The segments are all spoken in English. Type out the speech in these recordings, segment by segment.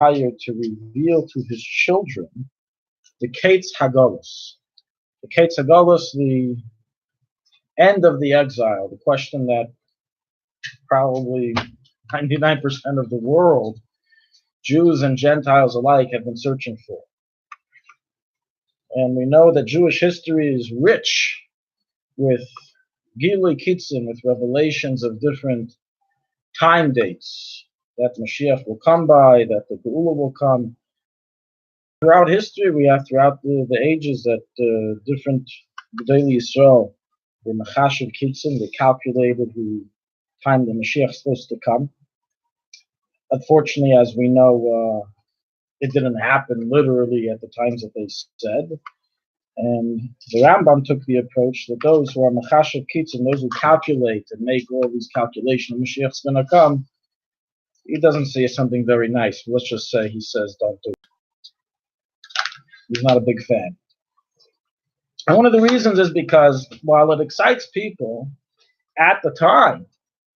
desire to reveal to his children the Kates Hagolus. The Kates Hagolus, the end of the exile, the question that probably 99% of the world, Jews and Gentiles alike, have been searching for. And we know that Jewish history is rich with Gilui Kitzim, with revelations of different time dates, that Moshiach will come by, that the Geula will come. Throughout history, we have throughout the ages that different Gedolei Yisrael were Mechashiv Kitzim, they calculated the time the Moshiach is supposed to come. Unfortunately, as we know, it didn't happen literally at the times that they said. And the Rambam took the approach that those who are Mechashiv Kitzim, those who calculate and make all these calculations, Moshiach's going to come, he doesn't say something very nice. Let's just say he says, don't do it. He's not a big fan. And one of the reasons is because while it excites people, at the time,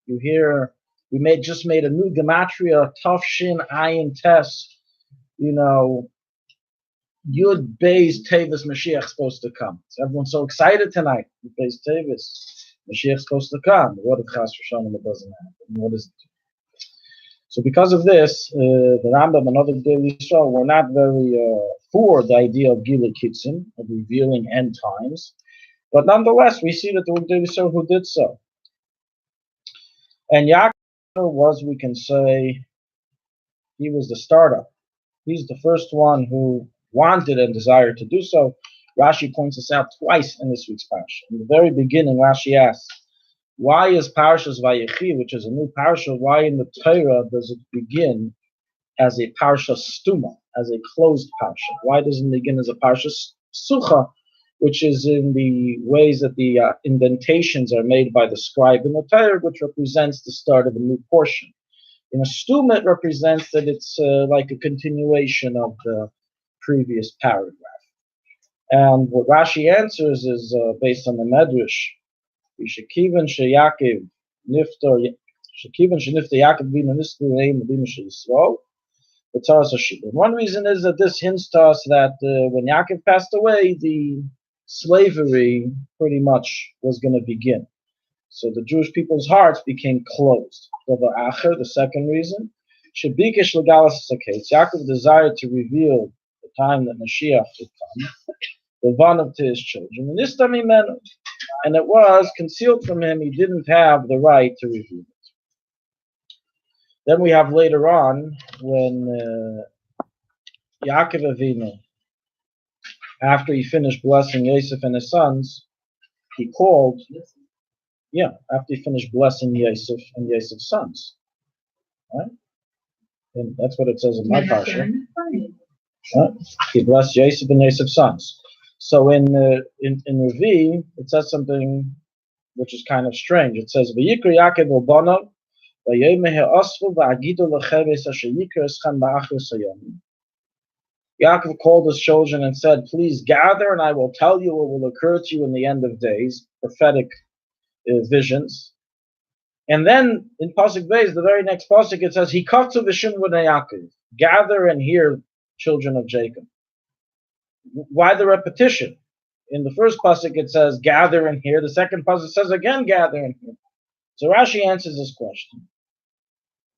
you hear, we just made a new gematria, Tuf Shin Ayin Tes, Yud Beis Tevis, Mashiach's supposed to come. So everyone's so excited tonight. Yud Beis Tevis, Mashiach's supposed to come. What if Chas V'Shalom it doesn't happen? What is it? So because of this, the Rambam and other Gedolei Yisrael were not very for the idea of Gilui Kitzim, of revealing end times. But nonetheless, we see that there were Gedolei Yisrael who did so. And Yaakov was, we can say, he was the startup. He's the first one who wanted and desired to do so. Rashi points this out twice in this week's parsha. In the very beginning, Rashi asks, why is Parshas Vayechi, which is a new parsha, why in the Torah does it begin as a parsha stuma, as a closed parsha? Why doesn't it begin as a parsha sucha, which is in the ways that the indentations are made by the scribe in the Torah, which represents the start of a new portion? In a stuma, it represents that it's like a continuation of the previous paragraph. And what Rashi answers is based on the Medrash. Shekivan sheYaakov niftar Yaakov b'nu nistar neim b'nu sheYisrael. One reason is that this hints to us that when Yaakov passed away, the slavery pretty much was going to begin. So the Jewish people's hearts became closed. The second reason, Yaakov desired to reveal the time that Moshiach would come, the Vanav to his children, and it was concealed from him. He didn't have the right to reveal it. Then we have later on when Yaakov Avinu, after he finished blessing Yosef and his sons, he called, after he finished blessing Yosef and Yosef's sons. Right? And that's what it says in my parsha. He blessed Yosef and Yosef's sons. So in Revi, it says something which is kind of strange. It says, "V'yikra Yaakov Obanav, v'yomeh ha'asvu v'agidu lecheves asher yikra eschem ba'achris hayomim." Yaakov called his children and said, "Please gather, and I will tell you what will occur to you in the end of days," prophetic visions. And then in Pasuk Beis, the very next Pasuk, it says, "Hikatzu v'shim b'nei Yaakov," gather and hear, children of Jacob. Why the repetition? In the first pasuk it says gather and hear. The second pasuk says again gather and hear. So Rashi answers this question.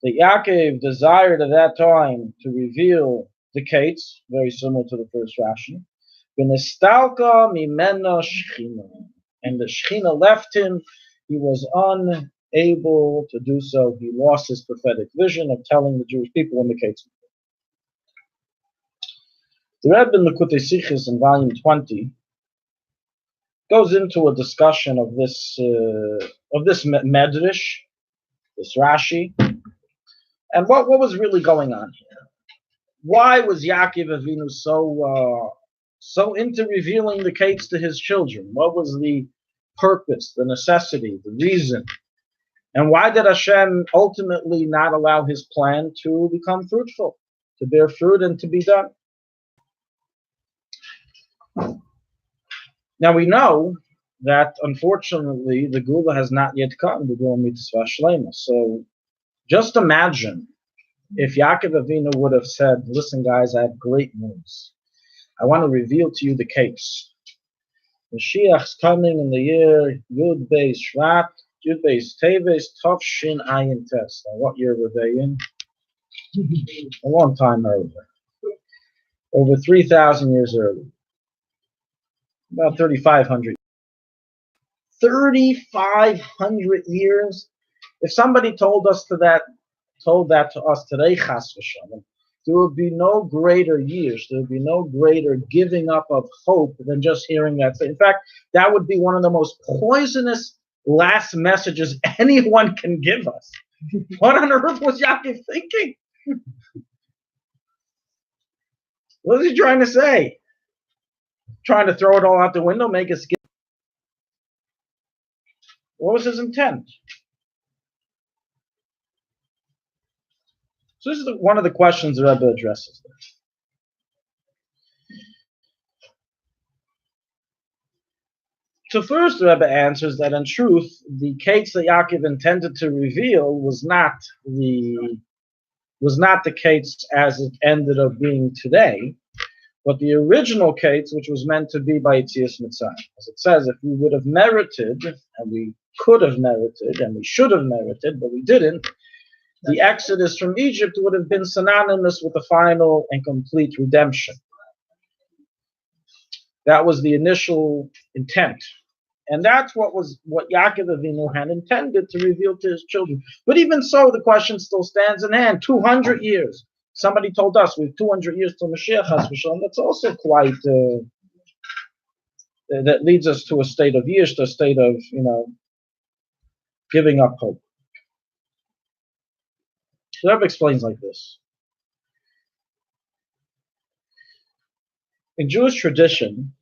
That Yaakov desired at that time to reveal the Kates, very similar to the first Rashi. V'nestalka mimena shechina, and the Shechina left him. He was unable to do so. He lost his prophetic vision of telling the Jewish people when the Kates. The Rebbes in the Likutei Sichos in volume 20 goes into a discussion of this medrash, this Rashi, and what was really going on here. Why was Yaakov Avinu so into revealing the Kates to his children? What was the purpose, the necessity, the reason? And why did Hashem ultimately not allow his plan to become fruitful, to bear fruit and to be done? Now we know that unfortunately the Geula has not yet come, the Geula Mitzvah Shlema. So just imagine If Yaakov Avinu would have said, listen guys, I have great news. I want to reveal to you the case. Moshiach's coming in the year Yud Beis Shvat, Yud Beis Teves, Tov Shin Ayin Tes. Now what year were they in? A long time earlier. Over 3,000 years earlier. About 3,500. 3,500 years? If somebody told that to us today, Chas v'Shalom, there would be no greater years, there would be no greater giving up of hope than just hearing that. In fact, that would be one of the most poisonous last messages anyone can give us. What on earth was Yaakov thinking? What was he trying to say? Trying to throw it all out the window, make us skip? What was his intent? So this is one of the questions the Rebbe addresses there. So first, the Rebbe answers that in truth, the case that Yaakov intended to reveal was not the case as it ended up being today, but the original case, which was meant to be by Yetzias Mitzrayim. As it says, if we would have merited, and we could have merited, and we should have merited, but we didn't, the exodus from Egypt would have been synonymous with the final and complete redemption. That was the initial intent. And that's what Yaakov Avinu had intended to reveal to his children. But even so, the question still stands in hand. 200 years. Somebody told us we have 200 years till Moshiach, that's also quite, that leads us to a state of years, to a state of, giving up hope. So Rebbe explains like this. In Jewish tradition,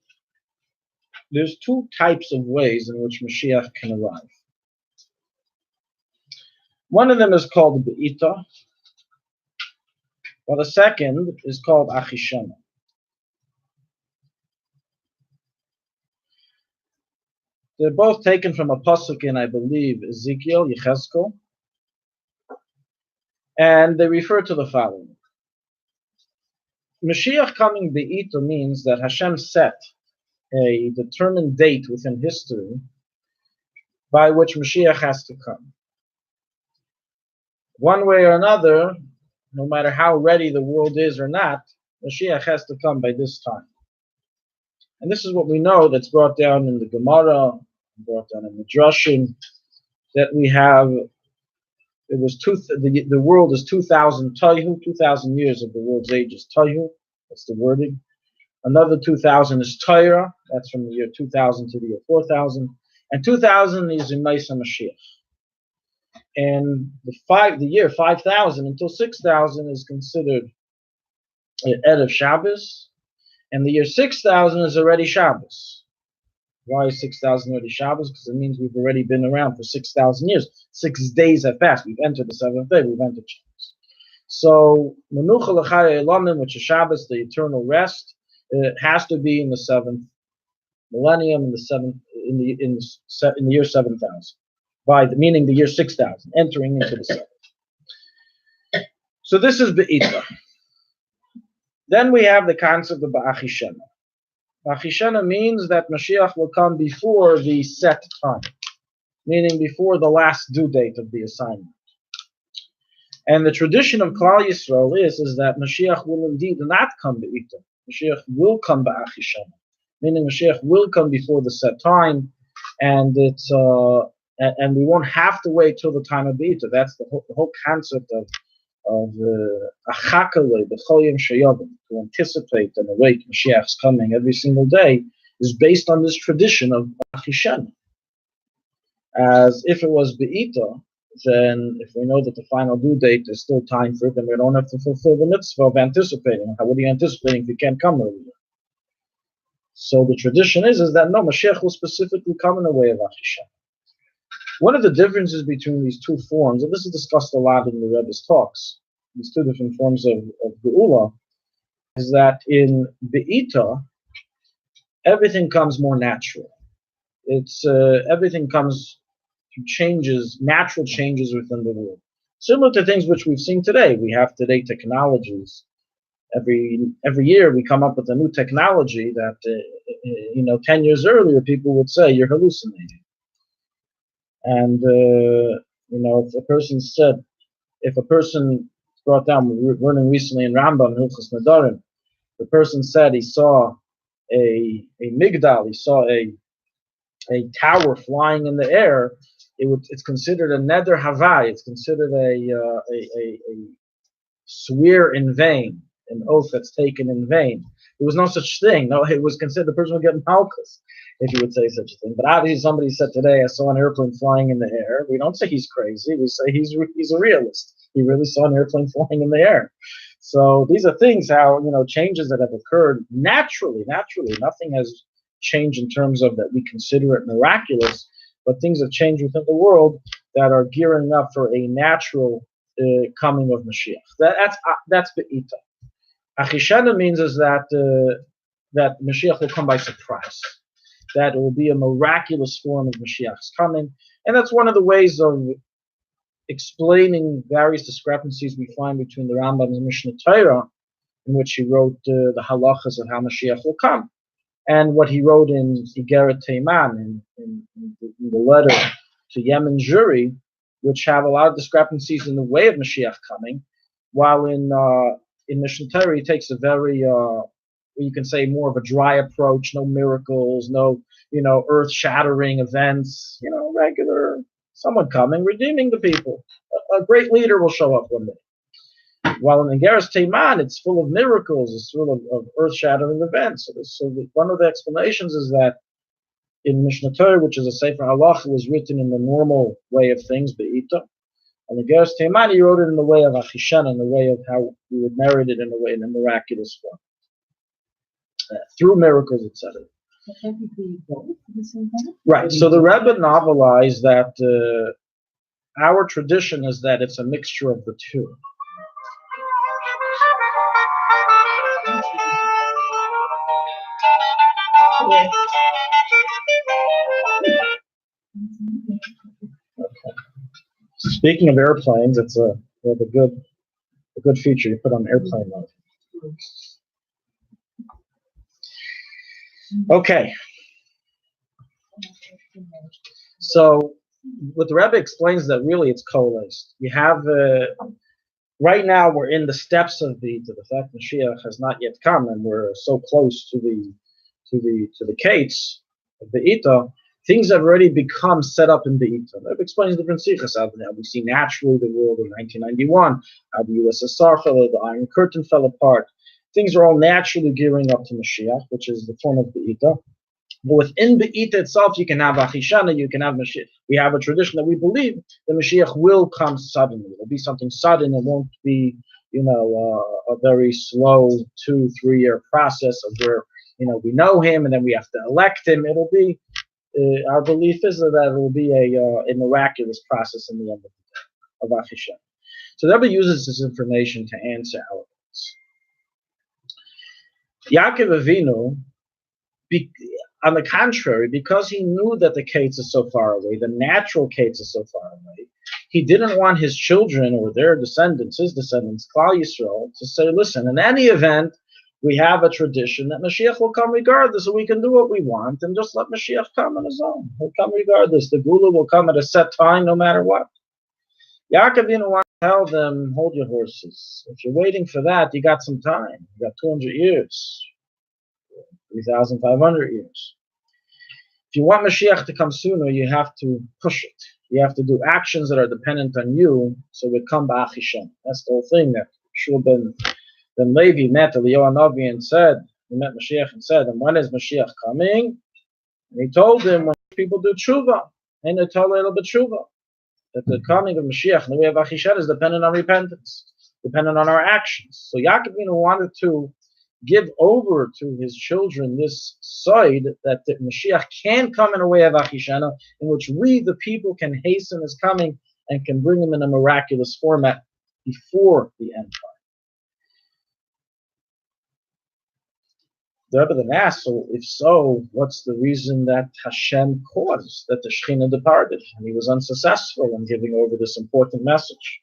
there's two types of ways in which Moshiach can arrive. One of them is called Be'ita, while the second is called Achishena. They're both taken from a pasuk in, I believe, Ezekiel, Yechezkel, and they refer to the following. Moshiach coming Be'ita means that Hashem set a determined date within history by which Moshiach has to come. One way or another, no matter how ready the world is or not, Moshiach has to come by this time. And this is what we know that's brought down in the Gemara, brought down in the Midrashim, that we have, the world is 2,000 Tayhu, 2,000 years of the world's age is Tayhu, that's the wording. Another 2,000 is Torah, that's from the year 2000 to the year 4000, and 2000 is in Mesa Mashiach. And the year 5000 until 6000 is considered Erev Shabbos, and the year 6000 is already Shabbos. Why is 6000 already Shabbos? Because it means we've already been around for 6,000 years. 6 days have passed. We've entered the seventh day. We've entered Shabbos. So Menucha L'Chaya Elamim, which is Shabbos, the eternal rest, it has to be in the seventh millennium, in the year 7000, meaning the year 6000, entering into the seventh. So this is Be'ita. Then we have the concept of Ba'achishena. Ba'achishena means that Mashiach will come before the set time, meaning before the last due date of the assignment. And the tradition of Klal Yisrael is that Mashiach will indeed not come Be'ita. Moshiach will come Ba'achishena, meaning Moshiach will come before the set time, and and we won't have to wait till the time of Be'ita. That's the whole concept of Achakale, the Choyim Sheyavim, to anticipate and await Moshiach's coming every single day, is based on this tradition of Achishena. As if it was Be'ita, then if we know that the final due date is still time for it, then we don't have to fulfill the mitzvah of anticipating. What are you anticipating if you can't come earlier? So the tradition is that no, Moshiach will specifically come in the way of Achishena. One of the differences between these two forms, and this is discussed a lot in the Rebbes talks, these two different forms of Geula, is that in Be'ita, everything comes more natural. Everything comes to natural changes within the world. Similar to things which we've seen today. We have today technologies. Every year we come up with a new technology that, 10 years earlier people would say you're hallucinating. And, if a person brought down, we were learning recently in Rambam, Hilchos Nadarim, the person said he saw a migdal, he saw a tower flying in the air, it's considered a neder havai, it's considered a swear in vain, an oath that's taken in vain. There was no such thing. No, it was considered the person would get malchus if you would say such a thing. But obviously somebody said today, I saw an airplane flying in the air. We don't say he's crazy. We say he's a realist. He really saw an airplane flying in the air. So these are things how, changes that have occurred naturally. Nothing has changed in terms of that we consider it miraculous, but things have changed within the world that are gearing up for a natural coming of Moshiach. That's Be'ita. Achishana means is that Moshiach will come by surprise. That it will be a miraculous form of Moshiach's coming. And that's one of the ways of explaining various discrepancies we find between the Rambam and Mishnah Torah, in which he wrote the halachas of how Moshiach will come, and what he wrote in Igeret Teiman, in the letter to Yemen jury, which have a lot of discrepancies in the way of Moshiach coming, while in Mishnah Torah he takes a very, you can say more of a dry approach, no miracles, no, earth-shattering events, regular, someone coming, redeeming the people. A great leader will show up one day. While in Igeret Teiman, it's full of miracles, it's full of earth-shattering events. So one of the explanations is that in Mishnah Torah, which is a Sefer Halach, was written in the normal way of things, Be'ita. And the Igeret Teiman, he wrote it in the way of Achishan, in the way of how we would narrate it in a miraculous form, through miracles, etc. Right. So the Rebbe novelized that our tradition is that it's a mixture of the two. Okay. Speaking of airplanes, it's a good feature you put on airplane mode. Okay. So what the Rebbe explains that really it's coalesced. You have right now we're in the steps of the fact Moshiach has not yet come, and we're so close to the gates of the Ita. Things have already become set up in the Ita. That explains the Sichos how we see naturally the world in 1991, how the USSR fell, the Iron Curtain fell apart. Things are all naturally gearing up to Moshiach, which is the form of the Ita. But within the Ita itself, you can have Achishana, you can have Moshiach. We have a tradition that we believe the Moshiach will come suddenly. It'll be something sudden. It won't be, a very slow 2-3 year process of where, we know him and then we have to elect him. It'll be, our belief is that it will be a miraculous process in the end of Achishana. So the Rebbe uses this information to answer our questions. Yaakov Avinu, on the contrary, because he knew that the gates are so far away, the natural gates are so far away, he didn't want his children or their descendants, his descendants, Klal Yisrael, to say, listen, in any event, we have a tradition that Moshiach will come regardless, so we can do what we want and just let Moshiach come on his own. He'll come regardless. The Gula will come at a set time no matter what. Yaakov didn't want to tell them, hold your horses. If you're waiting for that, you got some time. You got 200 years. 3,500 years. If you want Moshiach to come sooner, you have to push it. You have to do actions that are dependent on you, so we come ba'achishem. That's the whole thing that Shul ben Levi met Eliyahu Hanavi and said, he met Moshiach and said, and when is Moshiach coming? And he told him when people do tshuva, and they tell a little bit tshuva, that the coming of Moshiach and the way of Achishem is dependent on repentance, dependent on our actions. So Yaakov wanted to give over to his children this side that the Moshiach can come in a way of Achishana, in which we, the people, can hasten his coming and can bring him in a miraculous format before the end time. The Rebbe then asked, so if so, what's the reason that Hashem caused that the Shekhinah departed and he was unsuccessful in giving over this important message?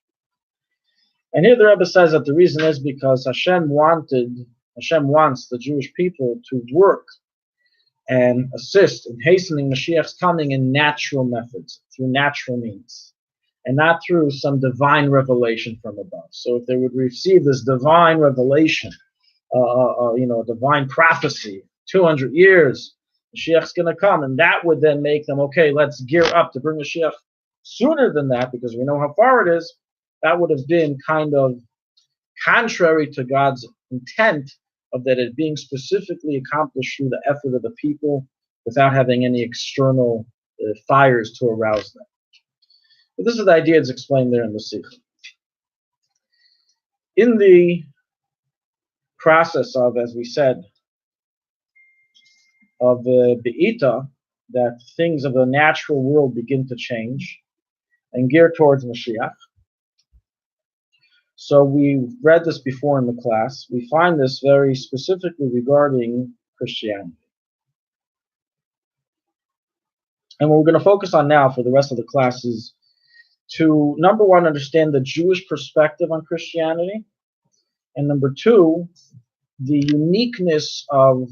And here the Rebbe says that the reason is because Hashem wants the Jewish people to work and assist in hastening Moshiach's coming in natural methods, through natural means, and not through some divine revelation from above. So if they would receive this divine revelation, divine prophecy, 200 years, Moshiach's going to come, and that would then make them, okay, let's gear up to bring Moshiach sooner than that, because we know how far it is. That would have been kind of contrary to God's intent of that it being specifically accomplished through the effort of the people without having any external fires to arouse them. But this is the idea that's explained there in the Sikh. In the process of, as we said, of the Be'ita, that things of the natural world begin to change and gear towards Moshiach. So we read this before in the class. We find this very specifically regarding Christianity. And what we're going to focus on now for the rest of the class is to, number one, understand the Jewish perspective on Christianity, and number two, the uniqueness of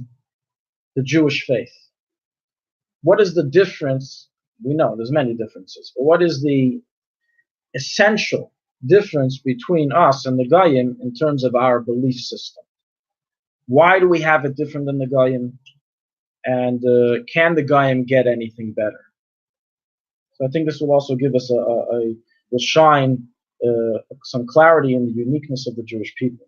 the Jewish faith. What is the difference? We know there's many differences, but what is the essential difference between us and the Goyim in terms of our belief system? Why do we have it different than the Goyim? And can the Goyim get anything better? So I think this will also give us will shine some clarity in the uniqueness of the Jewish people.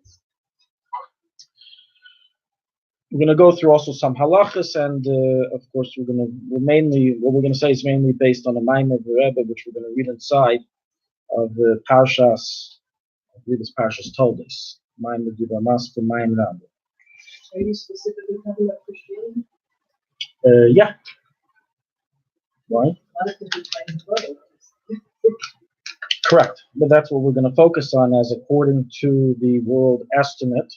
We're going to go through also some halachas, and of course what we're going to say is mainly based on a Maimon of the Rebbe, which we're going to read inside of the Parshas. I believe this Parshas told us. Maimon Gibamas to Maimon Rabbe. Are you specifically talking about Christianity? Yeah. Why? Correct. But that's what we're going to focus on, as according to the world estimate,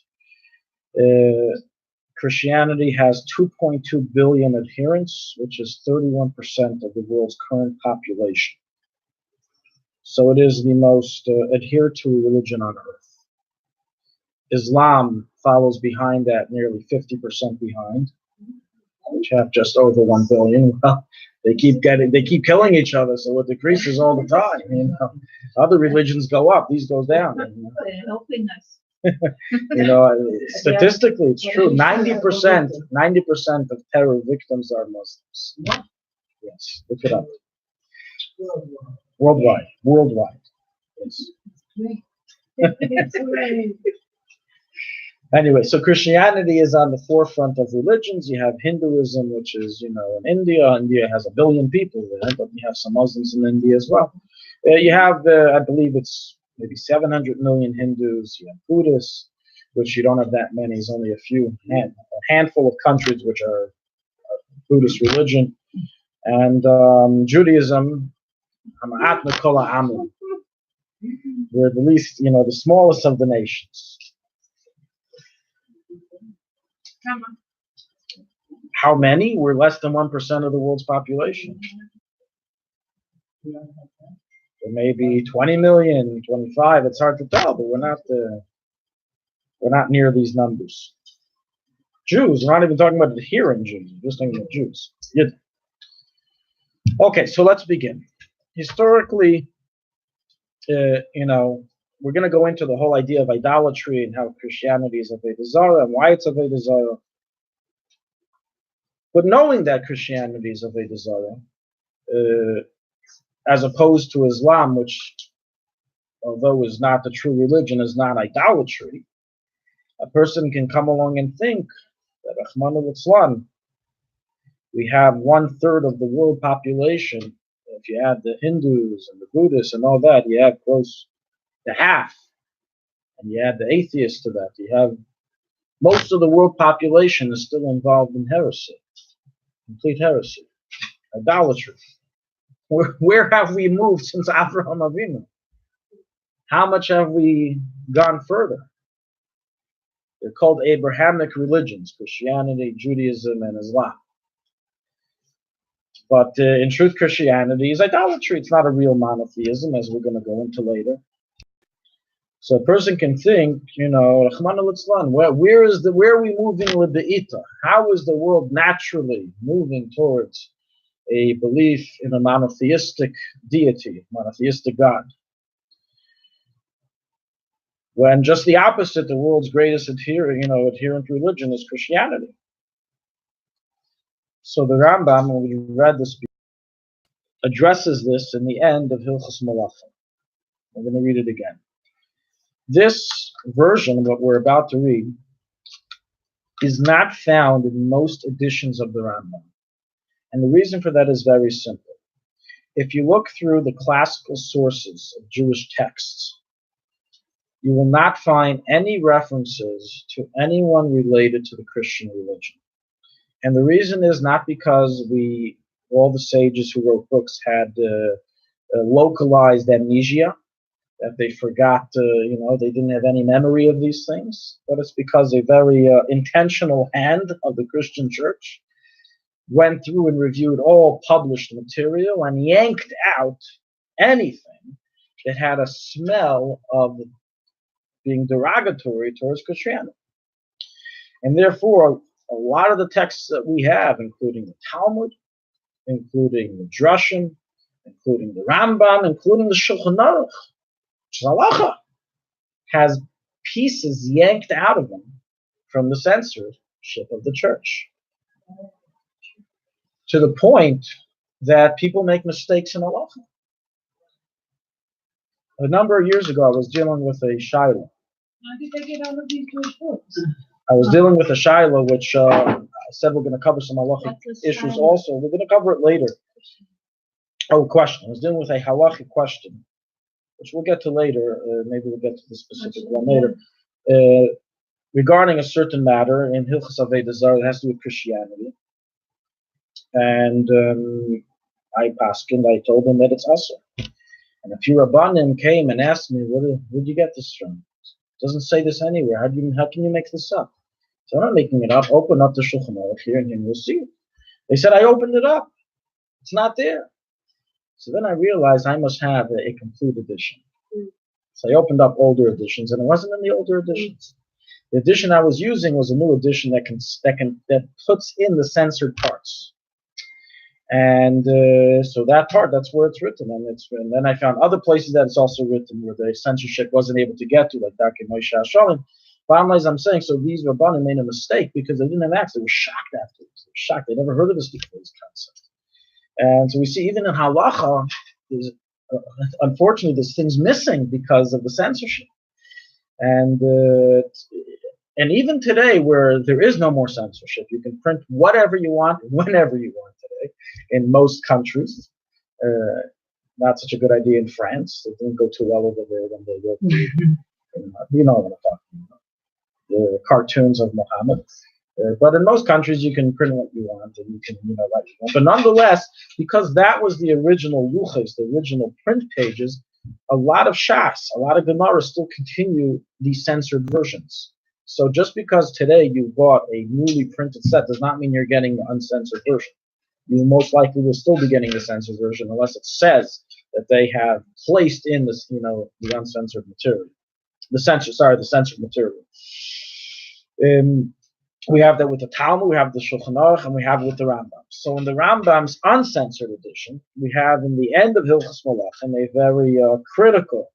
Christianity has 2.2 billion adherents, which is 31% of the world's current population. So it is the most adhered to religion on earth. Islam follows behind that, nearly 50% behind, which have just over 1 billion. Well, they keep killing each other, so it decreases all the time. Other religions go up, these goes down. Statistically, it's true. 90% of terror victims are Muslims. Yes, look it up. Worldwide. Yes. Anyway, so Christianity is on the forefront of religions. You have Hinduism, which is, in India. India has 1 billion people there, but you have some Muslims in India as well. You have, I believe it's maybe 700 million Hindus. You have Buddhists, which you don't have that many. It's only a handful of countries which are Buddhist religion. And Judaism, we're the least, the smallest of the nations. How many? We're less than 1% of the world's population. There may be 20 million, 25. It's hard to tell, but we're not near these numbers. Jews. We're not even talking about adherent Jews. We're just talking about Jews. Okay, so let's begin. Historically, we're going to go into the whole idea of idolatry and how Christianity is Avoda Zara and why it's Avoda Zara. But knowing that Christianity is Avoda Zara, as opposed to Islam, which, although is not the true religion, is not idolatry, a person can come along and think that Rahman al-Islam, we have 1/3 of the world population. If you add the Hindus and the Buddhists and all that, you have close to half. And you add the atheists to that. You have most of the world population is still involved in heresy, complete heresy, idolatry. Where have we moved since Avraham Avinu? How much have we gone further? They're called Abrahamic religions, Christianity, Judaism, and Islam. But in truth, Christianity is idolatry. It's not a real monotheism, as we're going to go into later. So a person can think, Rahman al-Islam, where are we moving with the ita? How is the world naturally moving towards a belief in a monotheistic deity, monotheistic God? When just the opposite, the world's greatest adherent religion is Christianity. So the Rambam, when we read this, addresses this in the end of Hilchos Malachim. I'm going to read it again. This version, what we're about to read, is not found in most editions of the Rambam. And the reason for that is very simple. If you look through the classical sources of Jewish texts, you will not find any references to anyone related to the Christian religion. And the reason is not because all the sages who wrote books had localized amnesia, that they forgot, they didn't have any memory of these things, but it's because a very intentional hand of the Christian church went through and reviewed all published material and yanked out anything that had a smell of being derogatory towards Christianity. And therefore, a lot of the texts that we have, including the Talmud, including the Drashim, including the Rambam, including the Shulchan Aruch, which is halacha, has pieces yanked out of them from the censorship of the church. To the point that people make mistakes in halacha. A number of years ago, I was dealing with a shiloh. How did they get all of these Jewish books? I was dealing with a shiloh, which I said we're going to cover some halachic issues also. We're going to cover it later. Oh, question. I was dealing with a halachic question, which we'll get to later. Maybe we'll get to the specific one later. Regarding a certain matter in Hilchos Avoda Zara that has to do with Christianity. And I told him that it's asur. And a few Rabbanim came and asked me, where'd you get this from? It doesn't say this anywhere. How can you make this up? So I'm not making it up. Open up the Shulchan Aruch here and you'll see it. They said, I opened it up. It's not there. So then I realized I must have a complete edition. So I opened up older editions, and it wasn't in the older editions. The edition I was using was a new edition that puts in the censored parts. And so that part, that's where it's written. And then I found other places that it's also written where the censorship wasn't able to get to, like Dr. Moshiach. Bottom line is I'm saying, so these Rabbanim made a mistake because they didn't have access. They were shocked afterwards. They were shocked. They never heard of this before, this concept. And so we see even in halacha, unfortunately, there's things missing because of the censorship. And even today, where there is no more censorship, you can print whatever you want, whenever you want today, in most countries. Not such a good idea in France. It didn't go too well over there when they wrote, you know what I'm talking about, the cartoons of Muhammad. But in most countries, you can print what you want, and you can, write you want. But nonetheless, because that was the original luchos, the original print pages, a lot of shas, a lot of Gemara still continue these censored versions. So just because today you bought a newly printed set does not mean you're getting the uncensored version. You most likely will still be getting the censored version unless it says that they have placed in this, the uncensored material, the censored material. We have that with the Talmud, we have the Shulchan Aruch, and we have it with the Rambam. So in the Rambam's uncensored edition, we have in the end of Hilchos Malachim a very critical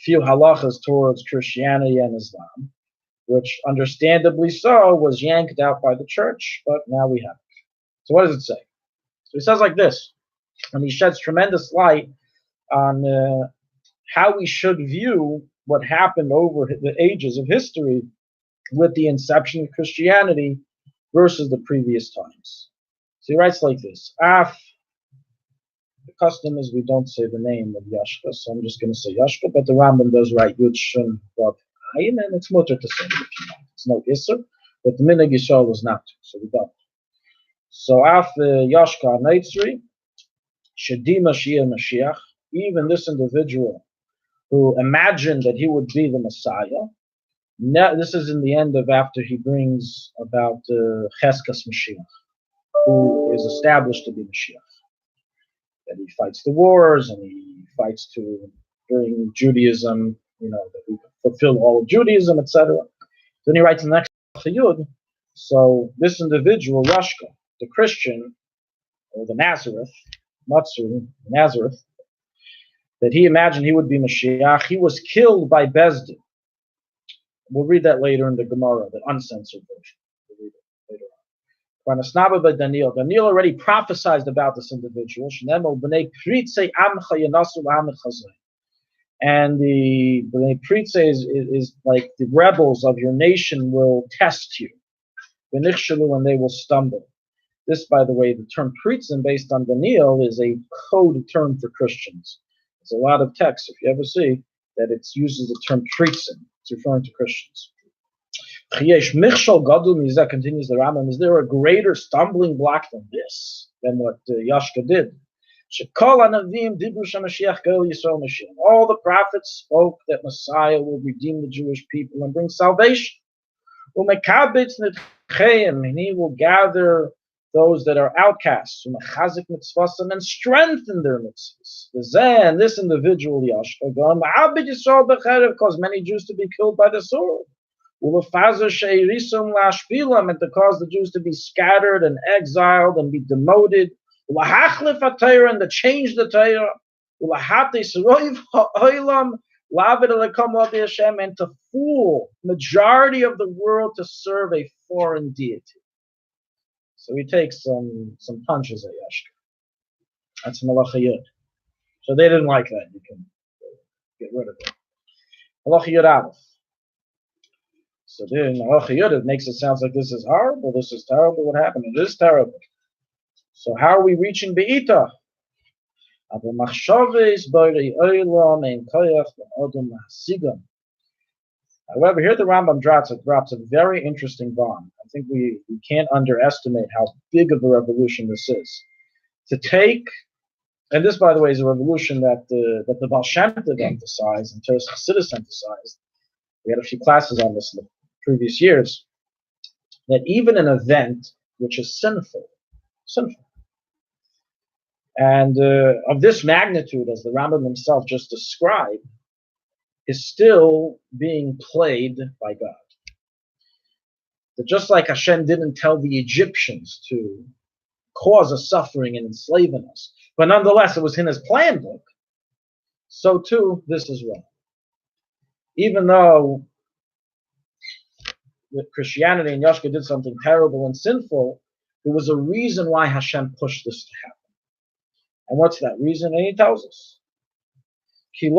few halachas towards Christianity and Islam, which understandably so was yanked out by the church, but now we have it. So what does it say? So he says like this, and he sheds tremendous light on how we should view what happened over the ages of history with the inception of Christianity versus the previous times. So he writes like this. The custom is we don't say the name of Yoshka, so I'm just going to say Yoshka, but the Rambam does write Yud Shun Vav Ayin, and it's mutter to say it if you want. It's no Isser, but the Minhag Yisrael was not to, so we don't. So Yoshka Neitzri, Shedima Shia Moshiach, even this individual who imagined that he would be the Messiah. Now, this is in the end of after he brings about Cheskas Moshiach, who is established to be Moshiach. That he fights the wars and he fights to bring Judaism that we fulfill all of Judaism, etc. Then he writes in the next Chiyud, so this individual, Yoshka, the Christian, or the Nazareth, Nazareth, that he imagined he would be Moshiach, he was killed by Bezdin. We'll read that later in the Gemara, the uncensored version. We'll read it later on. Daniel already prophesied about this individual. And the Bnei Pritze is like the rebels of your nation will test you. And they will stumble. This, by the way, the term Pritzim based on Daniel is a code term for Christians. There's a lot of texts, if you ever see, that it uses the term Pritzim. It's referring to Christians. Continues the Rambam, is there a greater stumbling block than this, than what Yoshka did? All the prophets spoke that Messiah will redeem the Jewish people and bring salvation. And he will gather those that are outcasts and strengthen their mitzvahs. And this individual, Yoshka, cause many Jews to be killed by the sword. And to cause the Jews to be scattered and exiled and be demoted. And to change the Torah. And to fool majority of the world to serve a foreign deity. So he takes some punches at Yoshka. That's Malacha Yud. So they didn't like that. You can get rid of it. Malacha Yud Aleph. So then Malacha Yud, it makes it sound like this is horrible, this is terrible, what happened? It is terrible. So how are we reaching Be'ita? However, here the Rambam drops a very interesting bomb. I think we can't underestimate how big of a revolution this is. To take, and this, by the way, is a revolution that the Baal Shem Tov emphasized and Teres Chassidus emphasized. We had a few classes on this in the previous years. That even an event which is sinful, and of this magnitude, as the Rambam himself just described, is still being played by God. That just like Hashem didn't tell the Egyptians to cause us suffering and enslaving us, but nonetheless it was in his plan book, so too this as well. Even though Christianity and Yoshka did something terrible and sinful, there was a reason why Hashem pushed this to happen. And what's that reason? And he tells us. He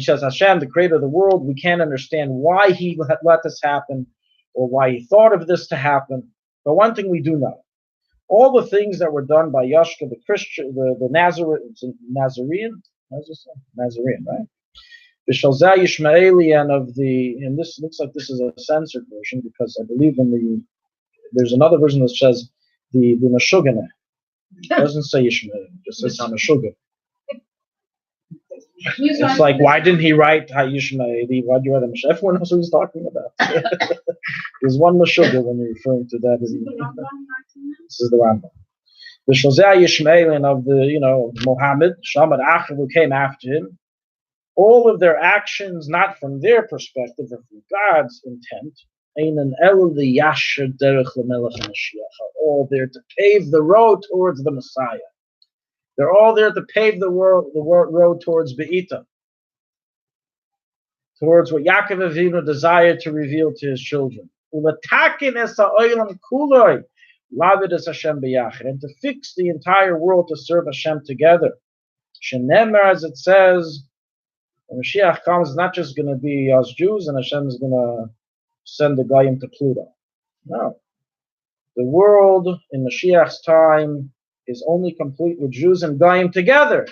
says, Hashem, the creator of the world, we can't understand why he let this happen or why he thought of this to happen. But one thing we do know, all the things that were done by Yoshka, the Christian, the Nazarene, right? The Shalzah Yishmaelian and this looks like this is a censored version because I believe there's another version that says the Meshugane. It doesn't say Yishmael, it just says Hamashugah. It's like, why didn't he write Yishmaeli? Why did you write Meshugah? Everyone knows what he's talking about. There's one Meshugah when you're referring to that. This is the Rambam. The Shalzah Yishmaelian of Muhammad, Shamad Achav, who came after him, all of their actions, not from their perspective, but from God's intent, all there to pave the road towards the Messiah. They're all there to pave the road towards Be'ita, towards what Yaakov Avinu desired to reveal to his children. And to fix the entire world to serve Hashem together. As it says, when Moshiach comes, it's not just going to be us Jews and Hashem is going to send the Goyim to Pluto. No. The world in Moshiach's time is only complete with Jews and Goyim together,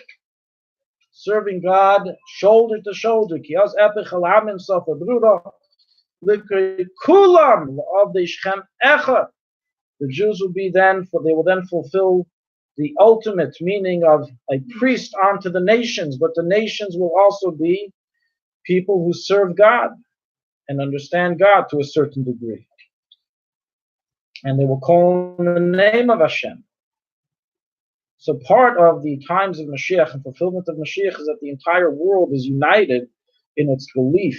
serving God shoulder to shoulder. The Jews will then fulfill the ultimate meaning of a priest unto the nations, but the nations will also be people who serve God and understand God to a certain degree. And they will call on the name of Hashem. So part of the times of Moshiach and fulfillment of Moshiach is that the entire world is united in its belief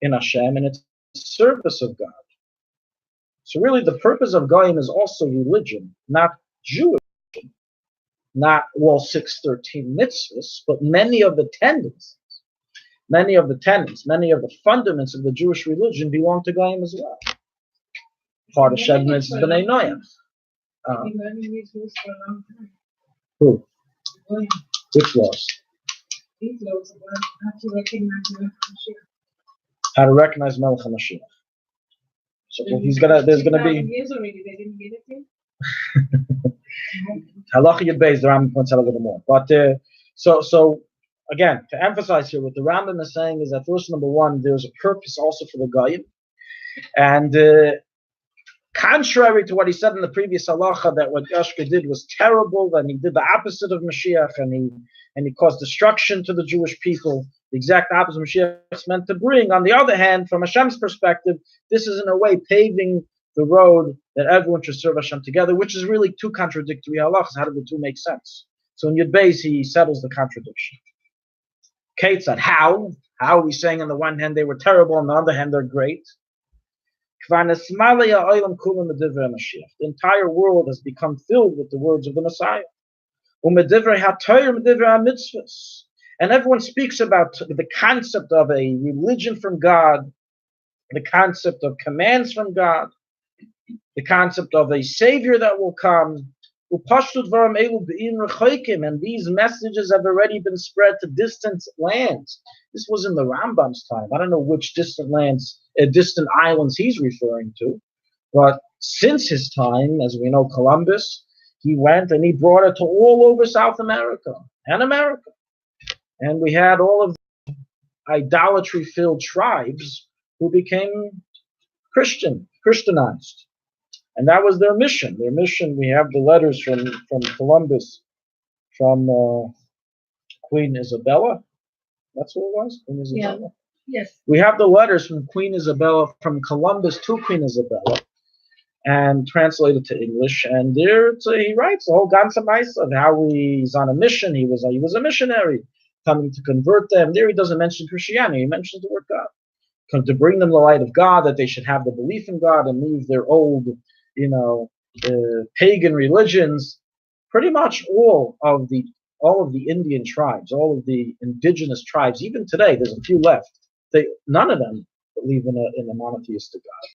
in Hashem and its service of God. So really the purpose of Goyim is also religion, not Jewish, not all 613 mitzvahs, but many of the tenets, many of the fundaments of the Jewish religion belong to Goyim as well. Part of Seven Nohadite is B'nai Noach. Who? Which laws? These laws about how to recognize Moshiach. How to recognize Melech HaMashiach. So there's gonna be Years already, they didn't get it yet. Halacha Yud Beis, the Rambam points out a little more. But so again, to emphasize here, what the Rambam is saying is that first, number one, there's a purpose also for the Goyim, and contrary to what he said in the previous halacha, that what Yoshka did was terrible, and he did the opposite of Moshiach, and he caused destruction to the Jewish people, the exact opposite Moshiach is meant to bring. On the other hand, from Hashem's perspective, this is in a way paving the road that everyone should serve Hashem together, which is really two contradictory halachas. How do the two make sense? So in Yud Beis, he settles the contradiction. Kate said, how? How are we saying on the one hand they were terrible, on the other hand they're great? The entire world has become filled with the words of the Messiah. And everyone speaks about the concept of a religion from God, the concept of commands from God, the concept of a Savior that will come. And these messages have already been spread to distant lands. This was in the Rambam's time. I don't know which distant lands, distant islands he's referring to, but since his time, as we know, Columbus, he went and he brought it to all over South America and America. And we had all of the idolatry-filled tribes who became Christianized. And that was their mission. Their mission, we have the letters from Columbus, from Queen Isabella. That's what it was? Queen Isabella? Yeah. Yes. We have the letters from Queen Isabella, from Columbus to Queen Isabella, and translated to English. And there he writes the whole ganze Meise of how he's on a mission. He was a missionary coming to convert them. There he doesn't mention Christianity. He mentions the word God. Come to bring them the light of God, that they should have the belief in God and leave their old, pagan religions. Pretty much all of the Indian tribes, all of the indigenous tribes, even today, there's a few left. None of them believe in a monotheistic God.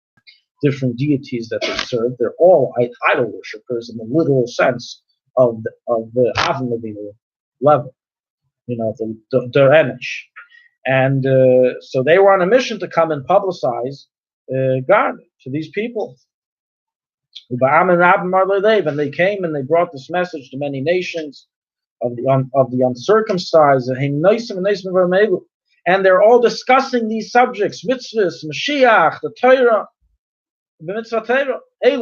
Different deities that they serve. They're all idol worshippers in the literal sense of the Avnavina level. The Emish. And so they were on a mission to come and publicize God to these people. And they came and they brought this message to many nations of the uncircumcised. And they're all discussing these subjects: mitzvahs, Moshiach, the Torah, the mitzvah Torah. And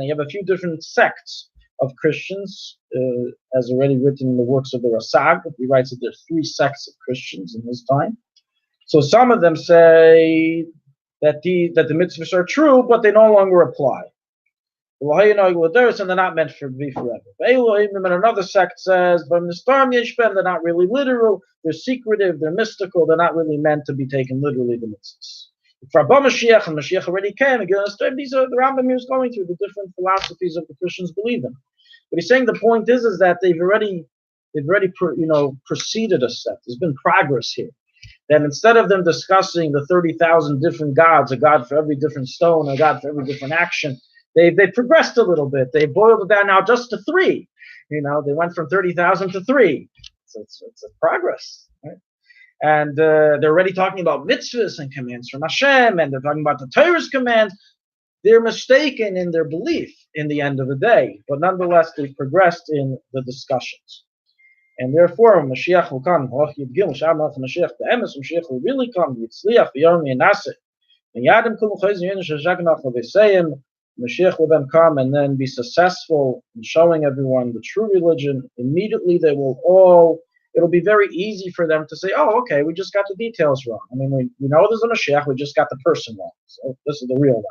you have a few different sects of Christians, as already written in the works of the Rasag. He writes that there's 3 sects of Christians in his time. So some of them say that the mitzvahs are true, but they no longer apply. And they're not meant to be forever. And another sect says, they're not really literal, they're secretive, they're mystical, they're not really meant to be taken literally, the mitzvahs. For Moshiach, and Moshiach already came, again, these are the Rambam is going through the different philosophies of the Christians believe in. But he's saying the point is that they've already proceeded a step. There's been progress here. That instead of them discussing the 30,000 different gods, a god for every different stone, a god for every different action, they progressed a little bit. They boiled it down now just to 3. They went from 30,000 to 3. So it's a progress, right? And they're already talking about mitzvahs and commands from Hashem, and they're talking about the Torah's commands. They're mistaken in their belief in the end of the day, but nonetheless they've progressed in the discussions. And therefore, Moshiach will come. Moshiach will really come. Moshiach will then come and then be successful in showing everyone the true religion. Immediately they will all, it'll be very easy for them to say, oh, okay, we just got the details wrong. I mean, we know there's a Moshiach, we just got the person wrong. So this is the real one.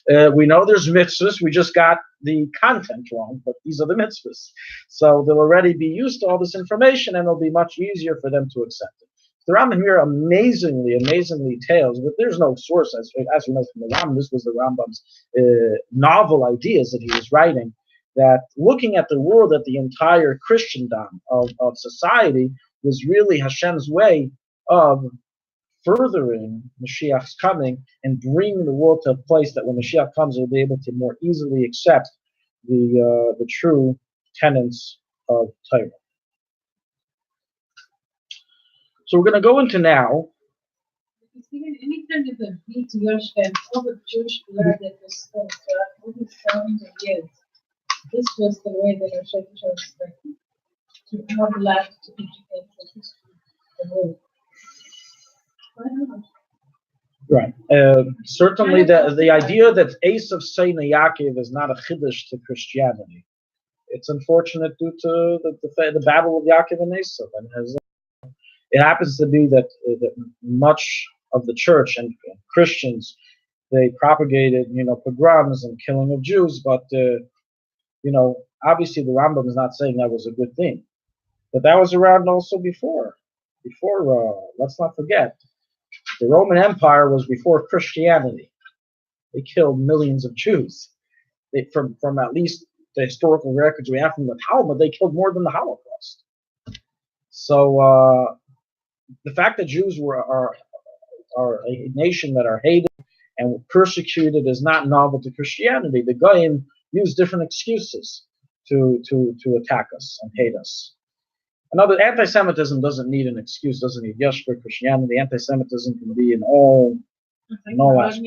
We know there's mitzvahs. We just got the content wrong, but these are the mitzvahs. So they'll already be used to all this information, and it'll be much easier for them to accept it. The Rambam here amazingly tells, but there's no source, as we know from the Rambam. This was the Rambam's novel ideas that he was writing, that looking at the world, at the entire Christendom of society, was really Hashem's way of furthering Moshiach's coming and bringing the world to a place that when Moshiach comes, they'll be able to more easily accept the true tenets of Torah. So we're going to go into now. It's given any kind of a beat to Yoshka and all the Jewish blood that was spent throughout all these thousands of years. This was the way that Moshiach was expecting to have life to educate the history of the world. Right. Certainly, the idea that Esav saying Yaakov is not a chiddush to Christianity. It's unfortunate due to the battle of Yaakov and Esav, and it happens to be that much of the church and Christians, they propagated pogroms and killing of Jews, but obviously the Rambam is not saying that was a good thing, but that was around also before. Let's not forget. The Roman Empire was before Christianity. They killed millions of Jews. From at least the historical records we have from the Talmud, they killed more than the Holocaust. So the fact that Jews are a nation that are hated and persecuted is not novel to Christianity. The Goyim use different excuses to attack us and hate us. Another, anti-Semitism doesn't need an excuse, doesn't need Yoshka. Christianity, anti-Semitism can be in all aspects.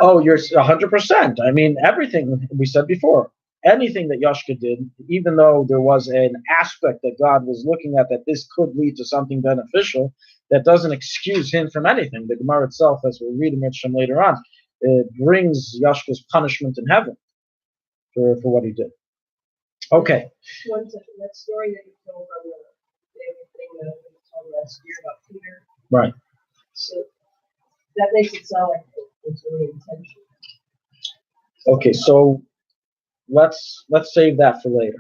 Oh, you're 100%. I mean, everything we said before, anything that Yoshka did, even though there was an aspect that God was looking at that this could lead to something beneficial, that doesn't excuse him from anything. The Gemara itself, as we'll read in Hashem later on, it brings Yoshka's punishment in heaven for what he did. Okay. One second, that story that you told about everything that we told last year about Peter. Right. So that makes it sound like it's really intentional. Okay, so let's save that for later.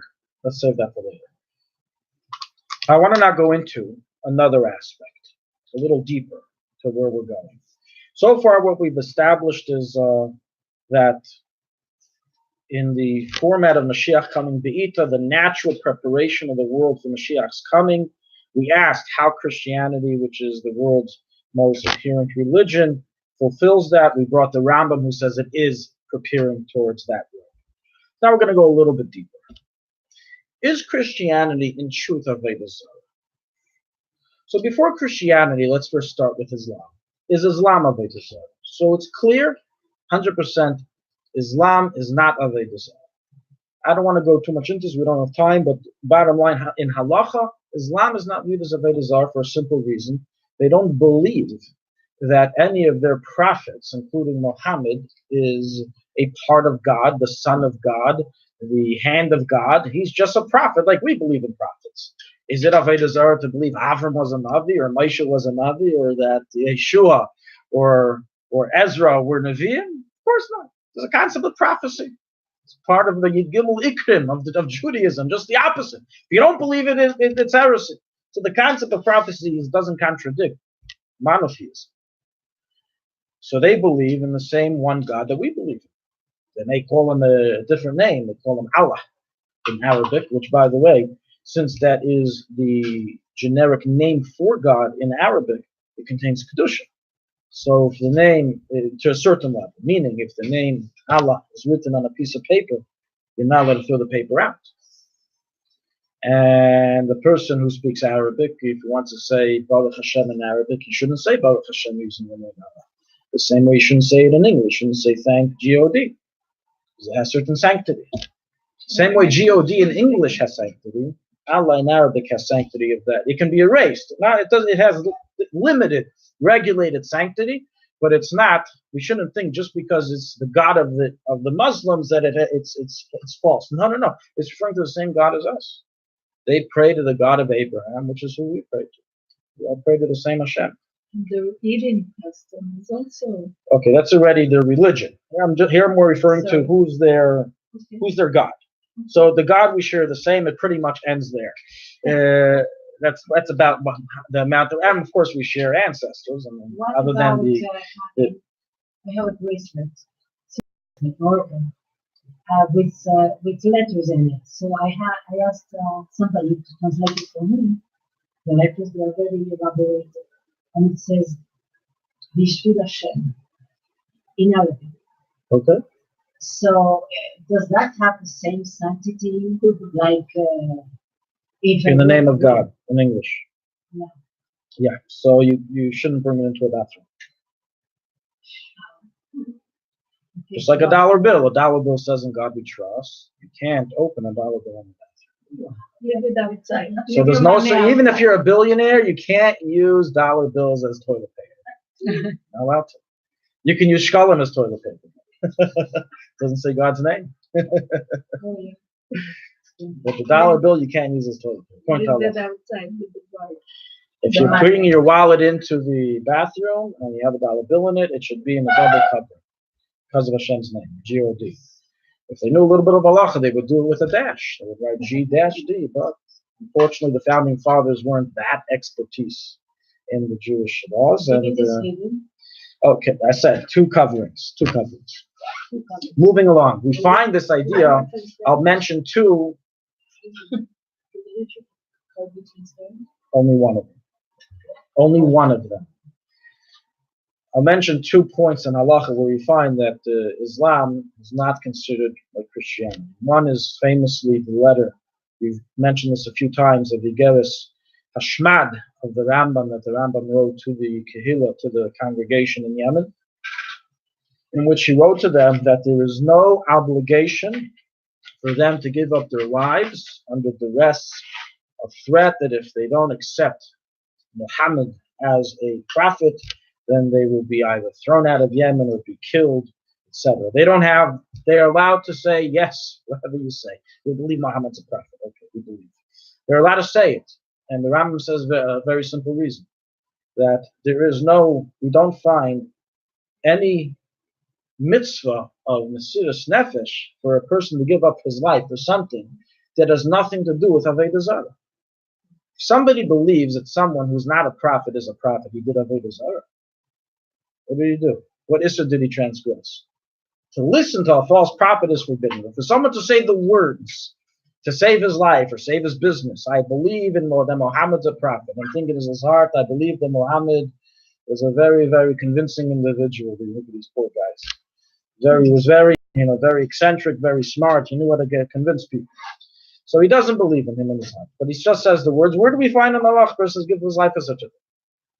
I want to now go into another aspect, a little deeper to where we're going. So far, what we've established is that in the format of Moshiach coming Be'ita, the natural preparation of the world for Moshiach's coming, we asked how Christianity, which is the world's most adherent religion, fulfills that. We brought the Rambam, who says it is preparing towards that world. Now we're going to go a little bit deeper. Is Christianity in truth Avoda Zara? So before Christianity, let's first start with Islam. Is Islam Avoda Zara? So it's clear, 100%, Islam is not Avoda Zara. I don't want to go too much into this, we don't have time, but bottom line, in halacha, Islam is not viewed as Avoda Zara for a simple reason. They don't believe that any of their prophets, including Muhammad, is a part of God, the son of God, the hand of God. He's just a prophet, like we believe in prophets. Is it Avoda Zara to believe Avram was a Navi, or Moshe was a Navi, or that Yeshua or Ezra were Nevi'im? Of course not. There's a concept of prophecy. It's part of the Gimel Ikrim of Judaism, just the opposite. If you don't believe it, it's heresy. So the concept of prophecy doesn't contradict monotheism. So they believe in the same one God that we believe in. They may call him a different name. They call him Allah in Arabic, which, by the way, since that is the generic name for God in Arabic, it contains Kedusha. So if the name, to a certain level, meaning if the name Allah is written on a piece of paper, you're not allowed to throw the paper out. And the person who speaks Arabic, if he wants to say Baruch Hashem in Arabic, he shouldn't say Baruch Hashem using the name Allah. The same way you shouldn't say it in English. You shouldn't say thank God. Because it has certain sanctity. Same way God in English has sanctity, Allah in Arabic has sanctity of that. It can be erased. Now it has limited, regulated sanctity, but it's not. We shouldn't think just because it's the God of the Muslims that it's false. No. It's referring to the same God as us. They pray to the God of Abraham, which is who we pray to. We all pray to the same Hashem. The eating custom is also Okay, that's already their religion. Here I'm more referring to who's their God. So the God we share the same. It pretty much ends there. That's about the amount of, and of course we share ancestors. I mean, what other about than I have a bracelet with letters in it. So I asked somebody to translate it for me. The letters were very elaborated, and it says Bishvil Hashem in Arabic. Okay. So does that have the same sanctity like if In the name of God in English? Yeah. Yeah. So you shouldn't bring it into a bathroom. Just like a dollar bill. A dollar bill says in God we trust. You can't open a dollar bill in the bathroom. Yeah, without outside. So there's no, so even if you're a billionaire, you can't use dollar bills as toilet paper. Not allowed to. You can use shkalim as toilet paper. Doesn't say God's name. Oh, yeah. But the dollar bill you can't use as toilet paper. Outside with the wallet. If you're bringing your wallet into the bathroom and you have a dollar bill in it, it should be in the double cover because of Hashem's name, G-O-D. If they knew a little bit of halacha, they would do it with a dash. They would write G-D, but unfortunately the founding fathers weren't that expertise in the Jewish laws. And okay, I said two coverings. Moving along, we find this idea. I'll mention two. Only one of them. I'll mention 2 points in halacha where we find that Islam is not considered like Christianity. One is famously the letter, we've mentioned this a few times, of Igeres Hashmad of the Rambam that the Rambam wrote to the Kehillah, to the congregation in Yemen, in which he wrote to them that there is no obligation for them to give up their lives under duress of threat that if they don't accept Muhammad as a prophet, then they will be either thrown out of Yemen or be killed, etc. They are allowed to say, yes, whatever you say. We believe Muhammad's a prophet. Okay, we believe. They're allowed to say it. And the Rambam says a very simple reason, that we don't find any mitzvah of Mesiras Nefesh for a person to give up his life for something that has nothing to do with Avoda Zara. If somebody believes that someone who's not a prophet is a prophet, he did Avoda Zara. What did he do? What issur did he transgress? To listen to a false prophet is forbidden. But for someone to say the words to save his life or save his business, I believe in that Muhammad's a prophet, and think it is his heart, I believe that Muhammad was a very, very convincing individual. Look at these poor guys. He was very eccentric, very smart. He knew how to convince people. So he doesn't believe in him in his heart. But he just says the words. Where do we find in Allah versus give his life as such a thing?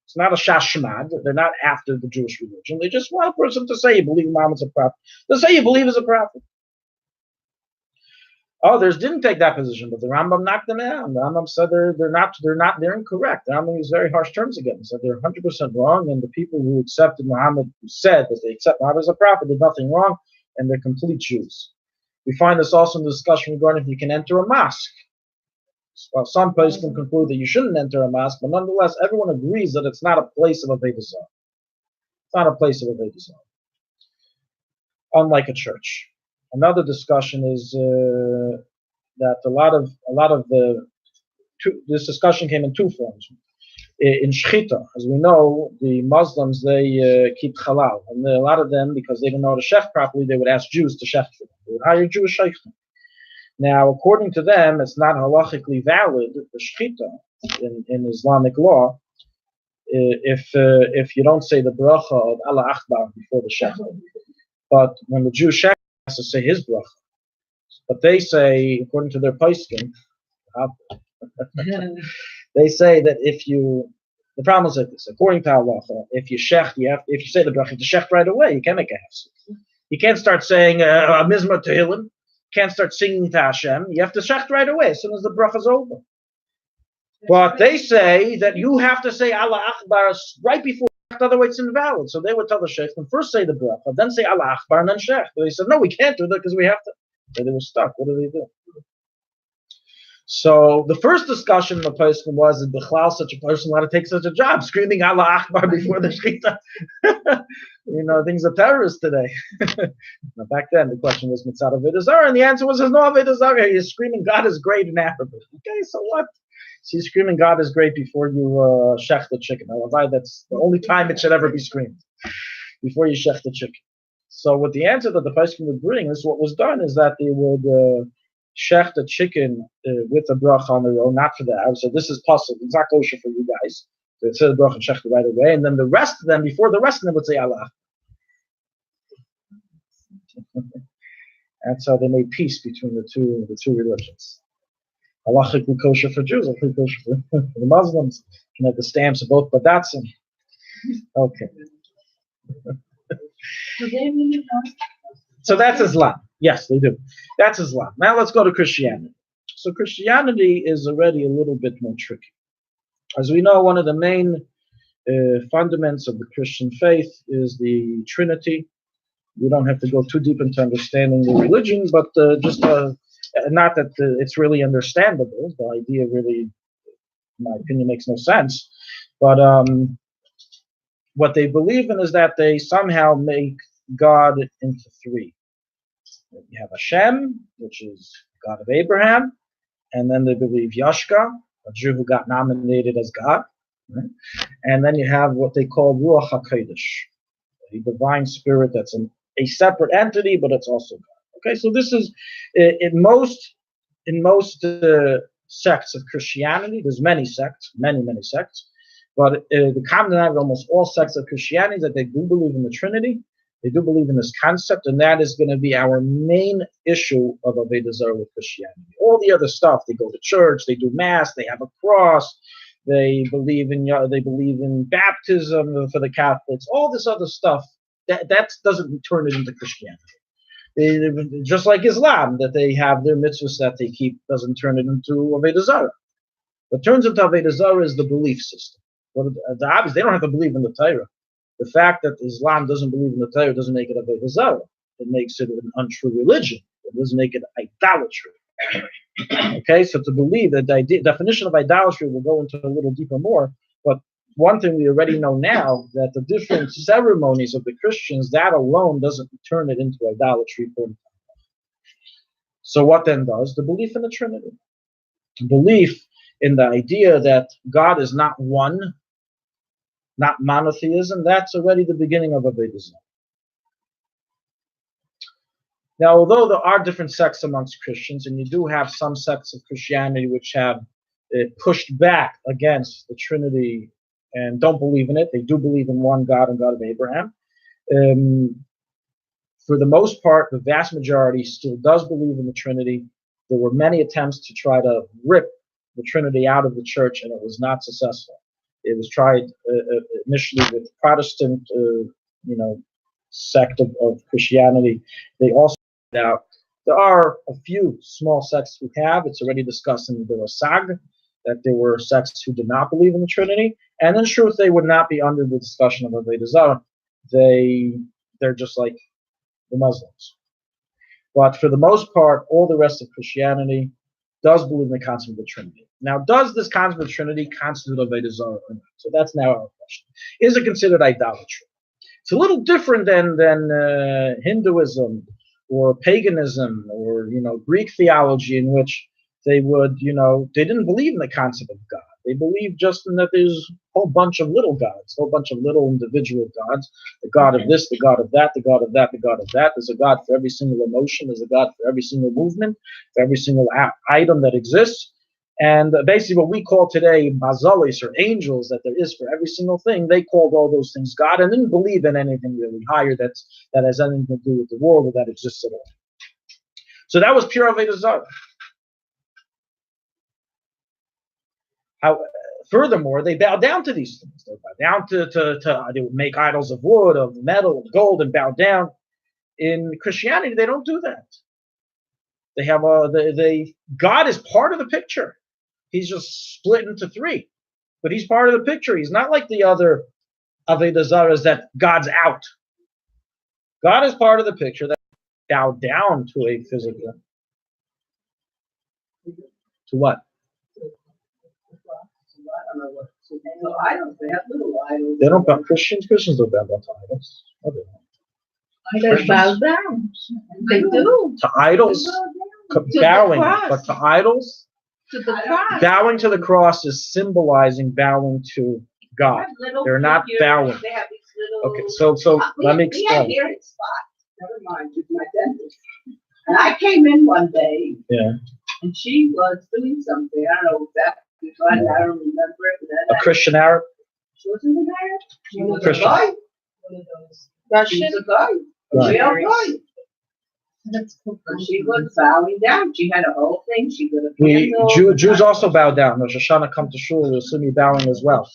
It's not a shashmad. They're not after the Jewish religion. They just want a person to say you believe Muhammad's a prophet. To say you believe is a prophet. Others didn't take that position, but the Rambam knocked them down. The Rambam said they're incorrect. The Rambam used very harsh terms again. He said they're 100% wrong, and the people who accepted Muhammad, who said that they accept Muhammad as a prophet, did nothing wrong, and they're complete Jews. We find this also in the discussion regarding if you can enter a mosque. Well, some places can conclude that you shouldn't enter a mosque, but nonetheless, everyone agrees that it's not a place of Avoda Zara. It's not a place of Avoda Zara. Unlike a church. Another discussion is that this discussion came in two forms. In Shechita, as we know, the Muslims, they keep halal, and a lot of them, because they didn't know how to shech properly, they would ask Jews to shech for them. They would hire Jewish sheikhs. Now, according to them, it's not halachically valid, the Shechita, in Islamic law, if you don't say the bracha of Allah Akbar before the shech. But when the Jew shech, has to say his bracha. But they say, according to their poskim, they say that the problem is like this. According to Allah, if you shech, if you say the bracha, you shech right away. You can't make a hefsek. You can't start saying a mizmor tehillim. You can't start singing to Hashem. You have to shech right away as soon as the bracha is over. But they say that you have to say Allah Akbar right before. Otherwise it's invalid. So they would tell the sheikh, first say the bracha, then say Allah Akbar, and then shech. They said, no, we can't do that because we have to. So they were stuck. What do they do? So the first discussion in the poskim was that Bichlal, such a person allowed to take such a job, screaming Allah Akbar before the Shkita. Things are terrorists today. Now, back then, the question was Mitzvah Avoda Zara, and the answer was there's no Avoda Zara. He's screaming God is great in Arabic. Okay, so what? So you're screaming God is great before you shech the chicken. That's the only time it should ever be screamed, before you shech the chicken. So what the answer that the poskim would bring is what was done is that they would shech the chicken with a bracha on their own, not for the house. So this is possible. It's not kosher for you guys. So it says bracha and shech right away, and then the rest of them, before the rest of them would say Allah. That's how they made peace between the two religions. Halachically kosher for Jews, halachically kosher for the Muslims. You can have the stamps of both badatzim. Okay. So that's Islam. Yes, they do. That's Islam. Now let's go to Christianity. So Christianity is already a little bit more tricky. As we know, one of the main fundaments of the Christian faith is the Trinity. We don't have to go too deep into understanding the religion, but not that it's really understandable. The idea really, in my opinion, makes no sense. But what they believe in is that they somehow make God into three. You have Hashem, which is God of Abraham, and then they believe Yoshka, a Jew who got nominated as God. Right? And then you have what they call Ruach HaKodesh, a divine spirit that's a separate entity, but it's also God. Okay, so this is in most sects of Christianity. There's many sects, many sects, but the common denominator of almost all sects of Christianity is that they do believe in the Trinity. They do believe in this concept, and that is going to be our main issue of Avoda Zara with Christianity. All the other stuff, they go to church, they do mass, they have a cross, they believe in baptism for the Catholics. All this other stuff that doesn't turn it into Christianity. Just like Islam, that they have their mitzvahs that they keep, doesn't turn it into Avoda Zara. What turns into Avoda Zara is the belief system. Obviously, they don't have to believe in the Torah. The fact that Islam doesn't believe in the Torah doesn't make it Avoda Zara. It makes it an untrue religion. It doesn't make it idolatry. Okay, so to believe that the definition of idolatry will go into a little deeper more, but one thing we already know now, that the different ceremonies of the Christians, that alone doesn't turn it into idolatry. So what then does? The belief in the Trinity. Belief in the idea that God is not one, not monotheism, that's already the beginning of Avoda Zara. Now, although there are different sects amongst Christians, and you do have some sects of Christianity which have pushed back against the Trinity and don't believe in it, they do believe in one God and God of Abraham. For the most part, the vast majority still does believe in the Trinity. There were many attempts to try to rip the Trinity out of the church, and it was not successful. It was tried initially with Protestant, sect of Christianity. They also found out there are a few small sects who have. It's already discussed in the Rasag that there were sects who did not believe in the Trinity, and in truth, they would not be under the discussion of Avoda Zara. They're just like the Muslims. But for the most part, all the rest of Christianity does believe in the concept of the Trinity. Now, does this concept of the Trinity constitute Avoda Zara or not? So that's now our question. Is it considered idolatry? It's a little different than Hinduism or paganism or Greek theology, in which they didn't believe in the concept of God. They believed just in that there's a whole bunch of little gods, a whole bunch of little individual gods, the God of this, the God of that, the God of that, the God of that. There's a God for every single emotion. There's a God for every single movement, for every single item that exists. And basically what we call today mazalis, or angels, that there is for every single thing, they called all those things God and didn't believe in anything really higher that has anything to do with the world or that exists at all. So that was pure Avoda Zara. Furthermore, they bow down to these things. They bow down to they would make idols of wood, of metal, of gold, and bow down. In Christianity, they don't do that. They have God is part of the picture. He's just split into three, but he's part of the picture. He's not like the other Avoda Zaras that God's out. God is part of the picture that bow down to a physical, To what? I don't know what. So idols, they have little idols. They don't bow. Christians don't bow down to idols. No, they don't. They bow down. They do. To idols, bowing, but to idols, To the cross. bowing to the cross is symbolizing bowing to God. They're not bowing. They have these little. Okay, so let me We had explain. hearing spots. Never mind, with my dentist. And I came in one day. Yeah. And she was doing something. I don't know exactly what. I don't remember it. But then A Christian Arab? she wasn't an Arab. She was Christian. a guy. One of those. She Russian. was a guy. Right. A real guy. That's cool. And she was bowing down. She had a whole thing. She got a Jews also bow down. Rosh Hashanah come to shul, you'll see me bowing as well.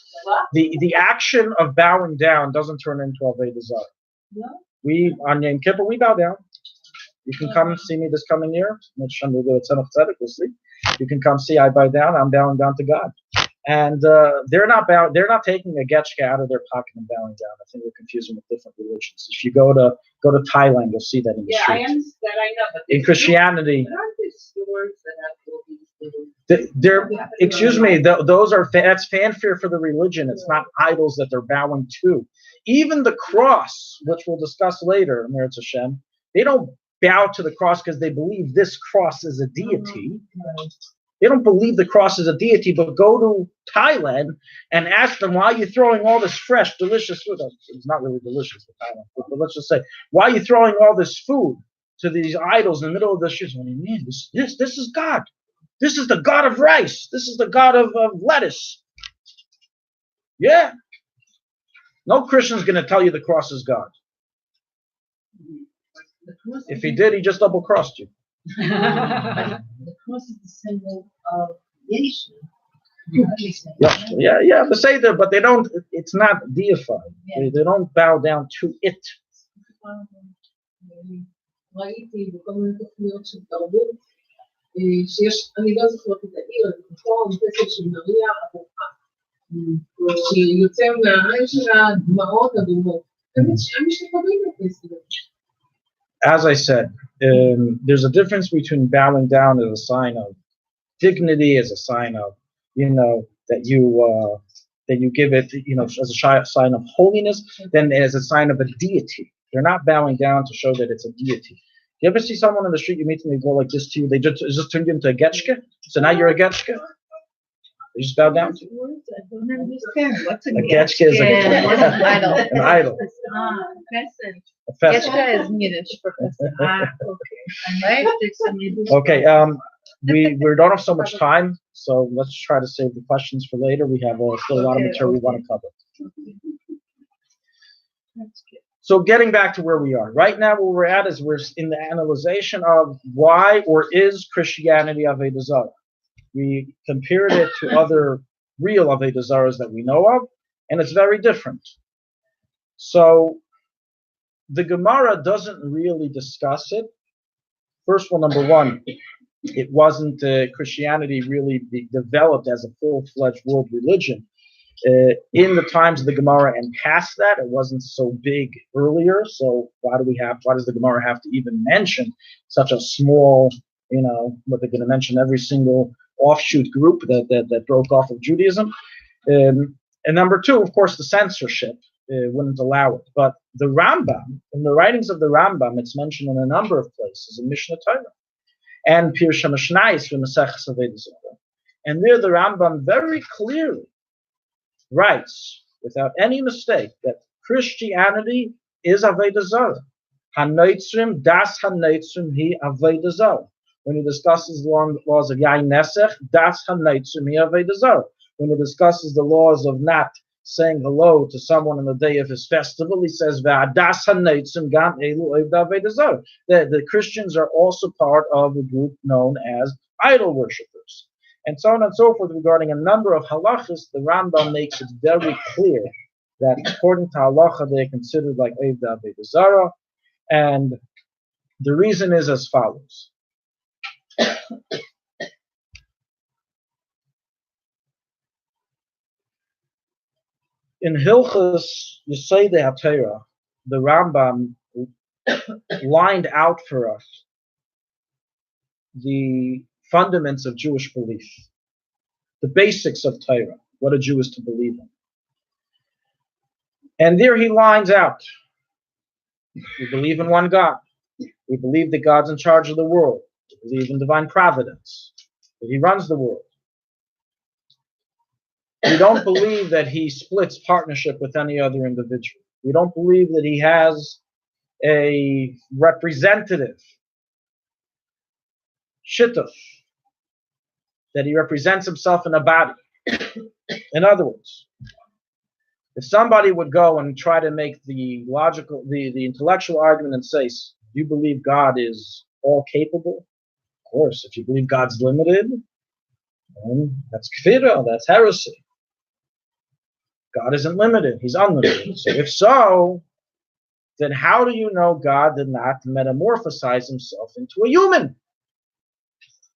The action of bowing down doesn't turn into Avoda Zara. No? We, on Yom Kippur, we bow down. You can come see me this coming year. We'll see. You can come see I bow down. I'm bowing down to God. And they're not taking a getchka out of their pocket and bowing down. I think we're confusing with different religions. If you go to Thailand, you'll see that in the Yeah, I street. understand. I know. But In Christianity, but aren't there stores that have all these little? they're excuse me, those are that's fanfare for the religion. It's not idols that they're bowing to. Even the cross, which we'll discuss later, Amir Hashem, they don't bow to the cross because they believe this cross is a deity. They don't believe the cross is a deity, but go to Thailand and ask them, why are you throwing all this fresh, delicious food? It's not really delicious in Thailand, but let's just say, why are you throwing all this food to these idols in the middle of the street? What do you mean? This is God. This is the God of rice. This is the God of lettuce. Yeah. No Christian's going to tell you the cross is God. If he did, he just double-crossed you. The cross is the symbol of Yeshua. Yeah, but say that, but they don't, it's not deified. Yeah. They don't bow down to it. ראיתי בכל מיני תוכניות של תרבות, שיש, אני לא זוכרת את העיר, נכון, פסל של מריה ארוכה, שיוצא מהעין שלה דמעות אדומות. הם משתחווים לפסל. As I said, there's a difference between bowing down as a sign of dignity, as a sign of, that you give it, as a sign of holiness, than as a sign of a deity. They're not bowing down to show that it's a deity. You ever see someone in the street, you meet them, they go like this to you, they just turned you into a getchka? So now you're a getchka? You just bow down to you? I don't understand. What's a getchka is What's an idol? an idol. Peasant. A festival. Getchka is Yiddish for person. Right? Okay, we don't have so much time, so let's try to save the questions for later. We have still a lot of material we want to cover. That's good. So getting back to where we are. Right now where we're at is we're in the analyzation of why or is Christianity Avoda Zara. We compared it to other real Avoda Zaras that we know of, and it's very different. So the Gemara doesn't really discuss it. First of all, number one, it wasn't Christianity really developed as a full-fledged world religion. In the times of the Gemara and past that, it wasn't so big earlier. So why does the Gemara have to even mention such a small, what they're going to mention every single offshoot group that broke off of Judaism? And number two, of course, the censorship wouldn't allow it. But the Rambam, in the writings of the Rambam, it's mentioned in a number of places in Mishnah Torah and Parshas Vayechi-The from Masechtas Avoda Zara. And there the Rambam very clearly writes, without any mistake, that Christianity is Avoda Zara. Hanoitzrim, das hanoitzrim hi Avoda Zara. When he discusses the laws of Yayin Nesech, das hanoitzrim hi Avoda Zara. When he discusses the laws of not saying hello to someone on the day of his festival, he says, das hanoitzrim gam elu Avoda Zara. The Christians are also part of a group known as idol worshippers. And so on and so forth regarding a number of halachas. The Rambam makes it very clear that according to halacha, they are considered like Avoda Zara. And the reason is as follows. In Hilchos Yesodei HaTorah, the Rambam lined out for us the fundaments of Jewish belief, the basics of Torah, what a Jew is to believe in. And there he lines out. We believe in one God. We believe that God's in charge of the world. We believe in divine providence, that he runs the world. We don't believe that he splits partnership with any other individual. We don't believe that he has a representative, shittuf, that he represents himself in a body. In other words, if somebody would go and try to make the intellectual argument and say, you believe God is all capable? Of course, if you believe God's limited, then that's kfira, that's heresy. God isn't limited, he's unlimited. So if so, then how do you know God did not metamorphosize himself into a human?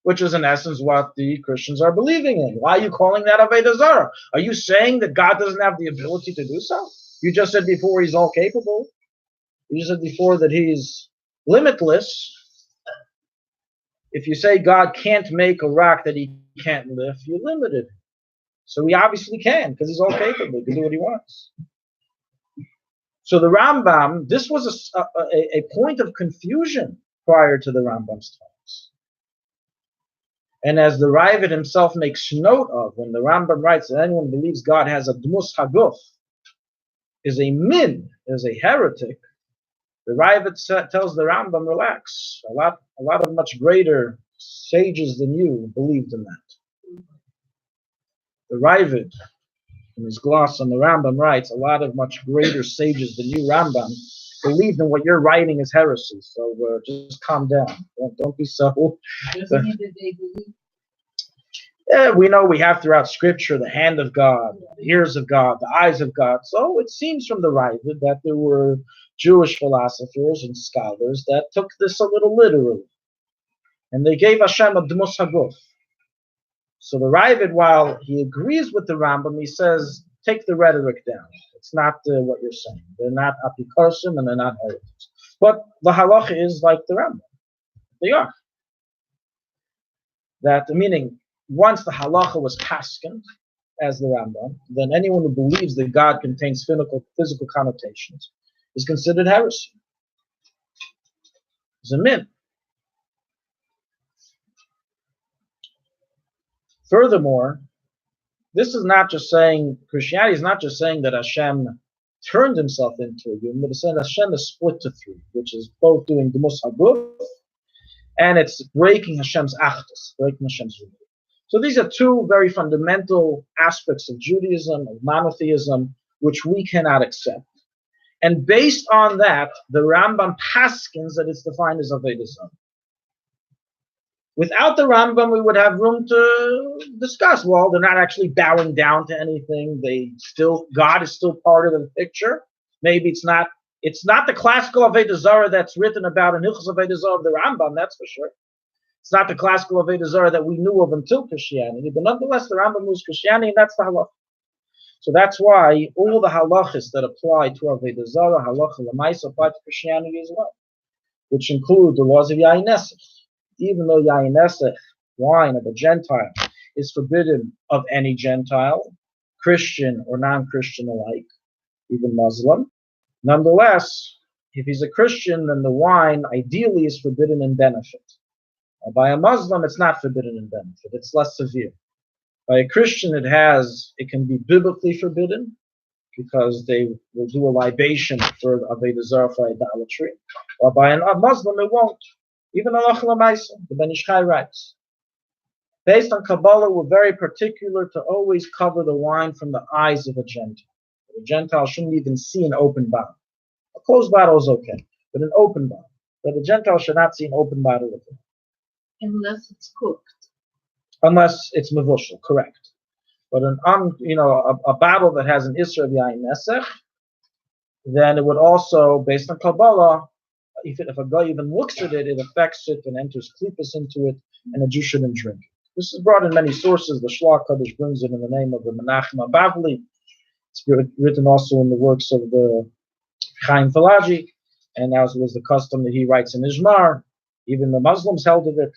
Which is in essence what the Christians are believing in. Why are you calling that Avoda Zara? Are you saying that God doesn't have the ability to do so? You just said before he's all capable. You said before that he's limitless. If you say God can't make a rock that he can't lift, you're limited. So he obviously can, because he's all capable. He can do what he wants. So the Rambam, this was a point of confusion prior to the Rambam's times. And as the Ravid himself makes note of, when the Rambam writes that anyone who believes God has a dmus haguf, is a min, is a heretic, the Ravid tells the Rambam, relax. A lot of much greater sages than you believed in that. The Ravid, in his gloss on the Rambam, writes, a lot of much greater sages than you, Rambam, believed in what you're writing is heresy. So just calm down. Don't be so. Doesn't mean that they believe. Yeah, we know we have throughout Scripture the hand of God, the ears of God, the eyes of God. So it seems from the Ravid that there were Jewish philosophers and scholars that took this a little literally. And they gave Hashem a dmus haguf. So the Ravid, while he agrees with the Rambam, he says, take the rhetoric down. It's not what you're saying. They're not apikorsim and they're not heretics. But the halacha is like the Rambam. They are. That, meaning, once the halacha was paskened, as the Rambam, then anyone who believes that God contains physical connotations is considered heresy. It's a min. Furthermore, this is not just saying, Christianity is not just saying that Hashem turned himself into a human, but it's saying Hashem is split to three, which is both doing dmus haguf, and it's breaking Hashem's achdus, breaking Hashem's unity. So these are two very fundamental aspects of Judaism, of monotheism, which we cannot accept. And based on that, the Rambam paskins that it's defined as Avoda Zara. Without the Rambam, we would have room to discuss. Well, they're not actually bowing down to anything. God is still part of the picture. Maybe it's not the classical Avoda Zara that's written about in Hilchos Avoda Zara of the Rambam, that's for sure. It's not the classical Avoda Zara that we knew of until Christianity, but nonetheless, the Rambam was Christianity, and that's the halacha. So that's why all the halachas that apply to Avoda Zara, halacha l'maisa, apply to Christianity as well, which include the laws of Yayin Nesech. Even though Yayin Nesech, wine of a Gentile, is forbidden of any Gentile, Christian or non-Christian alike, even Muslim, nonetheless, if he's a Christian, then the wine ideally is forbidden in benefit. By a Muslim, it's not forbidden in benefit. It's less severe. By a Christian, it can be biblically forbidden because they will do a libation for Avoda Zara, for idolatry. Or by a Muslim, it won't. Even halacha l'maisa, the Ben Ish Chai writes. Based on Kabbalah, we're very particular to always cover the wine from the eyes of a Gentile. A Gentile shouldn't even see an open bottle. A closed bottle is okay, but an open bottle. But a Gentile should not see an open bottle of it. Unless it's cooked. Unless it's mevushal, correct. But a bottle that has an isra of Yayin Nesech, then it would also, based on Kabbalah, if a guy even looks at it, it affects it and enters klipas into it, and a Jew shouldn't drink it. This is brought in many sources. The Shlach Kodesh brings it in the name of the Menachem Abavli. It's written also in the works of the Chaim Falaji, and as was the custom that he writes in Ijmar. Even the Muslims held of it.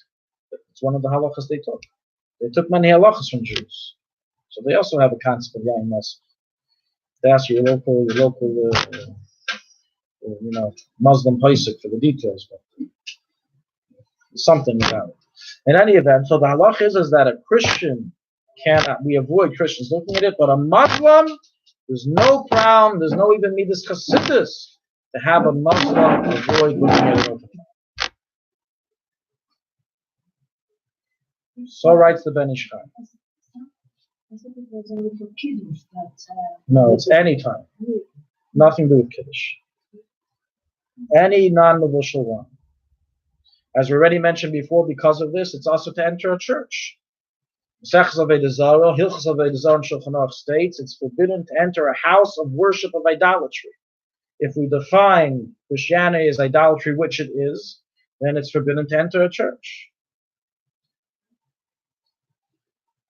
It's one of the halachas they took. They took many halachas from Jews. So they also have a concept of Yayin Nesech. They ask your local Muslim paisik for the details, but something about it. In any event, so the halach is that a Christian cannot, we avoid Christians looking at it, but a Muslim, there's no problem, there's no even midas chassidus to have a Muslim avoid looking at it. So writes the Ben Ish Chai. No, it's any time. Nothing to do with Kiddush. Any non-negotiable one. As we already mentioned before, because of this, it's also to enter a church. Hilchos Avoda Zara, Hilchos Avoda Zara and Shulchan Aruch states it's forbidden to enter a house of worship of idolatry. If we define Christianity as idolatry, which it is, then it's forbidden to enter a church.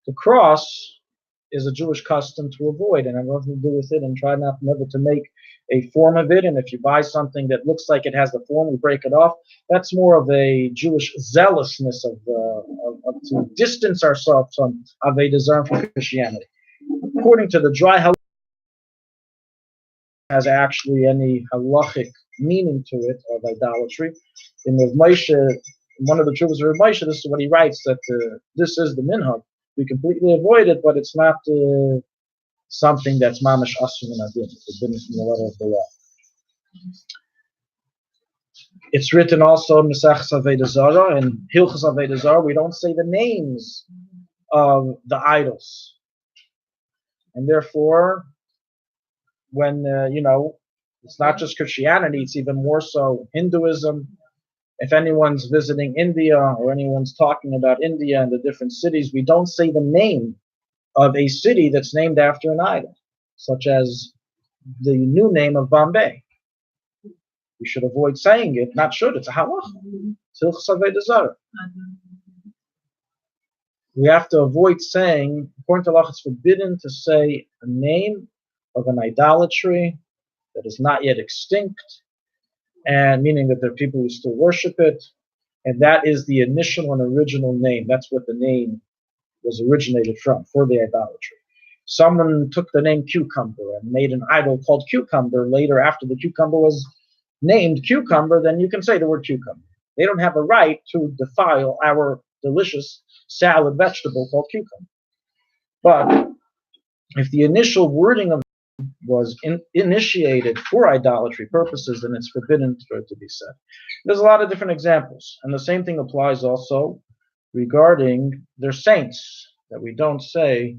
The cross is a Jewish custom to avoid, and I have nothing to do with it, and try never to make a form of it. And if you buy something that looks like it has the form, we break it off. That's more of a Jewish zealousness of to distance ourselves from Avoda Zara, from Christianity. According to the dry halakha, has actually any halachic meaning to it of idolatry. In the Moshe, one of the truths of Moshe, this is what he writes, that this is the minhag. We completely avoid it, but it's not something that's mamash asur min adin, forbidden from the letter of the law. It's written also in Mesechus Avoda Zara and Hilchos Avoda Zara. We don't say the names of the idols, and therefore, when it's not just Christianity; it's even more so Hinduism. If anyone's visiting India or anyone's talking about India and the different cities, we don't say the name of a city that's named after an idol, such as the new name of Bombay. We should avoid saying it. Not should, it's a halacha. It's Hilchos Avoda Zara. We have to avoid saying, according to halacha, it's forbidden to say a name of an idolatry that is not yet extinct, and meaning that there are people who still worship it, and that is the initial and original name. That's what the name was originated from, for the idolatry. Someone took the name Cucumber and made an idol called Cucumber. Later, after the cucumber was named Cucumber, then you can say the word cucumber. They don't have a right to defile our delicious salad vegetable called cucumber. But if the initial wording of was initiated for idolatry purposes, then it's forbidden for it to be said. There's a lot of different examples, and the same thing applies also regarding their saints, that we don't say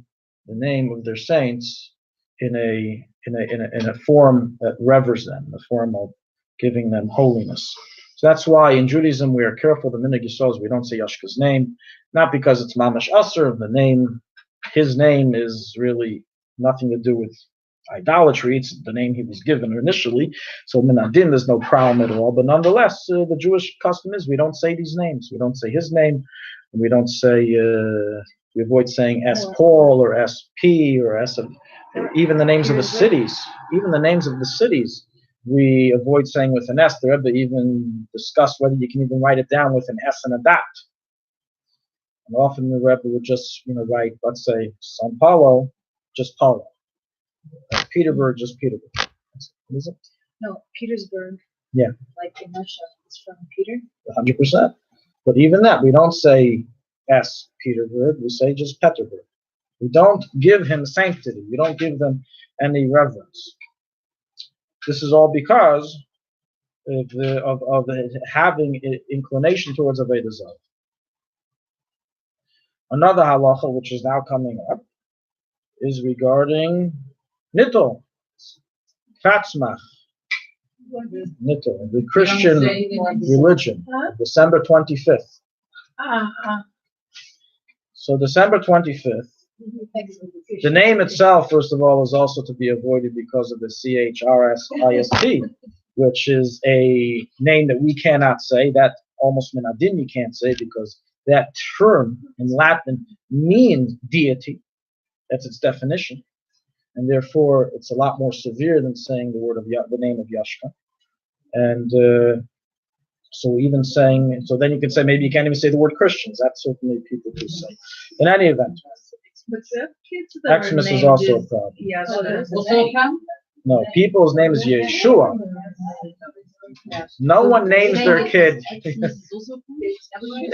the name of their saints in a form that reveres them, the form of giving them holiness. So that's why in Judaism we are careful. The minhag yisrael, we don't say Yoshka's name, not because it's mamash asur. The name, his name, is really nothing to do with idolatry. It's the name he was given initially. So min adin, there's no problem at all. But nonetheless, the Jewish custom is we don't say these names. We don't say his name. And we don't say, we avoid saying S. Paul or S.P. or S. Or even the names of the cities. Even the names of the cities, we avoid saying with an S. The Rebbe even discussed whether you can even write it down with an S and a dot. And often the Rebbe would just, write, let's say, São Paulo, just Paulo. Petersburg, just Petersburg. What is it? No, Petersburg. Yeah. Like in Russia, it's from Peter. 100%. But even that, we don't say S. Petersburg. We say just Peterburg. We don't give him sanctity. We don't give them any reverence. This is all because of having inclination towards Avoda Zara. Another halacha, which is now coming up, is regarding Nittel, Kratzmacht, Nittel, the Christian religion, December 25th. So December 25th, the name itself, first of all, is also to be avoided because of the CHRSIST, which is a name that we cannot say, that almost min adin you can't say, because that term in Latin means deity. That's its definition. And therefore, it's a lot more severe than saying the name of Yoshka. And So even saying, so then you can say maybe you can't even say the word Christians. That's certainly people do say. In any event, But the kids that are Xmas is named also a problem. Yeah, so that's Also come? No, people's name is Yeshua. No one names their kid.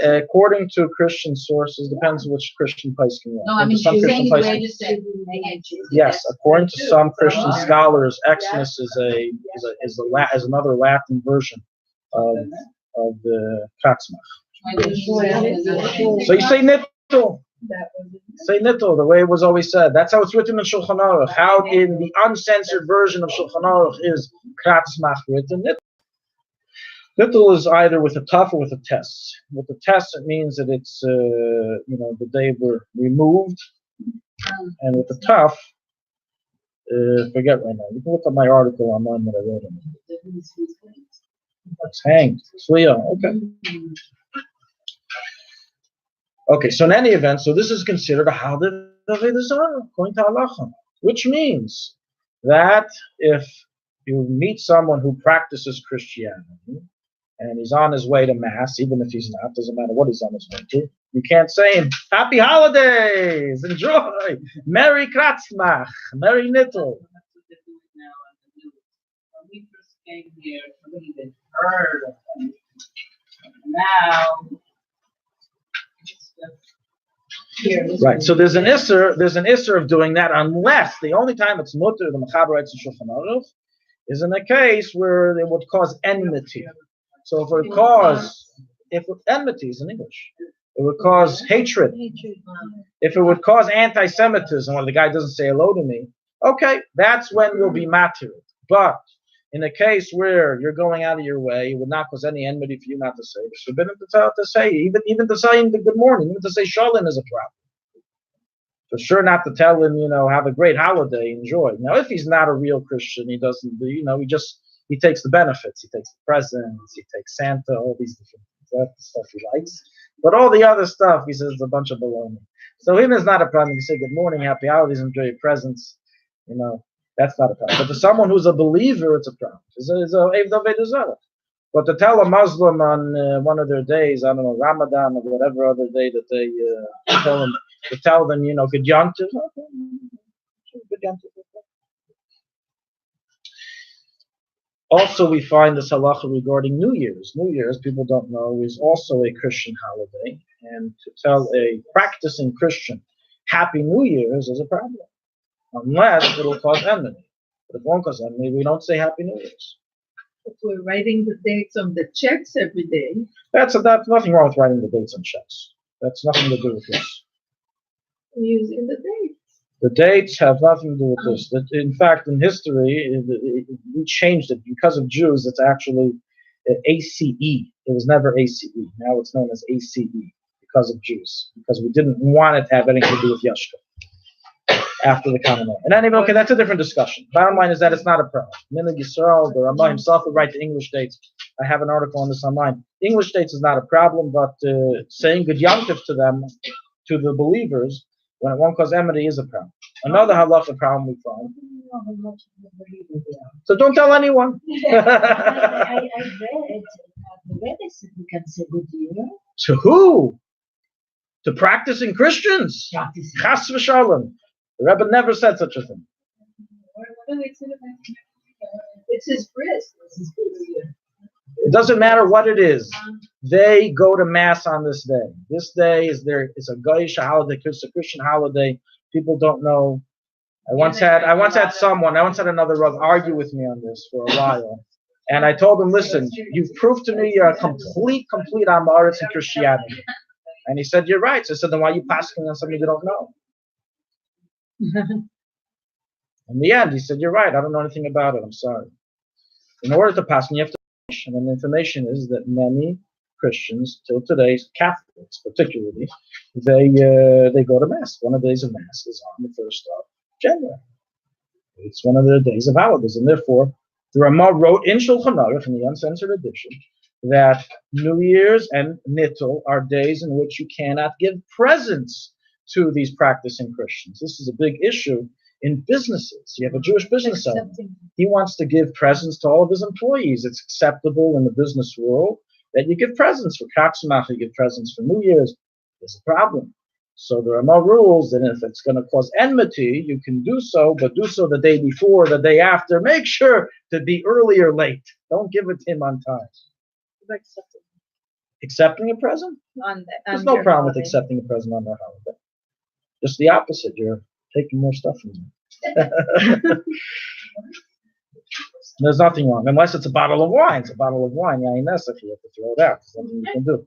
According to Christian sources, depends which Christian place you No, I mean, some she's Christian saying places. where you said negate. Yes, according to some Christian scholars, Xmas is another Latin version of the Kratzmacht. So you say nittul. Say nittul, the way it was always said. That's how it's written in Shulchan Aruch. How in the uncensored version of Shulchan Aruch is Kratzmacht written. Nittul is either with a tuf or with a test. With the test, it means that it's the day we're removed, and with the tuf, forget right now. You can look at my article online that I wrote on it. It's hanged. Okay. Okay, so in any event, so this is considered a Avoda Zara, according to halacha, which means that if you meet someone who practices Christianity and he's on his way to Mass, even if he's not, doesn't matter what he's on his way to, you can't say him, Happy Holidays, enjoy, Merry Kratzmacht, Merry Nittel. When we first came here, we even heard of them. Now, right, so there's an isser of doing that, unless the only time it's mutter, the Mechaber writes in Shulchan Aruch, is in a case where it would cause enmity. So if enmity is in English, it would cause hatred. If it would cause anti-Semitism, or the guy doesn't say hello to me, okay, that's when you'll be matir. But in a case where you're going out of your way, it would not cause any enmity for you not to say. It's forbidden to say, even to say the good morning, even to say shalom is a problem. For sure not to tell him, have a great holiday, enjoy. Now, if he's not a real Christian, he doesn't do, he takes the benefits. He takes the presents, he takes Santa, all these different things. That's the stuff he likes. But all the other stuff, he says, is a bunch of baloney. So him is not a problem. You say good morning, happy holidays, enjoy your presents, that's not a problem. But to someone who's a believer, it's a problem. It's a Avoda Zara. But to tell a Muslim on one of their days, I don't know, Ramadan or whatever other day that they tell them, good yontif. Good yontif. Also, we find this halacha regarding New Year's. New Year's, people don't know, is also a Christian holiday. And to tell a practicing Christian Happy New Year's is a problem. Unless it will cause enmity. But if it won't cause enmity, we don't say Happy New Year's. if we're writing the dates on the checks every day. That's nothing wrong with writing the dates on checks. That's nothing to do with this. Using the dates. The dates have nothing to do with this. In fact, in history, we changed it. Because of Jews, it's actually ACE. It was never ACE. Now it's known as ACE because of Jews. Because we didn't want it to have anything to do with Yoshka after the Common Law. And anyway, okay, that's a different discussion. Bottom line is that it's not a problem. Minhag Yisrael, the Ramah himself would write the English dates. I have an article on this online. English dates is not a problem, but saying good yontif to them, to the believers, when it won't cause enmity is a problem. Another halacha problem we find. So don't tell anyone. I read the Rebbes we can say good year. To who? To practicing Christians. Chas v'shalom. The Rebbe never said such a thing. It's his bris. It doesn't matter what it is. They go to Mass on this day. This day is a Goyish holiday, it's a Christian holiday. People don't know. I once had another Rav argue with me on this for a while. And I told him, listen, you've proved to me you're a complete Amaritz in Christianity. And he said, you're right. So I said, then why are you passing on something you don't know? In the end, he said, you're right. I don't know anything about it. I'm sorry. In order to pass, you have to information. And the information is that many Christians, till today, Catholics particularly, they go to Mass. One of the days of Mass is on the 1st of January. It's one of the days of holidays. And therefore, the Ramah wrote in Shulchan Aruch, in the uncensored edition, that New Year's and Nittul are days in which you cannot give presents to these practicing Christians. This is a big issue in businesses. You have a Jewish business owner. He wants to give presents to all of his employees. It's acceptable in the business world that you give presents for Kratzmacht, you give presents for New Year's. There's a problem. So there are more rules, and if it's going to cause enmity, you can do so, but do so the day before, the day after. Make sure to be early or late. Don't give it to him on time. Accepting a present? There's no problem with accepting a present on their holiday. Just the opposite. You're taking more stuff from them. There's nothing wrong, unless it's a bottle of wine. It's a bottle of wine. Yayin Nesech, you have to throw it out. There's nothing you can do.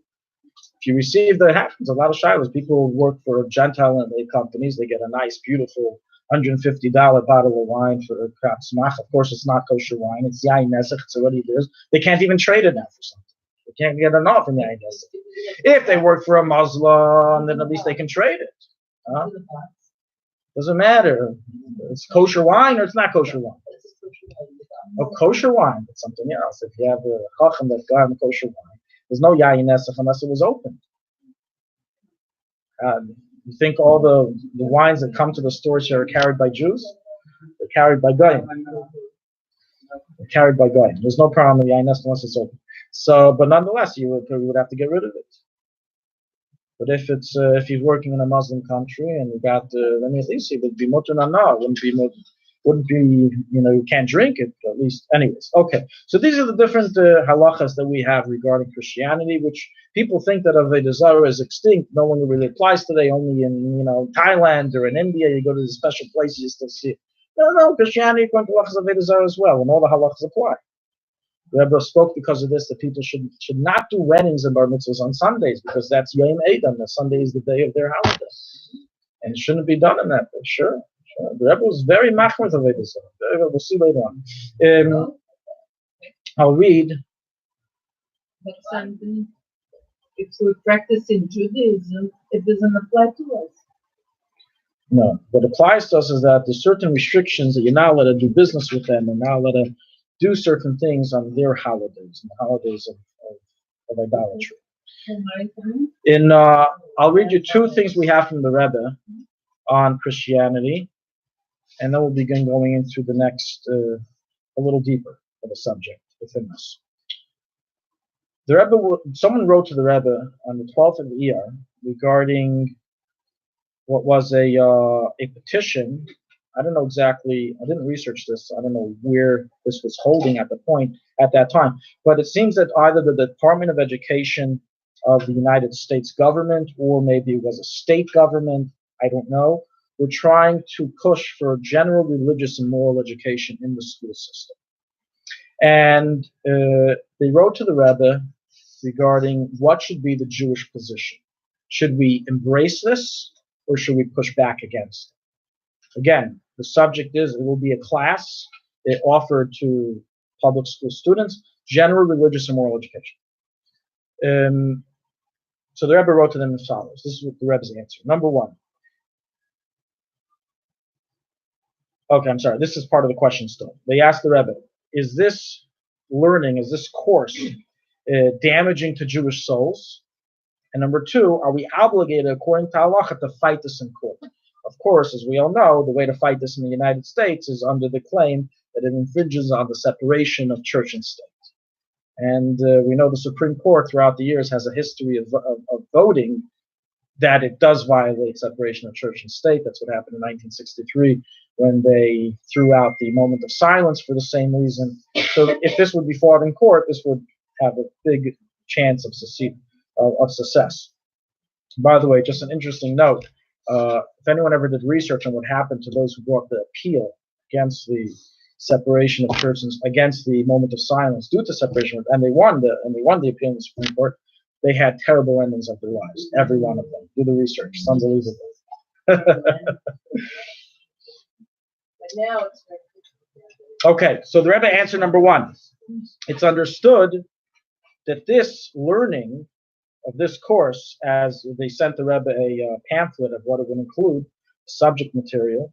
If you receive that, happens. A lot of shilas. People work for gentile companies. They get a nice, beautiful $150 bottle of wine for a Kratzmacht. Of course, it's not kosher wine. It's Yayin Nesech. It's already theirs. They can't even trade it now for something. They can't get enough from Yayin Nesech. If they work for a Muslim, then at least they can trade it. Doesn't matter. It's kosher wine or it's not kosher wine. Oh, kosher wine. It's something else. If you have a chacham that's got kosher wine, there's no Yayin Nesech unless it was open. You think all the wines that come to the stores here are carried by Jews? They're carried by goyim. They're carried by goyim. There's no problem with Yayin Nesech unless it's open. So, but nonetheless, you would have to get rid of it. But if he's working in a Muslim country and you got, let me at least see, it would be mutter no, wouldn't be, you can't drink it, at least. Anyways, okay. So these are the different halachas that we have regarding Christianity, which people think that Avoda Zara is extinct, no longer really applies today, only in, Thailand or in India, you go to the special places, you still see it. No, Christianity, according to halachas, Avoda Zara as well, and all the halachas apply. Rebbes spoke because of this that people should not do weddings and bar mitzvahs on Sundays because that's Yom Edom. The Sunday is the day of their holiday, and it shouldn't be done in that way. Sure. The Rebbes was very machmir of Avoda Zara. We'll see later on. I'll read. But something, if we practice in Judaism, it doesn't apply to us. No, what applies to us is that there's certain restrictions that you're not allowed to do business with them, and not allowed to do certain things on their holidays, and the holidays of idolatry. I'll read you two things we have from the Rebbe on Christianity, and then we'll begin going into the next, a little deeper of the subject within this. The Rebbe, someone wrote to the Rebbe on the 12th of Iyar regarding what was a petition. I don't know exactly, I didn't research this, I don't know where this was holding at that time, but it seems that either the Department of Education of the United States government, or maybe it was a state government, I don't know, were trying to push for general religious and moral education in the school system. And they wrote to the Rebbe regarding what should be the Jewish position. Should we embrace this, or should we push back against it? Again, the subject is, it will be a class offered to public school students, general religious and moral education. So the Rebbe wrote to them as follows. This is what the Rebbe's answer. Number one. Okay, I'm sorry. This is part of the question still. They asked the Rebbe, is this learning, is this course damaging to Jewish souls? And number two, are we obligated, according to halacha, to fight this in court? Of course, as we all know, the way to fight this in the United States is under the claim that it infringes on the separation of church and state. And we know the Supreme Court throughout the years has a history of voting that it does violate separation of church and state. That's what happened in 1963 when they threw out the moment of silence for the same reason. So if this would be fought in court, this would have a big chance of success. By the way, just an interesting note, if anyone ever did research on what happened to those who brought the appeal against the separation of churches, against the moment of silence due to separation, and they won the appeal in the Supreme Court, they had terrible endings of their lives, every one of them. Do the research, it's unbelievable. Okay, so the Rebbe answer number one. It's understood that this learning of this course, as they sent the Rebbe a pamphlet of what it would include, subject material,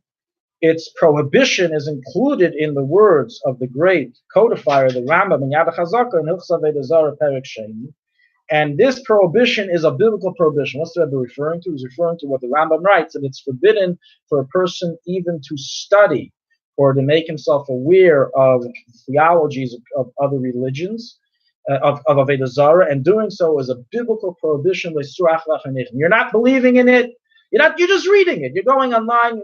its prohibition is included in the words of the great codifier, the Rambam, in Yad HaChazaka, in Hilchos Avoda Zara, Perek Sheni. And this prohibition is a biblical prohibition. What's the Rebbe referring to? He's referring to what the Rambam writes, that it's forbidden for a person even to study or to make himself aware of theologies of other religions, of Avoda Zara, and doing so is a biblical prohibition. You're not believing in it. You're just reading it. You're going online.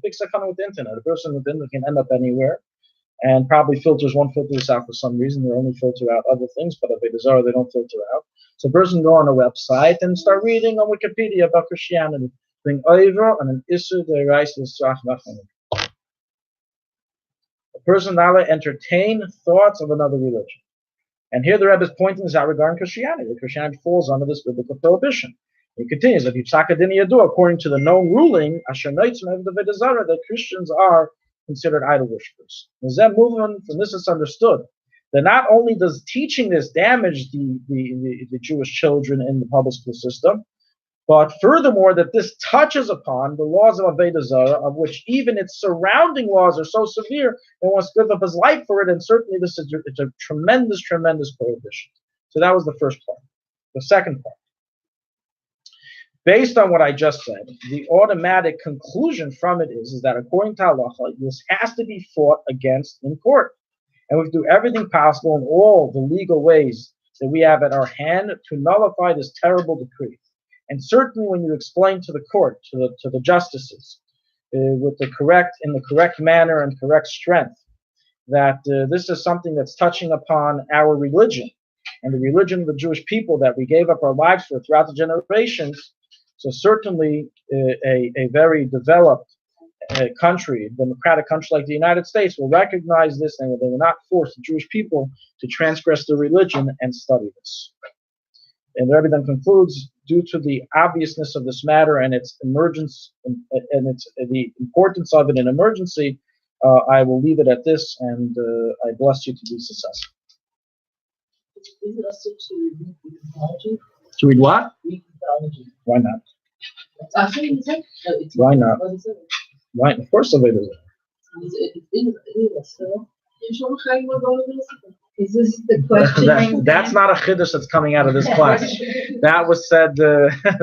Big sakana with the internet. A person with the internet can end up anywhere, and probably won't filter this out for some reason. They only filter out other things, but Avoda Zara they don't filter out. So a person can go on a website and start reading on Wikipedia about Christianity. Being over and an issue the rice is a person now entertain thoughts of another religion. And here the Rebbe is pointing this out regarding Christianity. Christianity falls under this biblical prohibition. He continues that according to the known ruling, that Christians are considered idol worshippers. From this it's understood that not only does teaching this damage the Jewish children in the public school system, but furthermore that this touches upon the laws of Avoda Zara, of which even its surrounding laws are so severe that one wants to give up his life for it, and certainly it's a tremendous, tremendous prohibition. So that was the first part. The second part. Based on what I just said, the automatic conclusion from it is that according to halacha, this has to be fought against in court. And we do everything possible in all the legal ways that we have at our hand to nullify this terrible decree. And certainly when you explain to the court, to the justices, in the correct manner and correct strength, that this is something that's touching upon our religion and the religion of the Jewish people that we gave up our lives for throughout the generations. So certainly a very developed country, a democratic country like the United States will recognize this, and they will not force the Jewish people to transgress their religion and study this. And the Rebbe then concludes, due to the obviousness of this matter and its emergence and the importance of it in emergency, I will leave it at this, and I bless you to be successful. Is it also to read mythology? To read what? Read mythology. Why not? Why not? Why? Of course, Avoda Zara. Is this the question? That's not a chiddush that's coming out of this class. That was said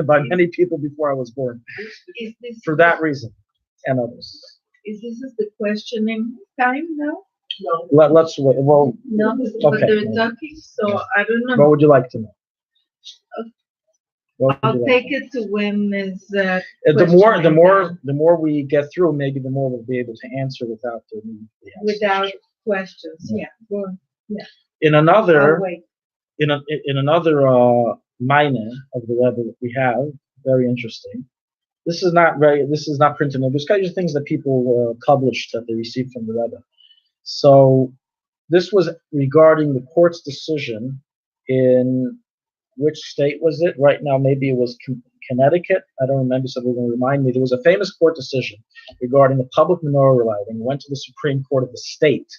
by many people before I was born. Is this for that reason and others. Is this the questioning time now? No. Let's wait. Well, no, but okay. they're talking, so I don't know. What would you like to know? I'll take it to when is the more we get through, maybe the more we'll be able to answer without the questions. Yeah. Go on. Yeah. In another minor of the Rebbe that we have, very interesting. This is not printed in. These are things that people published that they received from the Rebbe. So this was regarding the court's decision in which state was it? Right now, maybe it was Connecticut. I don't remember. Somebody will remind me. There was a famous court decision regarding the public menorah lighting. It went to the Supreme Court of the state,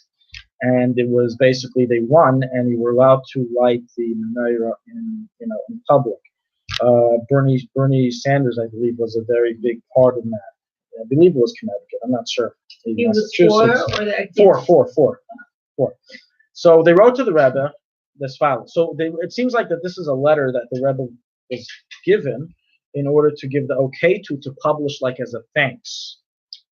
and it was basically they won, and you were allowed to light the menorah in public. Bernie Sanders, I believe, was a very big part in that. I believe it was Connecticut. I'm not sure. It was four. So they wrote to the Rebbe this follows. So it seems like that this is a letter that the Rebbe was given in order to give the okay to publish like as a thanks,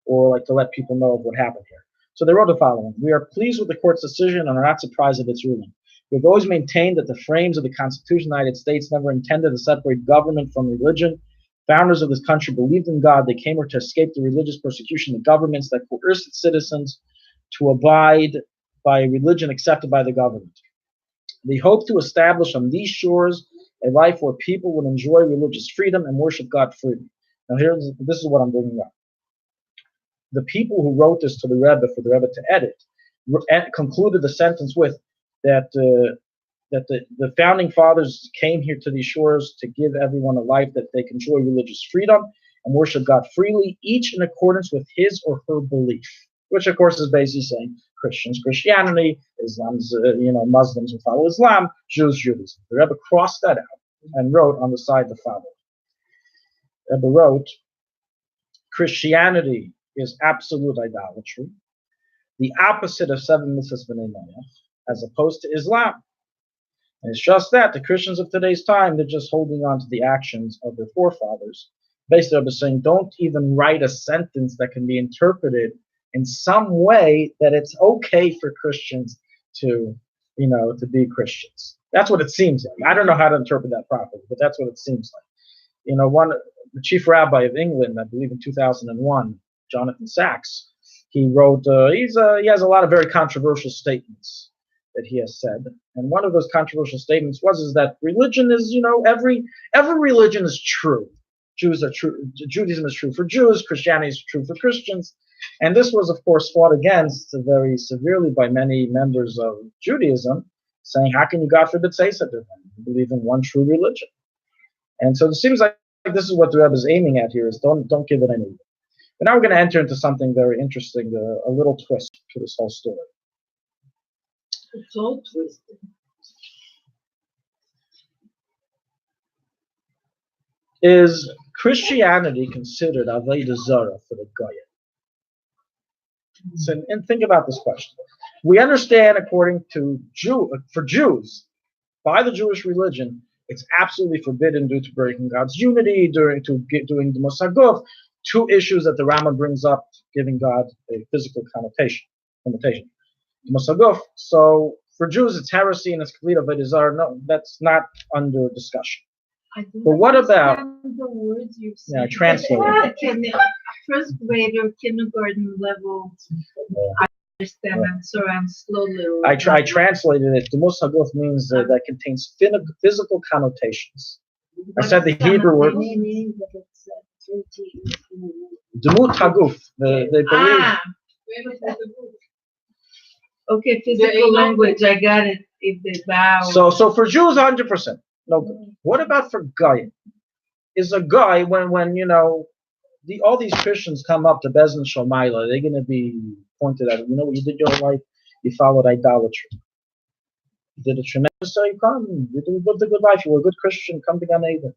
or like to let people know of what happened here. So they wrote the following: "We are pleased with the court's decision and are not surprised at its ruling. We've always maintained that the frames of the Constitution of the United States never intended to separate government from religion. Founders of this country believed in God. They came here to escape the religious persecution of governments that coerced its citizens to abide by a religion accepted by the government. They hope to establish on these shores a life where people would enjoy religious freedom and worship God freely." Now this is what I'm bringing up. The people who wrote this to the Rebbe for the Rebbe to edit concluded the sentence with that the founding fathers came here to these shores to give everyone a life that they can enjoy religious freedom and worship God freely, each in accordance with his or her belief, which of course is basically saying Christians, Christianity, Islam's, Muslims who follow Islam, Jews, Judaism. The Rebbe crossed that out and wrote on the side the following. The Rebbe wrote, "Christianity is absolute idolatry, the opposite of seven Nohadite, as opposed to Islam. And it's just that the Christians of today's time, they're just holding on to the actions of their forefathers." Basically, they're saying, don't even write a sentence that can be interpreted in some way that it's okay for Christians to to be Christians. That's what it seems like. I don't know how to interpret that properly, but that's what it seems like. The chief rabbi of England, I believe in 2001, Jonathan Sachs, he wrote, he has a lot of very controversial statements that he has said. And one of those controversial statements is that religion is, every religion is true. Jews are true. Judaism is true for Jews. Christianity is true for Christians. And this was, of course, fought against very severely by many members of Judaism, saying, how can you, God forbid, say such a thing? You believe in one true religion. And so it seems like this is what the Rebbe is aiming at here, is don't give it any weight. But now we're going to enter into something very interesting, a little twist to this whole story. It's all twisted. Is Christianity considered Avoda Zara for the Goyim? So, and think about this question. We understand, according to for Jews, by the Jewish religion, it's absolutely forbidden due to breaking God's unity, doing the Moshiachs, two issues that the Rambam brings up, giving God a physical connotation. The Moshiachs. So for Jews, it's heresy and it's complete Avoda Zara. No, that's not under discussion. But what about the words you said? Yeah, translate. First grader, kindergarten level. I understand. I'm slowly. I translated it. The Moshiachs means that contains physical connotations. I said the Hebrew word. Demut Haguf. They believe. Okay, physical language. I got it. If they bow. So for Jews, 100%. No good. What about for Goyim? Is a guy when all these Christians come up to Bezdin Shomayla, they're going to be pointed at. What you did your life? You followed idolatry. You did a tremendous crime. You lived a good life. You were a good Christian. Come to Gan Eden.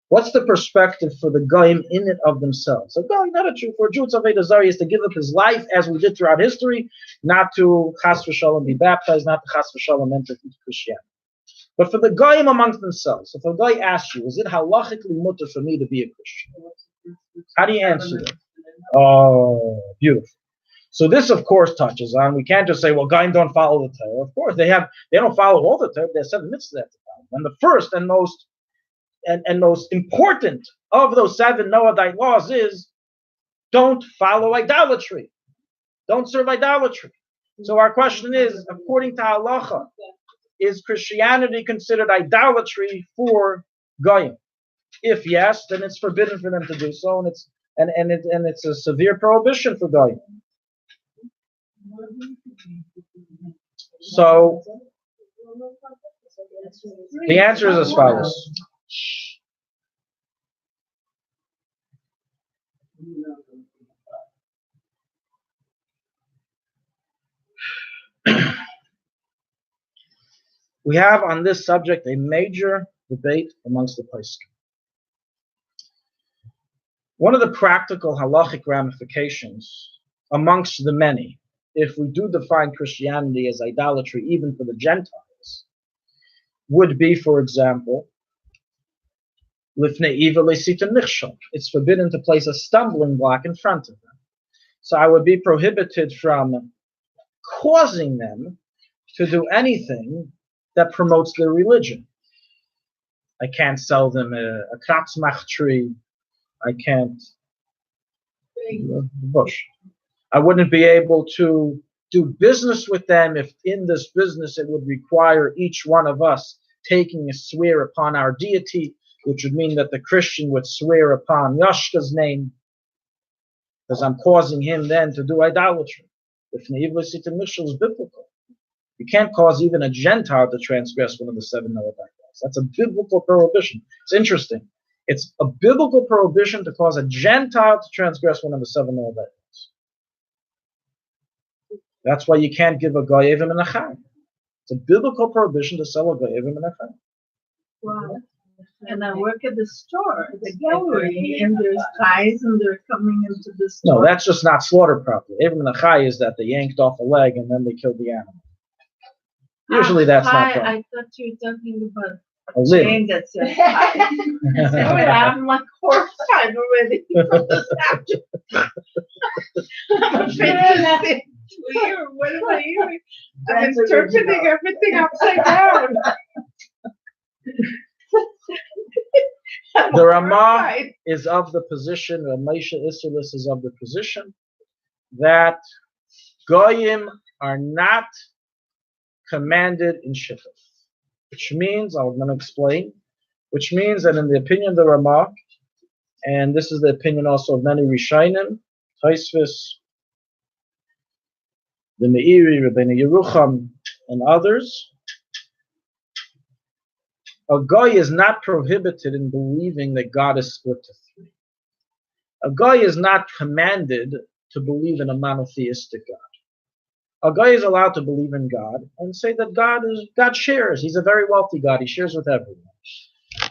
What's the perspective for the Goyim in it of themselves? A guy, not a Jew. For a Jew, it's Avoda Zara is to give up his life as we did throughout history, not to chas v'shalom be baptized, not to chas v'shalom enter into Christianity. But for the Goyim amongst themselves, if a guy asks you, is it halachically mutter for me to be a Christian? How do you answer that? Oh, beautiful. So this, of course, touches on, we can't just say, well, Goyim don't follow the Torah. Of course, they don't follow all the Torah. There's 7 mitzvahs they have to follow. And the first and most important of those 7 Nohadite laws is don't follow idolatry. Don't serve idolatry. So our question is, according to halacha, is Christianity considered idolatry for Goyim? If yes, then it's forbidden for them to do so, and it's a severe prohibition for Goyim. So the answer is as follows. We have on this subject a major debate amongst the poskim. One of the practical halachic ramifications amongst the many, if we do define Christianity as idolatry even for the Gentiles, would be, for example, it's forbidden to place a stumbling block in front of them. So I would be prohibited from causing them to do anything that promotes their religion. I can't sell them a Kratzmacht tree. I can't bush. I wouldn't be able to do business with them if in this business it would require each one of us taking a swear upon our deity, which would mean that the Christian would swear upon Yoshka's name, because I'm causing him then to do idolatry. If is biblical. You can't cause even a Gentile to transgress one of the 7 Nohadite laws. That's a biblical prohibition. It's interesting. It's a biblical prohibition to cause a Gentile to transgress one of the 7 Nohadite laws. That's why you can't give a goyevim and a chai. It's a biblical prohibition to sell a goyevim and a chai. Wow. And I work at the store, the gallery, and there's guys and they're coming into the store. No, that's just not slaughtered properly. Even the chai is that they yanked off a leg and then they killed the animal. Usually that's not proper. I thought you were talking about a chain that says chai. I'm like horrified already from the subject. I'm afraid to Weird. What am I hearing? I'm interpreting everything upside down. The Ramah is of the position, Ramesha Isilis is of the position that Goyim are not commanded in Shituf. Which means, I'm going to explain, which means that in the opinion of the Ramah, and this is the opinion also of many Rishonim, Taisvis, the Meiri, Rabbeinu Yerucham, and others, a Goy is not prohibited in believing that God is split to three. A Goy is not commanded to believe in a monotheistic God. A Goy is allowed to believe in God and say that God shares. He's a very wealthy God. He shares with everyone.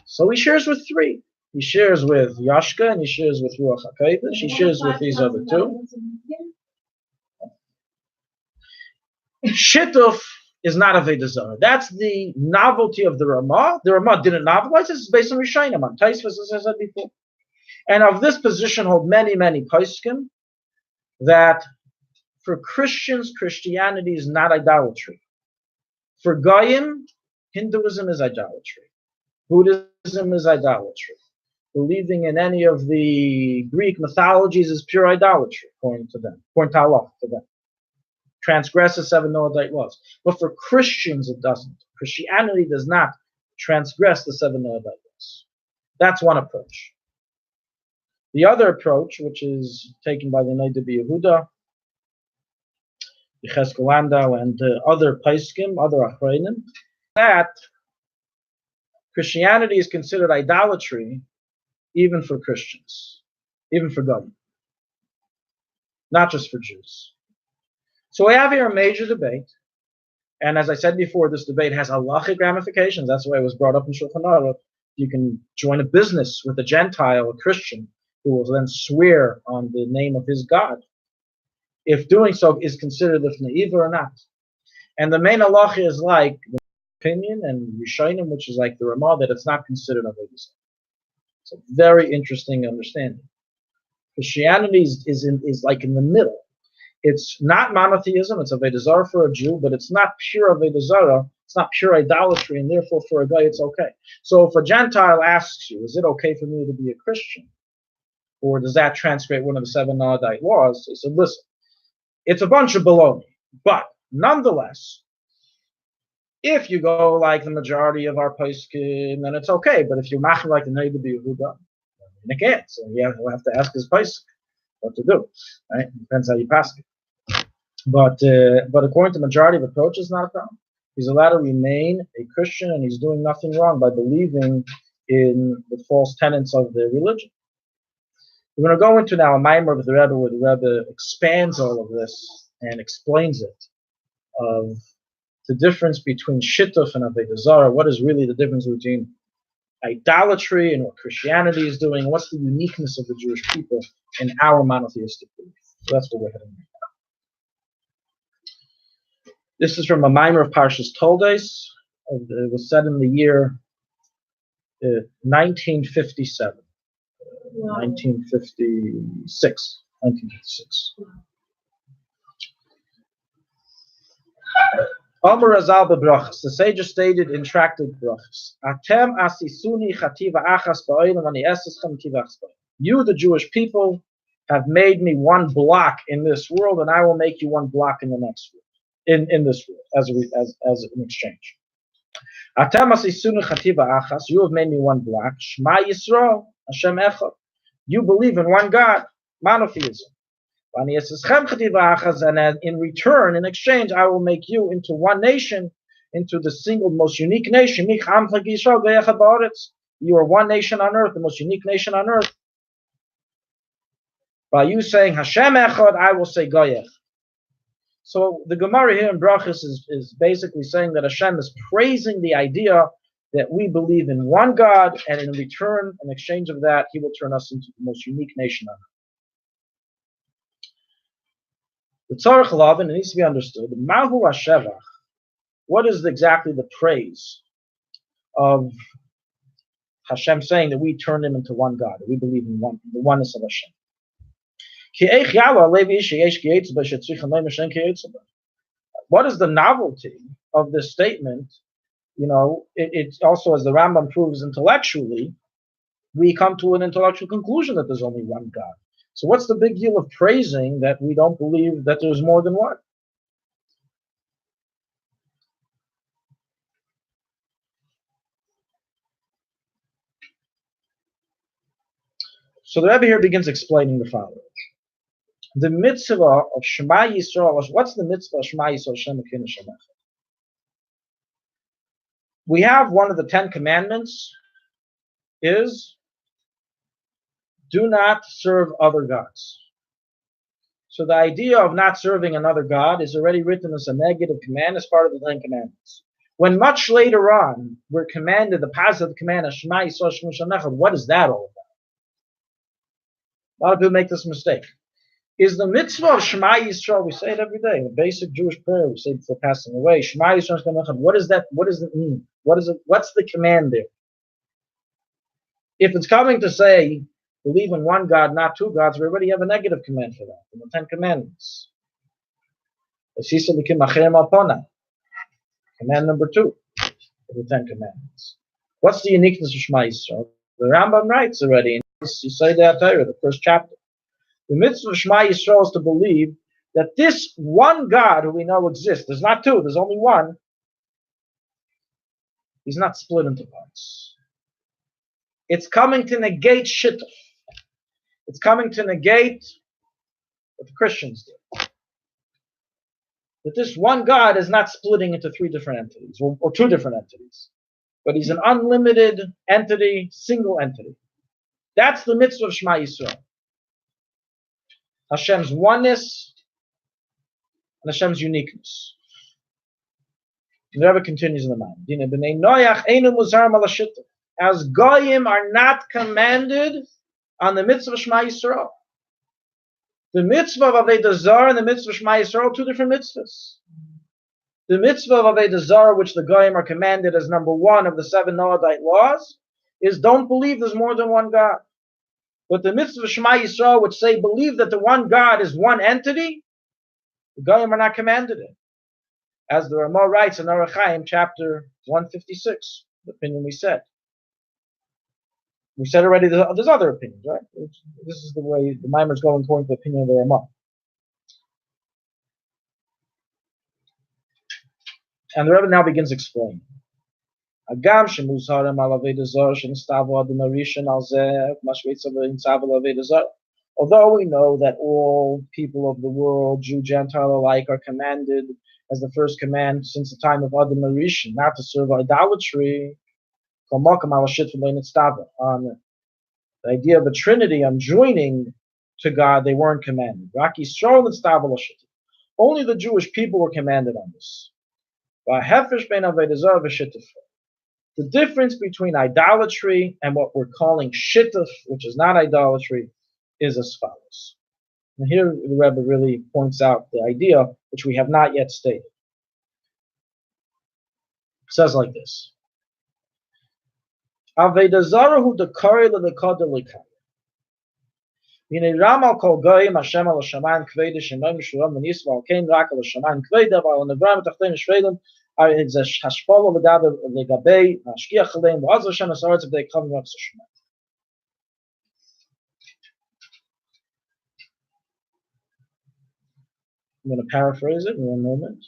So he shares with three. He shares with Yoshka and he shares with Ruach HaKodesh. He shares with these other two. Shituf is not Avoda Zara. That's the novelty of the Ramah. The Ramah didn't novelize. This is based on Rishonim, on Taisvis, as I said before. And of this position hold many, many poskim that for Christians, Christianity is not idolatry. For Goyim, Hinduism is idolatry. Buddhism is idolatry. Believing in any of the Greek mythologies is pure idolatry, according to them, according to Allah, to them. Transgresses seven Nohadite laws. But for Christians, it doesn't. Christianity does not transgress the seven Nohadite laws. That's one approach. The other approach, which is taken by the Neidah Yehuda, Yecheskel Landau, and other Paiskim, other Achreinim, that Christianity is considered idolatry even for Christians, even for God, not just for Jews. So we have here a major debate, and as I said before, this debate has halachic ramifications. That's why it was brought up in Shulchan Aruch. You can join a business with a Gentile, a Christian, who will then swear on the name of his God, if doing so is considered lifnei or not. And the main halacha is like the opinion and Rishonim, which is like the Ramah, that it's not considered Avoda Zara. It's a very interesting understanding. Christianity is like in the middle. It's not monotheism, it's Avoda Zara for a Jew, but it's not pure Avoda Zara, it's not pure idolatry, and therefore for a guy it's okay. So if a Gentile asks you, is it okay for me to be a Christian? Or does that transgress one of the seven Nohadite laws? He said, listen, it's a bunch of baloney, but nonetheless, if you go like the majority of our poskim, then it's okay. But if you mach like the Neidah Yehuda, then you can't. So you'll have to ask his poskim what to do. Right? Depends how you pass it. But according to the majority of approaches, it's not a problem. He's allowed to remain a Christian, and he's doing nothing wrong by believing in the false tenets of the religion. We're going to go into now a maimer of the Rebbe, where the Rebbe expands all of this and explains it, of the difference between Shituf and Avoda Zara. What is really the difference between idolatry and what Christianity is doing? What's the uniqueness of the Jewish people in our monotheistic belief? So that's what we're heading right now. This is from a maimer of Parshas Toldos. It was said in the year 1957. 1956. Amar Razal bebrachas. The sages stated in tractate brachas, Atem asisuni chativa achas ba'olam ani eseschem tivachs ba'olam. You, the Jewish people, have made me one block in this world, and I will make you one block in the next world, in this world, as an exchange. Atem asisuni chativa achas. You have made me one block. Shema Yisrael, Hashem Echad. You believe in one God, monotheism. And in return, in exchange, I will make you into one nation, into the single, most unique nation. You are one nation on earth, the most unique nation on earth. By you saying Hashem Echad, I will say Goyech. So the Gemara here in Brachas is basically saying that Hashem is praising the idea that we believe in one God, and in return, in exchange of that, He will turn us into the most unique nation on earth. The Tzarech Lavin, it needs to be understood. Mahu Hashevach. What is exactly the praise of Hashem saying that we turn Him into one God, that we believe in the oneness of Hashem? What is the novelty of this statement? It also, as the Rambam proves intellectually, we come to an intellectual conclusion that there's only one God. So what's the big deal of praising that we don't believe that there's more than one? So the Rebbe here begins explaining the following. The mitzvah of Shema Yisrael, what's the mitzvah of Shema Yisrael Shem Elokeinu Shem Echad? We have one of the 10 commandments is do not serve other gods. So the idea of not serving another God is already written as a negative command as part of the 10 commandments. When much later on we're commanded the positive command of Shema Yisrael Shem Elokeinu Shem Echad, what is that all about? A lot of people make this mistake. Is the mitzvah of Shema Yisrael, we say it every day, the basic Jewish prayer we say it before passing away, Shema Yisrael Shem Echad, what is that? What does it mean? What's the command there? If it's coming to say, believe in one God, not two gods, we already have a negative command for that, in the 10 commandments. Command number 2 of the 10 commandments. What's the uniqueness of Shema Yisrael? The Rambam writes already in Yisrael Torah, the first chapter. The mitzvah of Shema Yisrael is to believe that this one God who we know exists, there's not two, there's only one, he's not split into parts. It's coming to negate shituf. It's coming to negate what the Christians did. That this one God is not splitting into 3 different entities, or 2 different entities, but he's an unlimited entity, single entity. That's the mitzvah of Shema Yisrael. Hashem's oneness and Hashem's uniqueness. And the Rebbe continues in the mind. As Goyim are not commanded on the mitzvah of Shema Yisrael. The mitzvah of Avoda Zara and the mitzvah of Shema Yisrael, 2 different mitzvahs. The mitzvah of Avoda Zara, which the Goyim are commanded as number 1 of the 7 Nohadite laws, is don't believe there's more than one God. But the mitzvah of Shema Yisrael, which say believe that the one God is one entity, the Goyim are not commanded it. As the Ramah writes in Orach Chaim, chapter 156, the opinion we said. We said already there's other opinions, right? This is the way the Maimer is going according to the opinion of the Ramah. And the Rebbe now begins explaining. Although we know that all people of the world, Jew, Gentile alike, are commanded as the first command since the time of Adam Rishon not to serve idolatry, on the idea of the Trinity, on joining to God, they weren't commanded. Only the Jewish people were commanded on this. The difference between idolatry and what we're calling shittuf, which is not idolatry, is as follows. And here the Rebbe really points out the idea, which we have not yet stated. It says like this. Avoda Zara hu dekari le'lekad le'likad. Yine Ramal kol goyim Hashem al shamayim kveda shemay mishuram v'nisva al kein rak al shamayim kveda v'al nevram tachtein shvedim are it's a hashpala legabe hashkiach aleim v'az Hashem asaretz of they come up to Shema. I'm going to paraphrase it in one moment.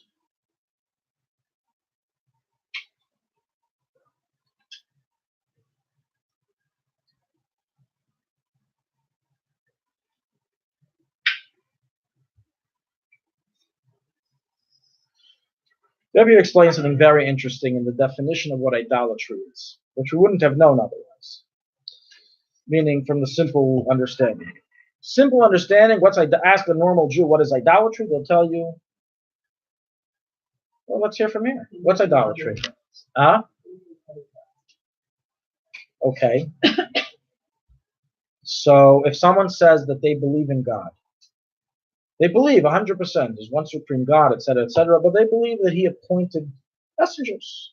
Rebbe explains something very interesting in the definition of what idolatry is, which we wouldn't have known otherwise. Meaning from the simple understanding. Simple understanding, ask a normal Jew, what is idolatry? They'll tell you, well, let's hear from here. What's idolatry? Okay. So if someone says that they believe in God, they believe 100% there's one supreme God, etc., but they believe that He appointed messengers.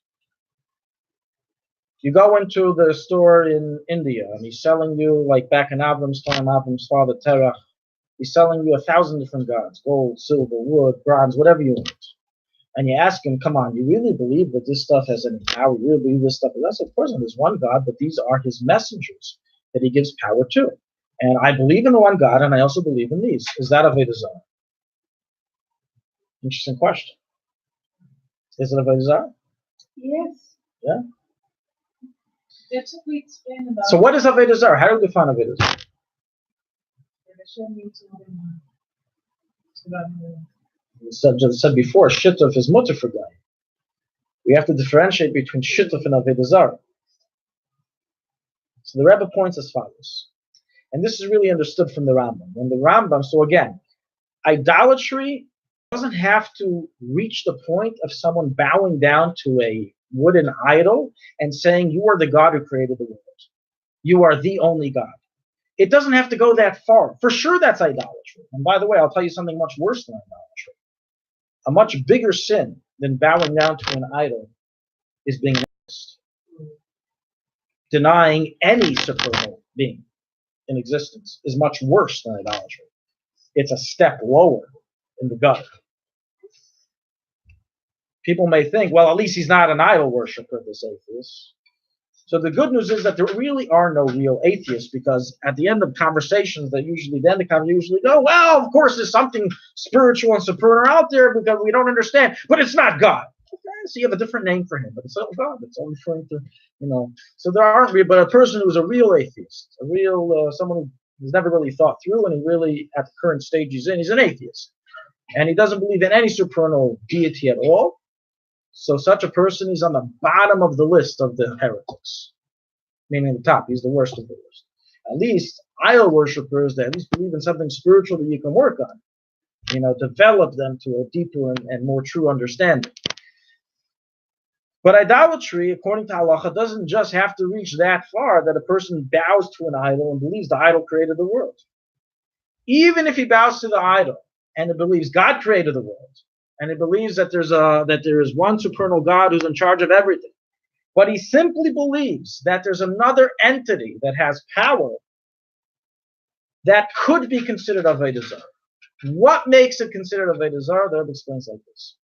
You go into the store in India and he's selling you, like back in Avram's time, Avram's father Terach, He's selling you 1,000 different gods, gold, silver, wood, bronze, whatever you want. And you ask him, come on, you really believe that this stuff has any power? You really believe this stuff is us? Of course, there's one God, but these are his messengers that he gives power to. And I believe in the one God, and I also believe in these. Is that Avoda Zara? Interesting question. Is it Avoda Zara? Yes. Yeah. That's what we explain about. So what is Avoda Zara? How do we define Avoda Zara? Hashem needs to know. Just said before, Shittuf is mutter for God. We have to differentiate between Shittuf and Avoda Zara. So the Rebbe points as follows. And this is really understood from the Rambam. When the Rambam, so again, idolatry doesn't have to reach the point of someone bowing down to a wooden idol and saying, you are the God who created the world. You are the only God. It doesn't have to go that far. For sure, that's idolatry. And by the way, I'll tell you something much worse than idolatry. A much bigger sin than bowing down to an idol is being an atheist. Denying any supernal being in existence is much worse than idolatry. It's a step lower in the gutter. People may think, well, at least he's not an idol worshiper, this atheist. So the good news is that there really are no real atheists, because at the end of conversations, the conversation usually go, well, of course there's something spiritual and supernal out there because we don't understand, but it's not God. Okay, so you have a different name for him, but it's not God. It's all referring to, So there aren't real, but a person who's a real atheist, a real someone who's never really thought through, and he really, at the current stage he's in, he's an atheist, and he doesn't believe in any supernal deity at all. So such a person is on the bottom of the list of the heretics, meaning the top. He's the worst of the worst. At least idol worshippers that at least believe in something spiritual that you can work on, develop them to a deeper and more true understanding. But idolatry, according to halacha, doesn't just have to reach that far that a person bows to an idol and believes the idol created the world. Even if he bows to the idol and he believes God created the world, and he believes that there is one supernal God who's in charge of everything, but he simply believes that there's another entity that has power that could be considered Avoda Zara. What makes it considered Avoda Zara? The Rebbe explains like this.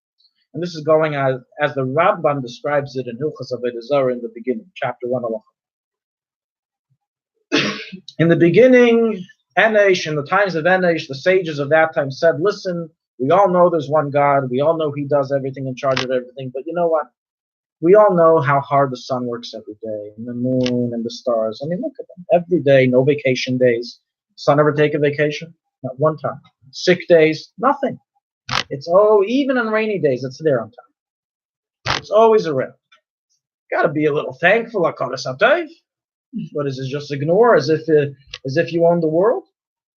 And this is going as the Rambam describes it in Hilchos Avoda Zara in the beginning, chapter 1 halacha. In the beginning, Enesh, in the times of Enesh, the sages of that time said, listen, we all know there's one God. We all know he does everything, in charge of everything. But you know what? We all know how hard the sun works every day, and the moon and the stars. I mean, look at them. Every day, no vacation days. Sun ever take a vacation? Not one time. Sick days? Nothing. Even on rainy days, it's there on time. It's always around. Got to be a little thankful. What is it? Just ignore as if you own the world?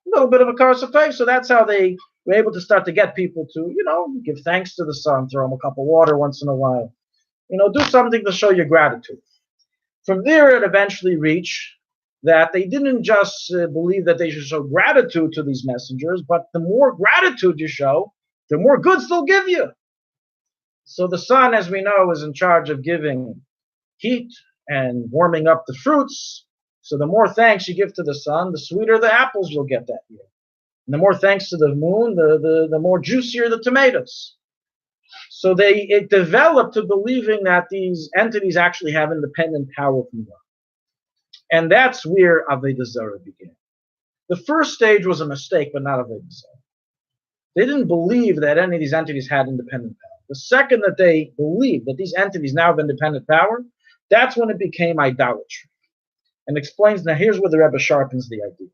A little bit of a karas. So that's how they were able to start to get people to, give thanks to the sun, throw them a cup of water once in a while. Do something to show your gratitude. From there, it eventually reached that they didn't just believe that they should show gratitude to these messengers, but the more gratitude you show, the more goods they'll give you. So the sun, as we know, is in charge of giving heat and warming up the fruits. So the more thanks you give to the sun, the sweeter the apples you'll get that year. And the more thanks to the moon, the more juicier the tomatoes. So it developed to believing that these entities actually have independent power from God. And that's where Avoda Zara began. The first stage was a mistake, but not Avoda Zara. They didn't believe that any of these entities had independent power. The second that they believed that these entities now have independent power, that's when it became idolatry. And explains, now here's where the Rebbe sharpens the idea.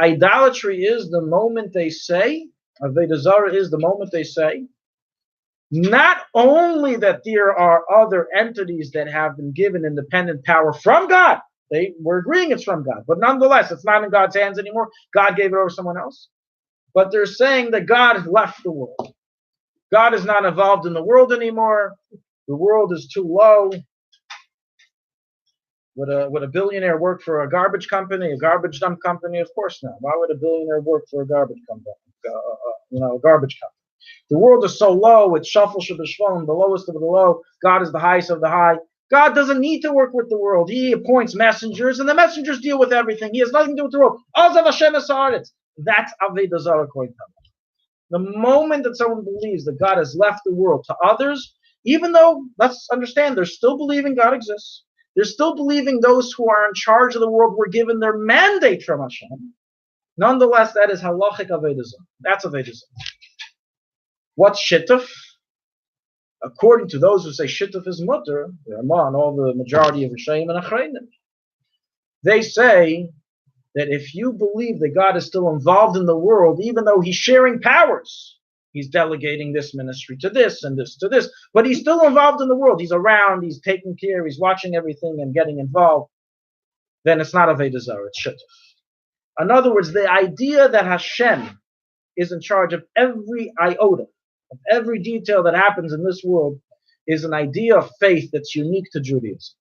Idolatry is the moment they say, Avoda Zara is the moment they say, not only that there are other entities that have been given independent power from God, we're agreeing it's from God, but nonetheless, it's not in God's hands anymore. God gave it over to someone else. But they're saying that God has left the world. God is not involved in the world anymore. The world is too low. Would a billionaire work for a garbage company, a garbage dump company? Of course not. Why would a billionaire work for a garbage company? A garbage company. The world is so low, it's shuffle shabashvalim, the lowest of the low. God is the highest of the high. God doesn't need to work with the world. He appoints messengers, and the messengers deal with everything. He has nothing to do with the world. Ozav Hashem es haaretz. that's Avoda Zara according to them. The moment that someone believes that God has left the world to others, even though, let's understand, they're still believing God exists. They're still believing those who are in charge of the world were given their mandate from Hashem. Nonetheless, that is halachic Avoda Zara. That's Avoda Zara. What's shituf? According to those who say shituf is mutter, the Ramah, all the majority of Rishonim and Achreinim, they say that if you believe that God is still involved in the world, even though he's sharing powers, he's delegating this ministry to this and this to this, but he's still involved in the world. He's around, he's taking care, he's watching everything and getting involved, then it's not Avoda Zara, it's shituf. In other words, the idea that Hashem is in charge of every iota, of every detail that happens in this world, is an idea of faith that's unique to Judaism.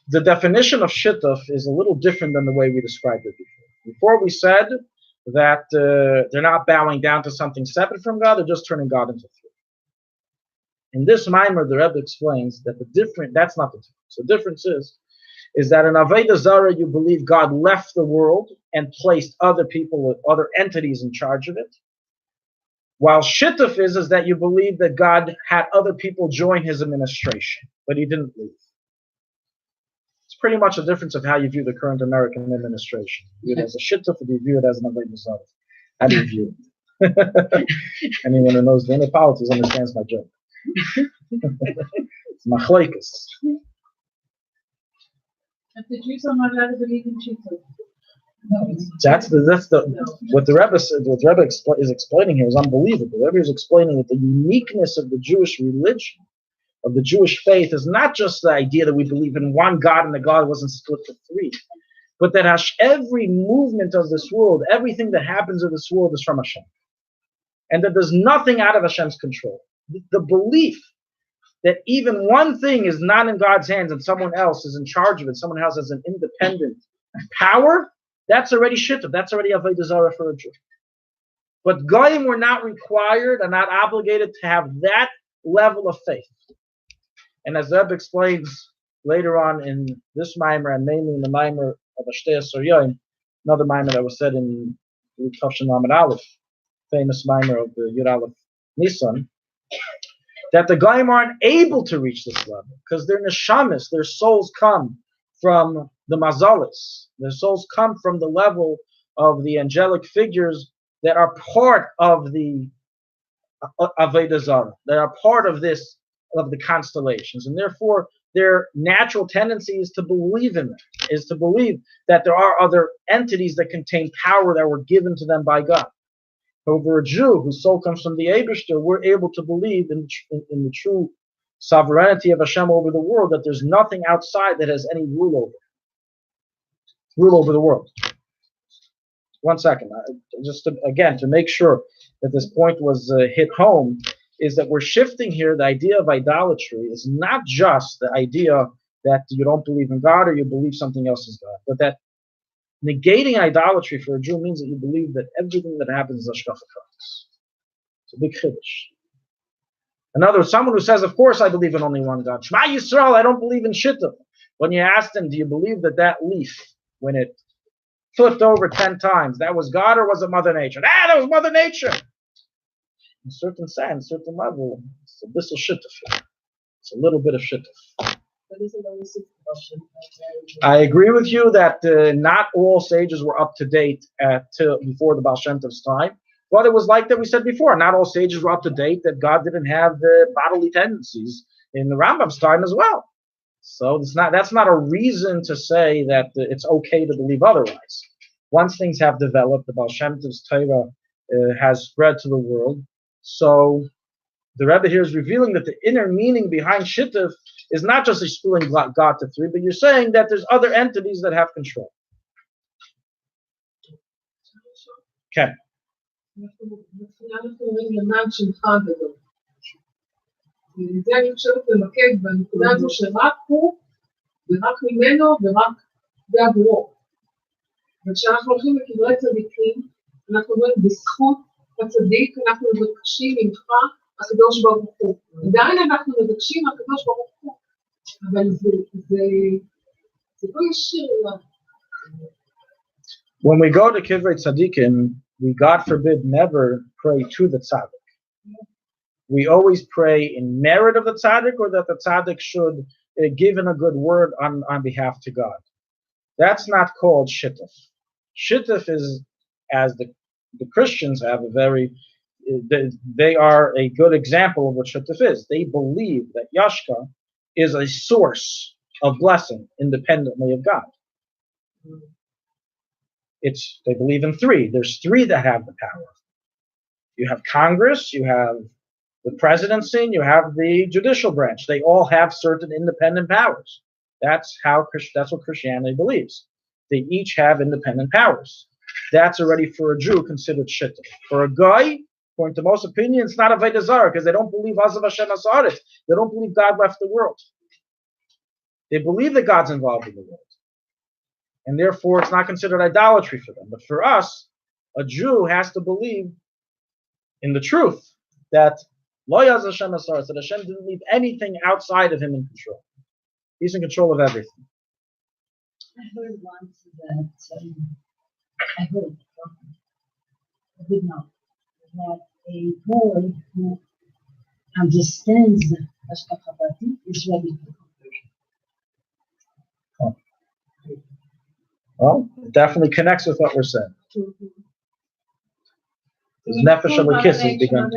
The definition of shituf is a little different than the way we described it before. Before we said that they're not bowing down to something separate from God, they're just turning God into three. In this mimer, the Rebbe explains that that's not the difference. The difference is that in Avoda Zara, you believe God left the world and placed other people, other entities in charge of it. While shituf is that you believe that God had other people join his administration, but he didn't leave. It's pretty much a difference of how you view the current American administration. You view it as a shituf, or do you view it as an Avoda Zara? How do you view it? Anyone who knows the inner politics understands my joke. It's machlokes. But the Jews are not allowed to believe in shituf. That's what the Rebbe said. What the Rebbe is explaining here is unbelievable. The Rebbe is explaining that the uniqueness of the Jewish religion, of the Jewish faith, is not just the idea that we believe in one God and the God wasn't split to three, but that every movement of this world, everything that happens in this world is from Hashem, and that there's nothing out of Hashem's control. The belief that even one thing is not in God's hands and someone else is in charge of it, someone else has an independent power, that's already shituf. That's already Avoda Zara for a Jew. But Goyim were not required and not obligated to have that level of faith. And as Rebbe explains later on in this mimer, and mainly in the mimer of Ashtei Yayin, another mimer that was said in Tafshin Lamed Aleph, famous mimer of the Yud Aleph Nisan, that the Goyim aren't able to reach this level because their neshamas, their souls come from the mazalis. Their souls come from the level of the angelic figures that are part of the Avoda Zara. They are part of this, of the constellations, and therefore their natural tendency is to believe in them, is to believe that there are other entities that contain power that were given to them by God. However, a Jew whose soul comes from the Eibishter, we're able to believe in the true sovereignty of Hashem over the world, that there's nothing outside that has any rule over the world. 1 second, just to make sure that this point was hit home, is that we're shifting here. The idea of idolatry is not just the idea that you don't believe in God or you believe something else is God, but that negating idolatry for a Jew means that you believe that everything that happens is Hashkafa Pratis. It's a big chiddush. In other words, someone who says, of course I believe in only one God. Shema Yisrael, I don't believe in shituf. When you ask them, do you believe that leaf, when it flipped over 10 times, that was God or was it Mother Nature? That was Mother Nature. In a certain sense, certain level, it's a bit of shituf. It's a little bit of shituf. I agree with you that not all sages were up to date before the Baal Shem Tov's time. But it was like that we said before. Not all sages were up to date, that God didn't have the bodily tendencies in the Rambam's time as well. So that's not a reason to say that it's okay to believe otherwise. Once things have developed, the Baal Shem Tov's Torah has spread to the world. So the Rebbe here is revealing that the inner meaning behind shituf is not just splitting God to three, but you're saying that there's other entities that have control. Okay. אנחנו רואים למען שמך הגדול. וזה אני חושבת למקד בנקודה הזו שרק הוא, ורק ממנו, ורק בעבורו. וכשאנחנו הולכים לקברי צדיקים, אנחנו רואים בזכות בצדיק אנחנו מבקשים ממך הקדוש ברוך הוא. עדיין אנחנו מבקשים הקדוש ברוך הוא. אבל זה לא ישיר. When we go to Kivrei Tzadikim, we, God forbid, never pray to the tzaddik. We always pray in merit of the tzaddik, or that the tzaddik should give in a good word on behalf to God. That's not called shittuf. Shittuf is, as the Christians have a very, they are a good example of what shittuf is. They believe that Yoshka is a source of blessing independently of God. They believe in three. There's three that have the power. You have Congress, you have the presidency, and you have the judicial branch. They all have certain independent powers. That's what Christianity believes. They each have independent powers. That's already for a Jew considered shittim. For a guy, according to most opinions, it's not Avoda Zara because they don't believe Azav Hashem Asaret. They don't believe God left the world. They believe that God's involved in the world. And therefore, it's not considered idolatry for them. But for us, a Jew has to believe in the truth that Lo Yaz Hashem Asaret, that Hashem didn't leave anything outside of him in control. He's in control of everything. I heard once that, I did not, that a boy who understands the Hashkafa Pratit is ready for conversion. Well, it definitely connects with what we're saying. His nefesh elokis has begun to.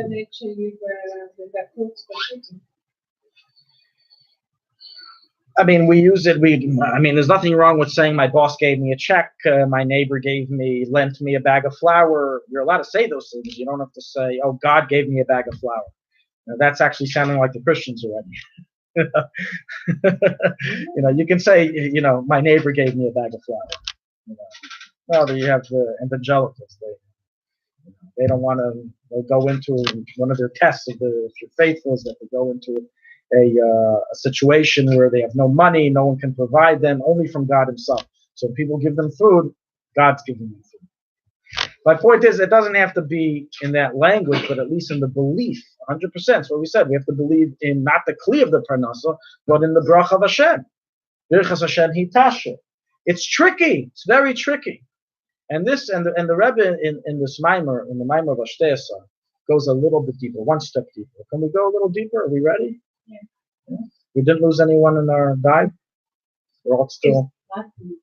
I mean, we use it. There's nothing wrong with saying my boss gave me a check, my neighbor lent me a bag of flour. You're allowed to say those things. You don't have to say, oh, God gave me a bag of flour. Now, that's actually sounding like the Christians already. You can say, my neighbor gave me a bag of flour. Well, you have the evangelicals. They don't want to go into one of their tests if you're faithful is that they go into a situation where they have no money, no one can provide them, only from God himself. So people give them food, God's giving them food. My point is, it doesn't have to be in that language, but at least in the belief, 100%. That's what we said. We have to believe in not the kli of the parnasa, but in the bracha of Hashem. Birchas Hashem hitashe. It's tricky. It's very tricky. And the Rebbe in this mimer, in the mimer of Ashtesa, goes a little bit deeper, one step deeper. Can we go a little deeper? Are we ready? Yeah. We didn't lose anyone in our dive? We're all still.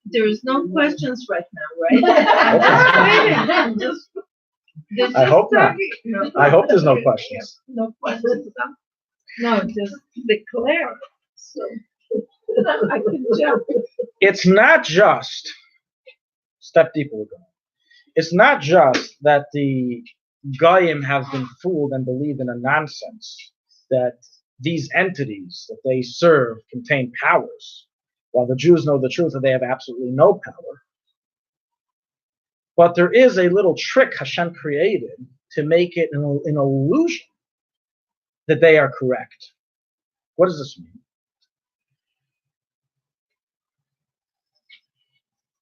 There is no questions right now, right? I'm just waiting. I hope not. No. I hope there's no questions. No questions. No, just declare. So I can jump. It's not just. Step deeper we're going. It's not just that the Goyim have been fooled and believe in a nonsense that these entities that they serve contain powers, while the Jews know the truth that they have absolutely no power. But there is a little trick Hashem created to make it an illusion that they are correct. What does this mean?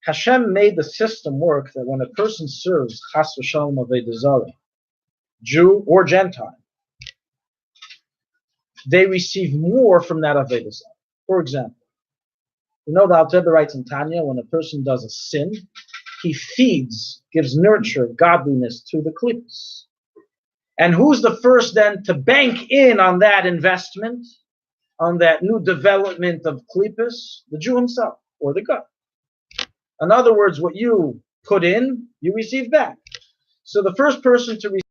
Hashem made the system work that when a person serves Chas v'Shalom Avoda Zara, Jew or Gentile, they receive more from that Avoda Zara. For example, the Alter Rebbe writes in Tanya, when a person does a sin, he gives nurture, godliness to the klippos. And who's the first then to bank in on that investment, on that new development of klippos? The Jew himself, or the God. In other words, what you put in, you receive back. So the first person to receive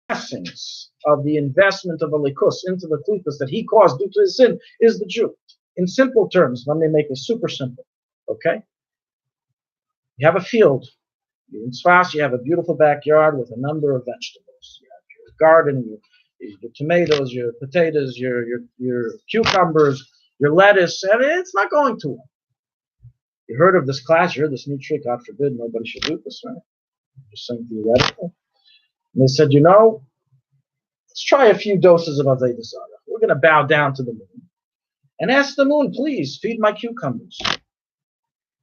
blessings of the investment of a likus into the klippos that he caused due to his sin is the Jew. In simple terms, let me make it super simple. Okay? You have a field. In Sfas, you have a beautiful backyard with a number of vegetables. You have your garden, your tomatoes, your potatoes, your cucumbers, your lettuce, and it's not going too well. You heard of this class, you heard this new trick, God forbid, nobody should do this, right? Just saying theoretical. And they said, let's try a few doses of Avoda Zara. We're going to bow down to the moon and ask the moon, please, feed my cucumbers.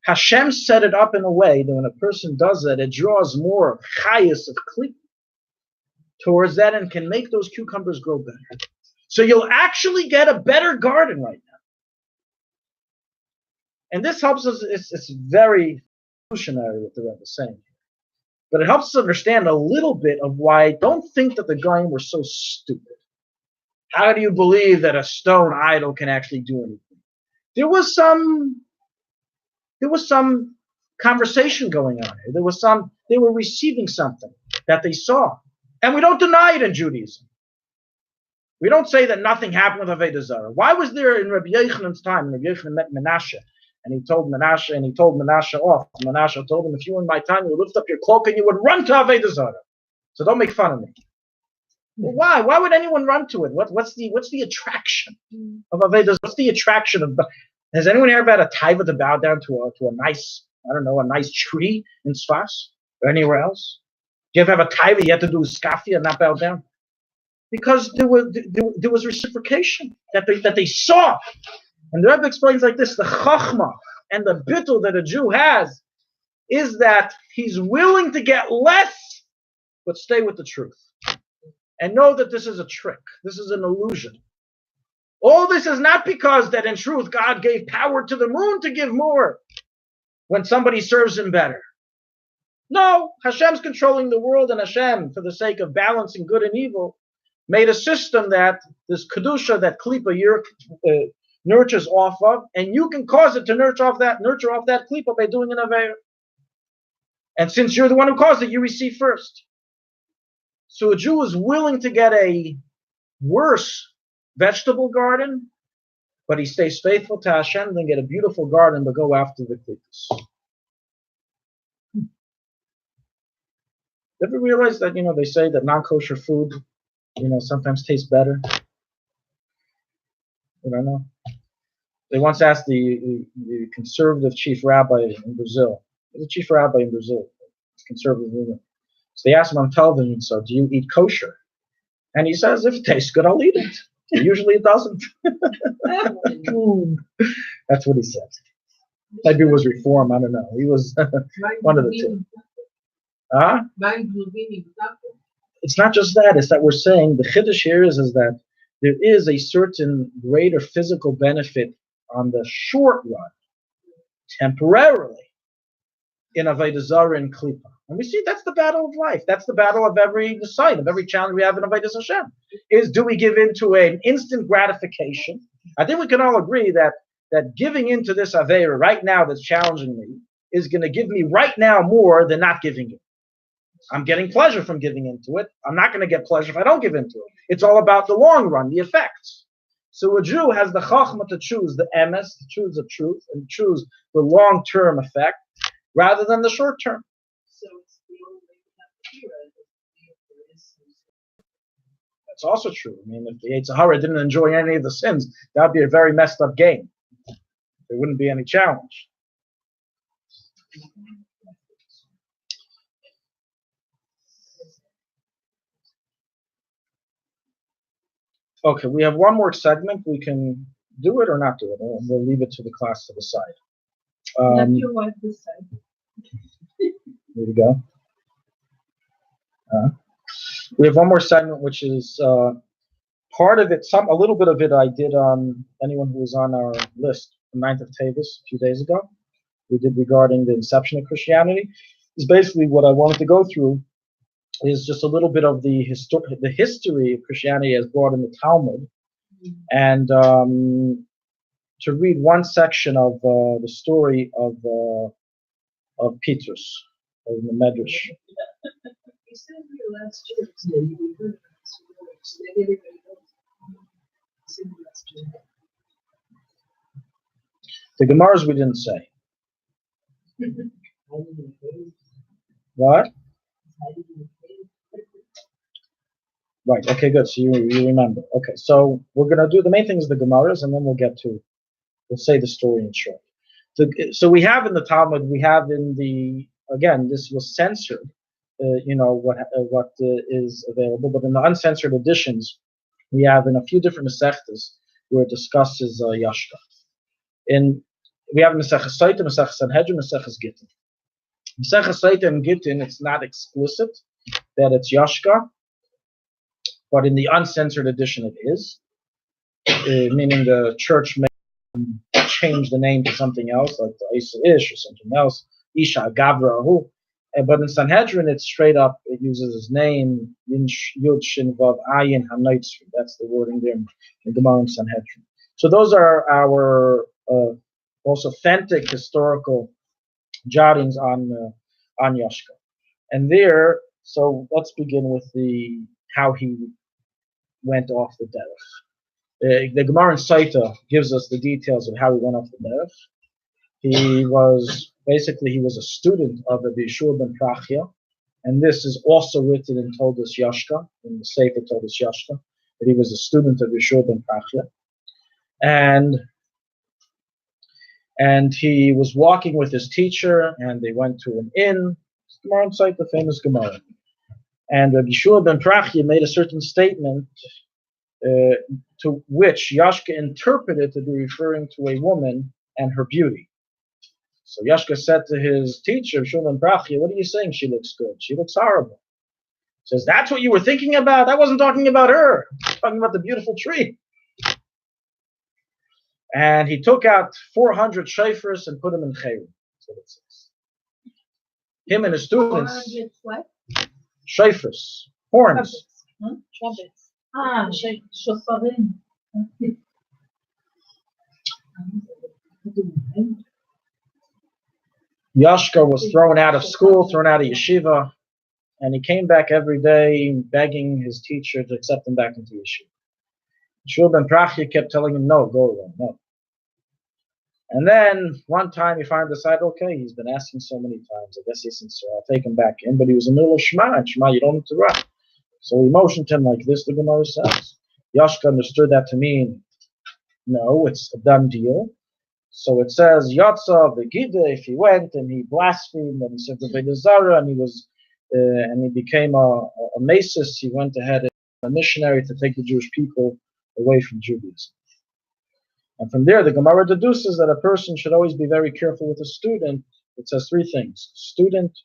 Hashem set it up in a way that when a person does that, it draws more chayas of kli towards that and can make those cucumbers grow better. So you'll actually get a better garden right now. And this helps us, it's very revolutionary what the Rebbe is saying. But it helps us understand a little bit of why don't think that the Goyim were so stupid. How do you believe that a stone idol can actually do anything? There was some conversation going on here. They were receiving something that they saw. And we don't deny it in Judaism. We don't say that nothing happened with Avoda Zara. Why was there in Rabbi Yochanan's time, Rabbi Yochanan met Menashe, and he told Menashe off. Menashe told him, if you were in my time, you would lift up your cloak and you would run to Avoda Zara. So don't make fun of me. Well, why? Why would anyone run to it? What's the attraction of Avoda Zara? What's the attraction of? Has anyone ever had a taiva to bow down to a nice, a nice tree in Sfas or anywhere else? Do you ever have a taiva you had to do skafi and not bow down? Because there was reciprocation that they saw. And the Rebbe explains like this: the chachma and the bittul that a Jew has is that he's willing to get less, but stay with the truth. And know that this is a trick. This is an illusion. All this is not because that in truth God gave power to the moon to give more when somebody serves him better. No, Hashem's controlling the world, and Hashem, for the sake of balancing good and evil, made a system that this kedusha, that klipa, nurtures off of, and you can cause it to nurture off that klipa by doing an aveir. And since you're the one who caused it, you receive first. So a Jew is willing to get a worse vegetable garden, but he stays faithful to Hashem, then get a beautiful garden, but go after the klipas. Ever realize that, they say that non-kosher food, sometimes tastes better? I don't know. They once asked the conservative chief rabbi in Brazil. The chief rabbi in Brazil, conservative movement. So they asked him on television, so do you eat kosher? And he says, if it tastes good, I'll eat it. Usually it doesn't. That's what he said. Maybe it was reform, I don't know. He was one of the two. Huh? It's not just that, it's that we're saying the chiddush here is that there is a certain greater physical benefit on the short run, temporarily, in Avoda Zara and Klipa. And we see that's the battle of life. That's the battle of every sign, of every challenge we have in Avodas Hashem. Is do we give in to an instant gratification? I think we can all agree that giving into this Aveira right now that's challenging me is going to give me right now more than not giving it. I'm getting pleasure from giving into it. I'm not going to get pleasure if I don't give into it. It's all about the long run, the effects. So a Jew has the chachma to choose the emes, to choose the truth, and choose the long-term effect rather than the short-term. So it's the only way to have the hero if there is some. That's also true. I mean, if the Yetzer Hara didn't enjoy any of the sins, that would be a very messed up game. There wouldn't be any challenge. Okay, we have one more segment. We can do it or not do it. We'll leave it to the class to decide. Let your wife decide. Here we go. We have one more segment, which is part of it. A little bit of it I did on anyone who was on our list, the 9th of Tavis, a few days ago. We did regarding the inception of Christianity. Is basically what I wanted to go through is just a little bit of the history of Christianity as brought in the Talmud, and to read one section of the story of Petrus, of the Medrash. You said your last year today, you heard this words. Maybe everybody knows in the last year. The Gemaras we didn't say. What? Right. Okay. Good. So you remember. Okay. So we're gonna do the main thing is the Gemaras, and then we'll say the story in short. So we have in the Talmud, we have in this was censored. What is available, but in the uncensored editions, we have in a few different Masechtas where it discusses Yoshka. We have Maseches Sotah, Maseches Sanhedrin, Maseches Gittin. Maseches Sotah and Gittin, it's not explicit that it's Yoshka, but in the uncensored edition it is, meaning the church may change the name to something else, like the Isa Ish or something else, Isha Gavrahu. But in Sanhedrin, it's straight up, it uses his name, Yud Shin Vav Ayin HaNotzri. That's the wording there in the Gemara in Sanhedrin. So those are our most authentic historical jottings on Yoshka. And there, so let's begin with how he went off the derech. The Gemara in Saita gives us the details of how he went off the derech. He was a student of the Yeshua ben Prachya, and this is also written in Toldos Yoshka, in the Sefer Toldos Yoshka, that he was a student of Yeshua ben Prachya. And he was walking with his teacher, and they went to an inn. Gemara in Saita, the famous Gemara. And Yeshua ben Prachya made a certain statement to which Yoshka interpreted to be referring to a woman and her beauty. So Yoshka said to his teacher, Shulman Brachya, what are you saying? She looks good. She looks horrible. He says, that's what you were thinking about? I wasn't talking about her. I was talking about the beautiful tree. And he took out 400 shayfers and put them in chayrim. That's what it says. Him and his students. 400 what? Shayfers. Horns. Trumpets. Shofarim. Yoshka was thrown out of school, thrown out of yeshiva, and he came back every day begging his teacher to accept him back into yeshiva. Yeshua ben Prachya kept telling him, no, go away, no. And then one time he finally decided, okay, he's been asking so many times, I guess he's sincere, I'll take him back in, but he was in the middle of Shema, and Shema, you don't need to run. So he motioned him like this, the Gemara says. Yoshka understood that to mean, no, it's a done deal. So it says, Yotza, the Gide, if he went and he blasphemed and he said the Avoda Zara and he became a masis, he went ahead and a missionary to take the Jewish people away from Judaism. And from there, the Gemara deduces that a person should always be very careful with a student. It says three things: student,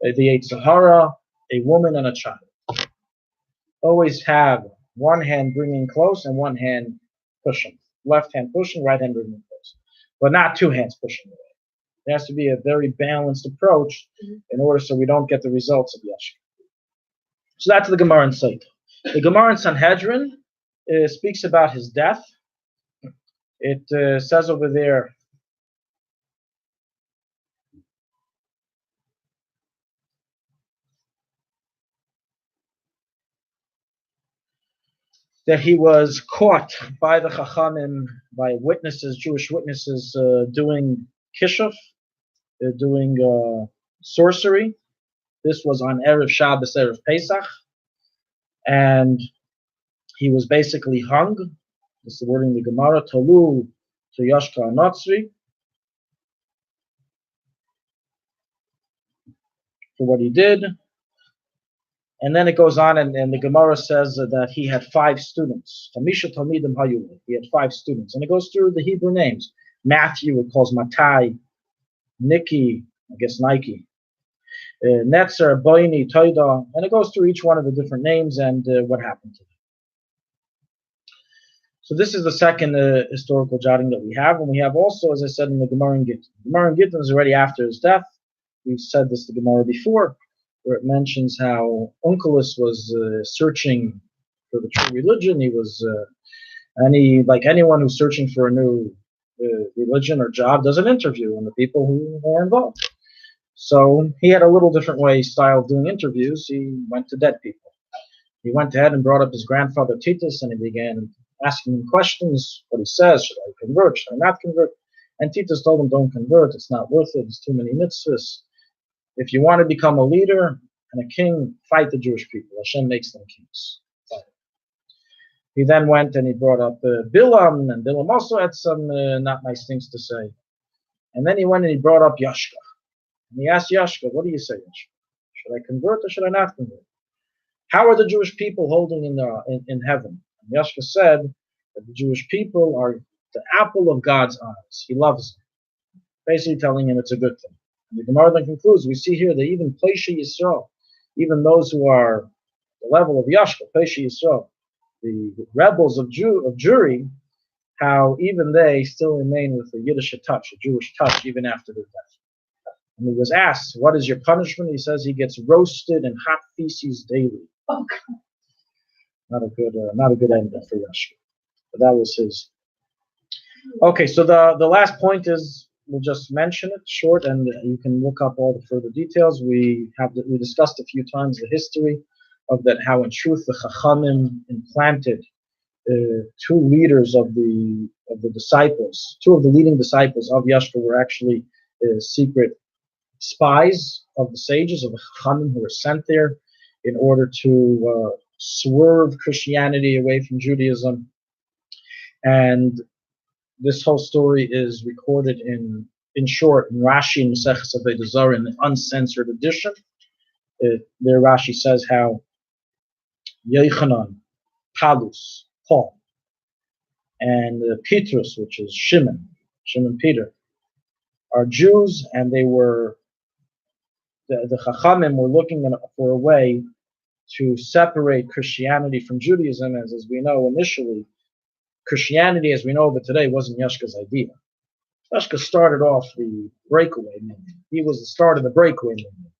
the Yetzer Hara, a woman, and a child. Always have one hand bringing close and one hand pushing. Left hand pushing, right hand bringing close. But not two hands pushing away. There has to be a very balanced approach in order so we don't get the results of Yoshka. So that's the Gemara in Saita. The Gemara in Sanhedrin speaks about his death. It says over there, that he was caught by the Chachamim, by witnesses, Jewish witnesses, doing kishuf, doing sorcery. This was on Erev Shabbos, Erev Pesach, and he was basically hung. This is the wording of the Gemara, Talu to Yoshka Notzri, for what he did. And then it goes on, and the Gemara says that he had 5 students. Tamisha Talmidim Hayu. He had 5 students. And it goes through the Hebrew names. Matthew, it calls Matai, Nikki, I guess Nike, Netzer, Boini, Toida. And it goes through each one of the different names and what happened to them. So this is the second historical jotting that we have. And we have also, as I said, in the Gemara in Gittin. The Gemara in Gittin is already after his death. We've said this to Gemara before, where it mentions how Onkelos was searching for the true religion. He was, like anyone who's searching for a new religion or job, does an interview on the people who are involved. So he had a little different style of doing interviews. He went to dead people. He went ahead and brought up his grandfather Titus, and he began asking him questions. What he says, should I convert? Should I not convert? And Titus told him, don't convert. It's not worth it. It's too many mitzvahs. If you want to become a leader and a king, fight the Jewish people. Hashem makes them kings. He then went and he brought up Bilam, and Bilam also had some not nice things to say. And then he went and he brought up Yoshka. And he asked Yoshka, what do you say, Yoshka? Should I convert or should I not convert? How are the Jewish people holding in heaven? And Yoshka said that the Jewish people are the apple of God's eyes. He loves them. Basically telling him it's a good thing. And the Gemara then concludes, we see here that even Pleisha Yisrael, even those who are the level of Yoshka, Pesha Yisrael, the rebels of Jewry, how even they still remain with a Yiddish touch, a Jewish touch, even after their death. And he was asked, what is your punishment? He says he gets roasted in hot feces daily. Oh, Not a good ending for Yoshka. But that was his. Okay, so the last point is, we'll just mention it short, and you can look up all the further details. We discussed a few times the history of that, how in truth the Chachamim implanted two leaders of the disciples, two of the leading disciples of Yoshka were actually secret spies of the sages, of the Chachamim, who were sent there in order to swerve Christianity away from Judaism. And this whole story is recorded in short, in Rashi and Avoda Zara in the uncensored edition. There Rashi says how Yochanan, Palus, Paul, and Petrus, which is Shimon Peter, are Jews, and they were, the Chachamim were looking for a way to separate Christianity from Judaism, as we know initially. Christianity, as we know of it today, wasn't Yoshka's idea. Yoshka started off the breakaway movement. He was the start of the breakaway movement.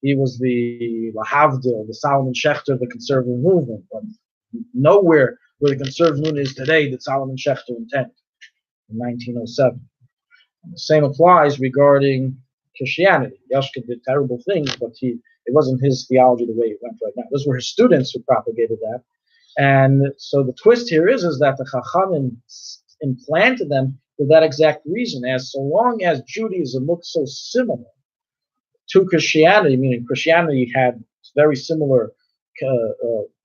He was the Lahavdil, the Solomon Schechter of the conservative movement. But nowhere where the conservative movement is today did Solomon Schechter intend in 1907. And the same applies regarding Christianity. Yoshka did terrible things, but it wasn't his theology the way it went right now. Those were his students who propagated that. And so the twist here is that the Chachamim implanted them for that exact reason. As so long as Judaism looked so similar to Christianity, meaning Christianity had very similar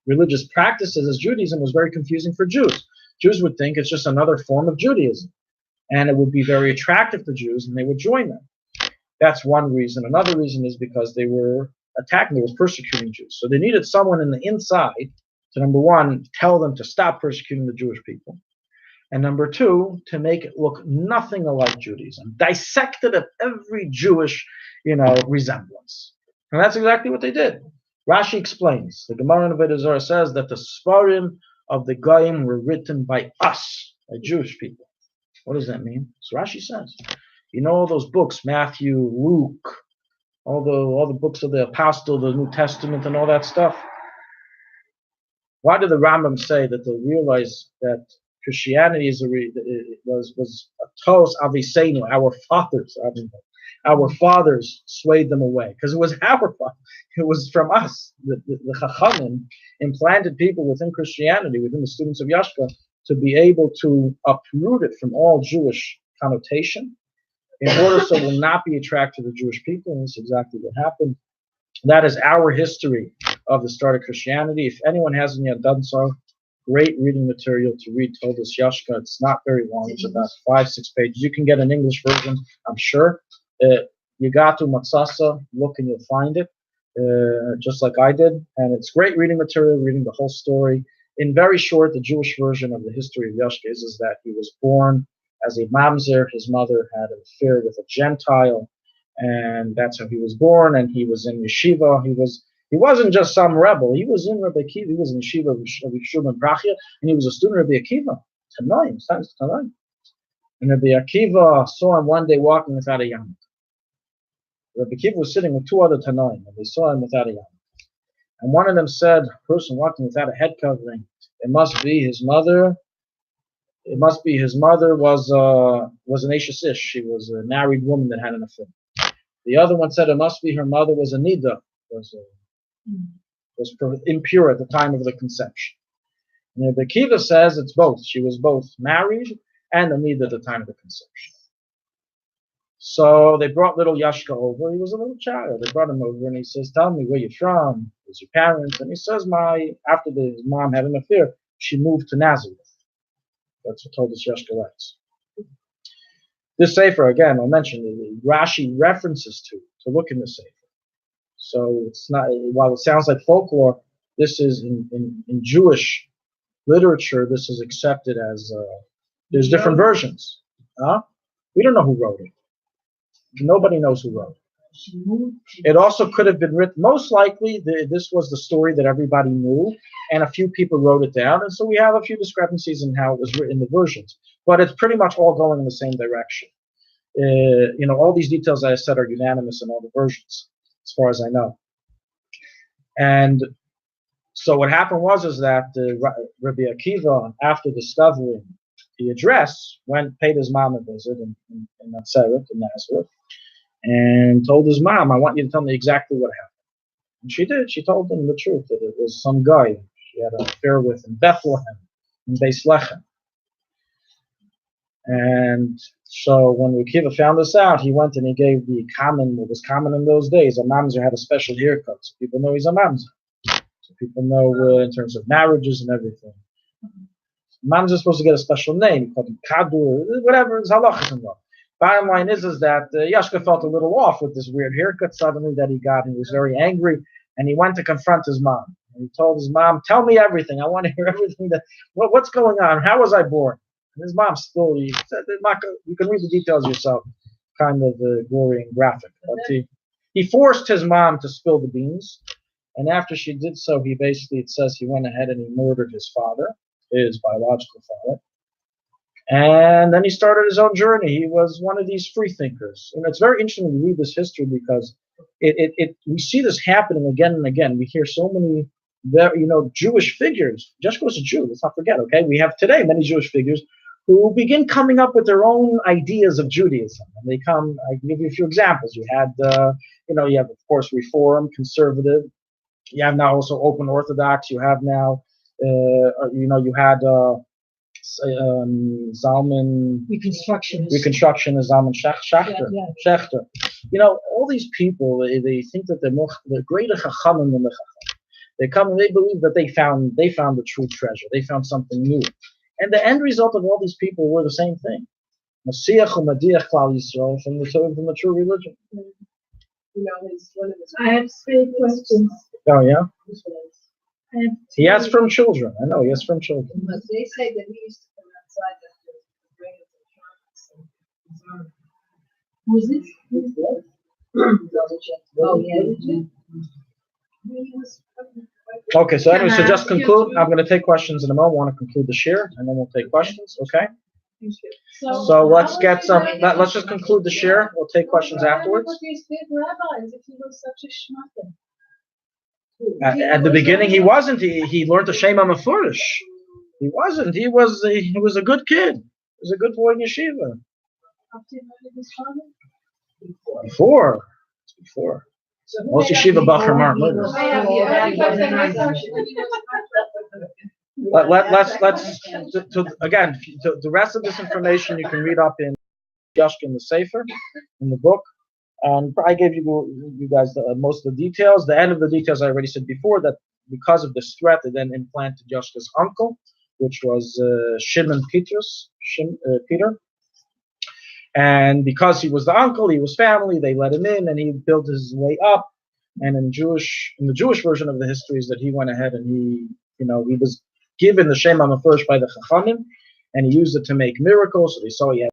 religious practices as Judaism, was very confusing for Jews. Jews would think it's just another form of Judaism, and it would be very attractive to Jews, and they would join them. That's one reason. Another reason is because they were attacking, they were persecuting Jews. So they needed someone in the inside to, number one, tell them to stop persecuting the Jewish people. And number two, to make it look nothing alike Judaism, dissect it of every Jewish, resemblance. And that's exactly what they did. Rashi explains, the Gemara in Avoda Zara says that the Sfarim of the Goyim were written by us, by Jewish people. What does that mean? So Rashi says, all those books, Matthew, Luke, all the books of the Apostle, the New Testament, and all that stuff. Why did the Rambam say that they realized that Christianity was a tos aviseinu, our fathers? Our fathers swayed them away because it was our father. It was from us. The Chachamim implanted people within Christianity, within the students of Yoshka, to be able to uproot it from all Jewish connotation, in order so it will not be attracted to the Jewish people. And this is exactly what happened. That is our history of the start of Christianity. If anyone hasn't yet done so, great reading material to read Toldus Yoshka. It's not very long. It's about 5-6 pages. You can get an English version, I'm sure. Yagatu Matsasa, look and you'll find it, just like I did. And it's great reading material, reading the whole story. In very short, the Jewish version of the history of Yoshka is that he was born as a mamzer. His mother had an affair with a Gentile, and that's how he was born. And he was in yeshiva. He wasn't just some rebel. He was in Rebbe Akiva. He was in yeshiva of Yeshua ben Brachia, and he was a student of Rebbe Akiva. Tanoim. And Rebbe Akiva saw him one day walking without a yarmulke. Rebbe Akiva was sitting with two other Tanoim, and they saw him without a yarmulke. And one of them said, a person walking without a head covering, it must be his mother. It must be his mother was an Ashes Ish. She was a married woman that had an affair. The other one said it must be her mother was a Nida, was impure at the time of the conception. And the Akiva says it's both. She was both married and a Nida at the time of the conception. So they brought little Yoshka over. He was a little child. They brought him over, and he says, "Tell me where you're from. Who's your parents?" And he says, after his mom had an affair, she moved to Nazareth. That's what Toldus Yoshka writes. This sefer, again, I'll mention, Rashi references to look in the sefer. So it's not, while it sounds like folklore, this is in Jewish literature, this is accepted as, there's different versions. We don't know who wrote it. Nobody knows who wrote it. It also could have been written, most likely, this was the story that everybody knew, and a few people wrote it down, and so we have a few discrepancies in how it was written in the versions. But it's pretty much all going in the same direction. All these details I said are unanimous in all the versions, as far as I know. And so what happened was that Rabbi Akiva, after discovering the address, paid his mom a visit in Nazareth, and told his mom, "I want you to tell me exactly what happened." And she did. She told him the truth, that it was some guy she had an affair with in Bethlehem, in Beis Lechem. And so when Akiva found this out, he went and he gave what was common in those days. A mamzer had a special haircut, so people know he's a mamzer. So people know in terms of marriages and everything. Mamzer is supposed to get a special name, called Kadur, whatever, it's halachas and law. Bottom line is that Yoshka felt a little off with this weird haircut suddenly that he got. He was very angry, and he went to confront his mom. And he told his mom, "Tell me everything. I want to hear everything. What's going on? How was I born?" And his mom still, he said, "You can read the details yourself." Kind of gory and graphic. But he forced his mom to spill the beans, and after she did so, it says he went ahead and he murdered his father, his biological father. And then he started his own journey. He was one of these free thinkers. And it's very interesting to read this history because we see this happening again and again. We hear so many Jewish figures. Joshua was a Jew, let's not forget, okay? We have today many Jewish figures who begin coming up with their own ideas of Judaism. And I can give you a few examples. You had, you have, of course, Reform, Conservative. You have now also Open Orthodox. You have now, you had Zalman Reconstructionist is Zalman Schechter. All these people, they think that they're greater chachamim than the chacham. They come and they believe that they found the true treasure. They found something new, and the end result of all these people were the same thing: Moshiach Umadiach Klal Yisrael from the true religion. I have 3 questions. Oh yeah. He has from children. I know he has from children. But they say that he used to come outside after the brain of the trunk. Who's this? Oh, yeah. He was Okay, so anyway, so just conclude. I'm going to take questions in a moment. I want to conclude the shiur, and then we'll take questions. Okay. So let's get some. Let's just conclude the shiur. We'll take questions afterwards. These big rabbis, if he was such a schmucker. At the beginning, he wasn't. He learned the Shema Mefurish. He wasn't. He was a good kid. He was a good boy in yeshiva. After he murdered his father? Before. Most yeshiva bachar murdered. Again, the rest of this information you can read up in Yoshka in the Sefer, in the book. And I gave you guys most of the details. The end of the details I already said before, that because of this threat, they then implanted Yoshka's uncle, which was Shimon Peter. And because he was the uncle, he was family, they let him in, and he built his way up. And in the Jewish version of the history is that he went ahead and he was given the Shema Mefurish by the Chachamim, and he used it to make miracles. So they saw he had.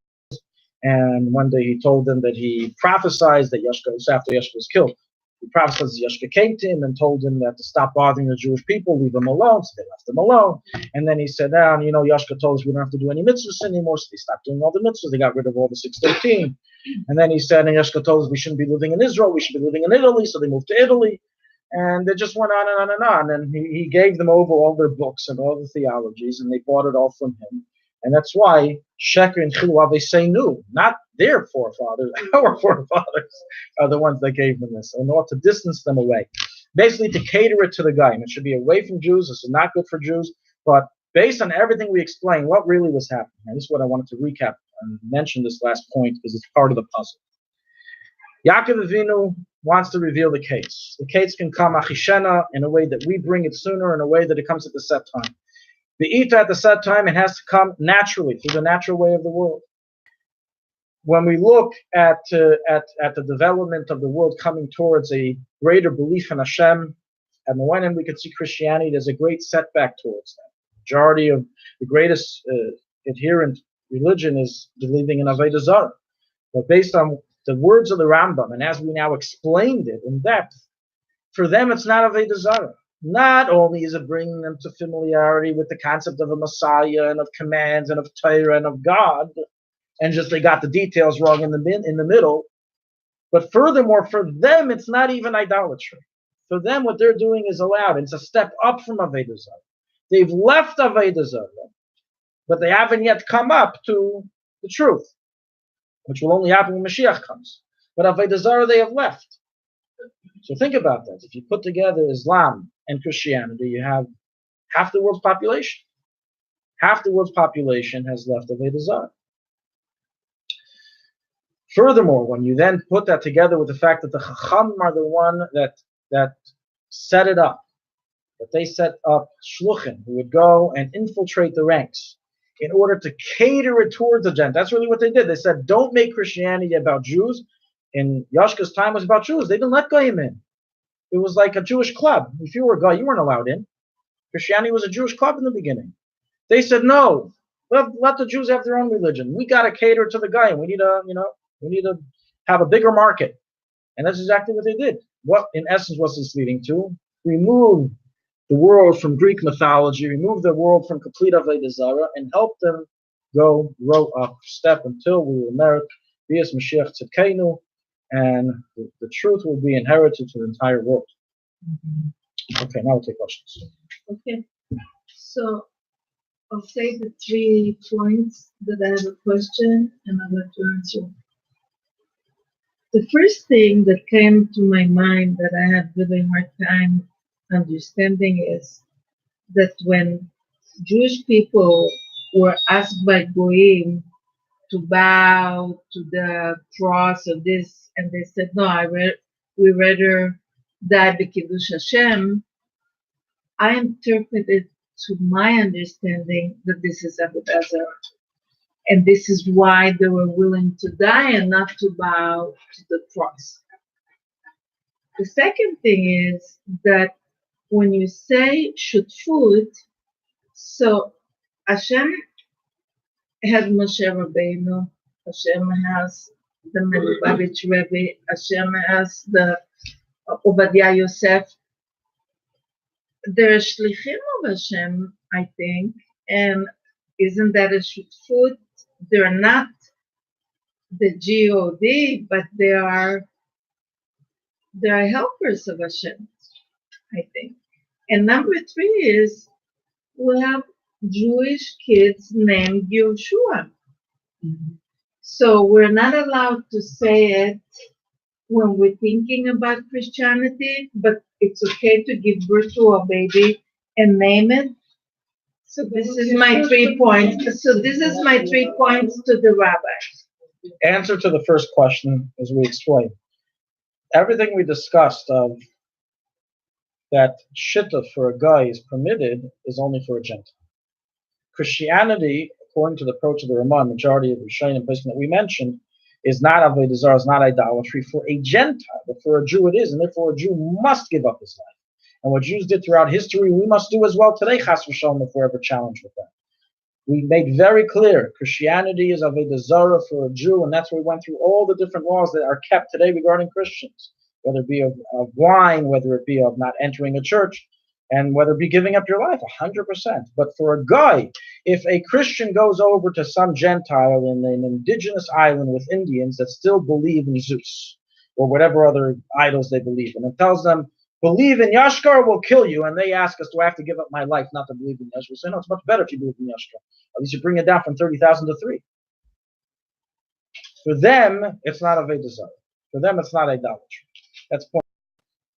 And one day he told them that he prophesied that Yoshka, after Yoshka was killed, he prophesied that Yoshka came to him and told him that to stop bothering the Jewish people, leave them alone. So they left him alone. And then he said, Yoshka told us we don't have to do any mitzvahs anymore. So they stopped doing all the mitzvahs. They got rid of all the 613. And then he said, and Yoshka told us we shouldn't be living in Israel. We should be living in Italy. So they moved to Italy. And they just went on and on and on. And he gave them over all their books and all the theologies, and they bought it all from him. And that's why Sheker and Chiluah, they say new, not their forefathers. Our forefathers are the ones that gave them this, in order to distance them away. Basically, to cater it to the guy. And it should be away from Jews. This is not good for Jews. But based on everything we explained, what really was happening? And this is what I wanted to recap and mention this last point because it's part of the puzzle. Yaakov Avinu wants to reveal the case. The case can come achishena in a way that we bring it sooner, in a way that it comes at the set time. The ita at the set time, it has to come naturally through the natural way of the world. When we look at the development of the world coming towards a greater belief in Hashem, and the one end we could see Christianity, there's a great setback towards that. The majority of the greatest adherent religion is believing in Avoda Zara. But based on the words of the Rambam, and as we now explained it in depth, for them it's not Avoda Zara. Not only is it bringing them to familiarity with the concept of a Messiah and of commands and of Torah and of God, and just they got the details wrong in the middle, but furthermore, for them it's not even idolatry. For them, what they're doing is allowed. It's a step up from Avoda Zara. They've left Avoda Zara, but they haven't yet come up to the truth, which will only happen when Moshiach comes. But Avoda Zara they have left. So think about that. If you put together Islam and Christianity, you have half the world's population. Half the world's population has left Avoda Zara. Furthermore, when you then put that together with the fact that the Chacham are the one that set it up, that they set up shluchim who would go and infiltrate the ranks in order to cater it towards the Gentiles. That's really what they did. They said, don't make Christianity about Jews. In Yoshka's time, it was about Jews. They didn't let Goyim in. It was like a Jewish club. If you were a guy, you weren't allowed in. Christianity was a Jewish club in the beginning. They said, no, let the Jews have their own religion. We got to cater to the guy. We need to have a bigger market. And that's exactly what they did. What, in essence, was this leading to? Remove the world from Greek mythology, remove the world from complete Avoda Zara, and help them grow up step until we will merit Bias Moshiach Tzidkenu, and the truth will be inherited to the entire world. Okay, now we'll take questions. Okay. So I'll say the 3 points that I have a question and I'd like to answer. The first thing that came to my mind that I had really hard time understanding is that when Jewish people were asked by Goyim to bow to the cross of this, and they said, no, we rather die b'kiddush Hashem, I interpreted to my understanding that this is Avoda Zara. And this is why they were willing to die and not to bow to the cross. The second thing is that when you say shutfut, so Hashem has Moshe Rabbeinu, Hashem has the Melubavitch Rebbe, Hashem has the Obadiah Yosef. They're shlichim of Hashem, I think, and isn't that a shutfut? They're not the God, but they are helpers of Hashem, I think. And number 3 is we have Jewish kids named Yoshua. So we're not allowed to say it when we're thinking about Christianity, but it's okay to give birth to a baby and name it. So this is my 3 points. So this is my 3 points to the rabbi. Answer to the first question, as we explained. Everything we discussed of that shitta for a guy is permitted is only for a Gentile. Christianity, according to the approach of the Ramah, majority of the Rishonim that we mentioned, is not Avoda Zara, is not idolatry for a Gentile, but for a Jew it is, and therefore a Jew must give up his life. And what Jews did throughout history, we must do as well today, chas v'shalom, if we're ever challenged with that. We made very clear, Christianity is Avoda Zara for a Jew, and that's why we went through all the different laws that are kept today regarding Christians, whether it be of wine, whether it be of not entering a church, and whether it be giving up your life, 100%. But for a guy, if a Christian goes over to some Gentile in an indigenous island with Indians that still believe in Zeus, or whatever other idols they believe in, and tells them, believe in Yoshka or we'll kill you, and they ask us, do I have to give up my life not to believe in Yoshka? We say, no, it's much better if you believe in Yoshka. At least you bring it down from 30,000 to 3. For them, it's not Avoda Zara. For them, it's not idolatry. That's point.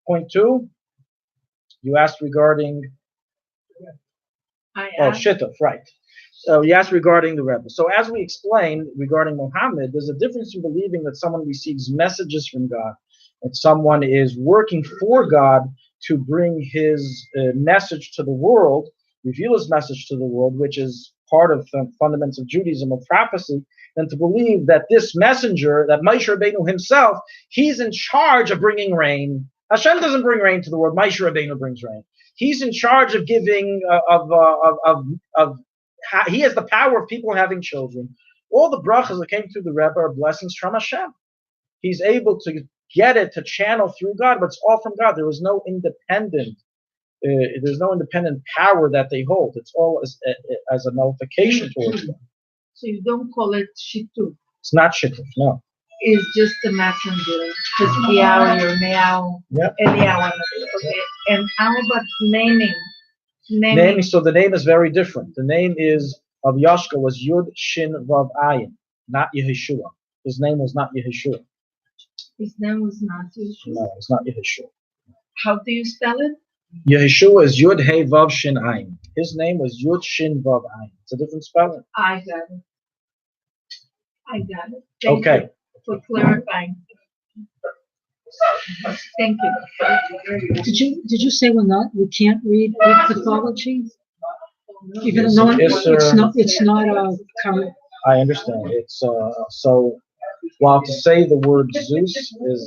Point 2, you asked regarding Shittuf, right. So you asked regarding the Rebbes. So as we explained regarding Muhammad, there's a difference in believing that someone receives messages from God, that someone is working for God to bring his message to the world, reveal his message to the world, which is part of the fundamentals of Judaism, of prophecy, and to believe that this messenger, that Moshe Rabbeinu himself, he's in charge of bringing rain. Hashem doesn't bring rain to the world. Moshe Rabbeinu brings rain. He's in charge of giving, he has the power of people having children. All the brachas that came through the Rebbe are blessings from Hashem. he's able to get it to channel through God, but it's all from God. There is no independent. There's no independent power that they hold. It's all as a nullification towards them. So you don't call it shitu. It's not shituf, no. It's just the messenger. Chizkiyahu, Yirmiyahu, Yep. Eliyahu. Okay. And how about naming? Naming. So the name is very different. The name of Yoshka was Yud Shin Vav Ayin, not Yeshua. His name was not Yeshua. His name was not Yeshua. No, it's not Yeshua. How do you spell it? Yeshua is Yud Hey Vav Shin Ayin. His name was Yud Shin Vav Ayin. It's a different spelling. I got it. Thank Okay. you for clarifying. Thank you. Did you say we can't read pathology? Even Yes, though yes, it's not a current. I understand. It's so while to say the word Zeus is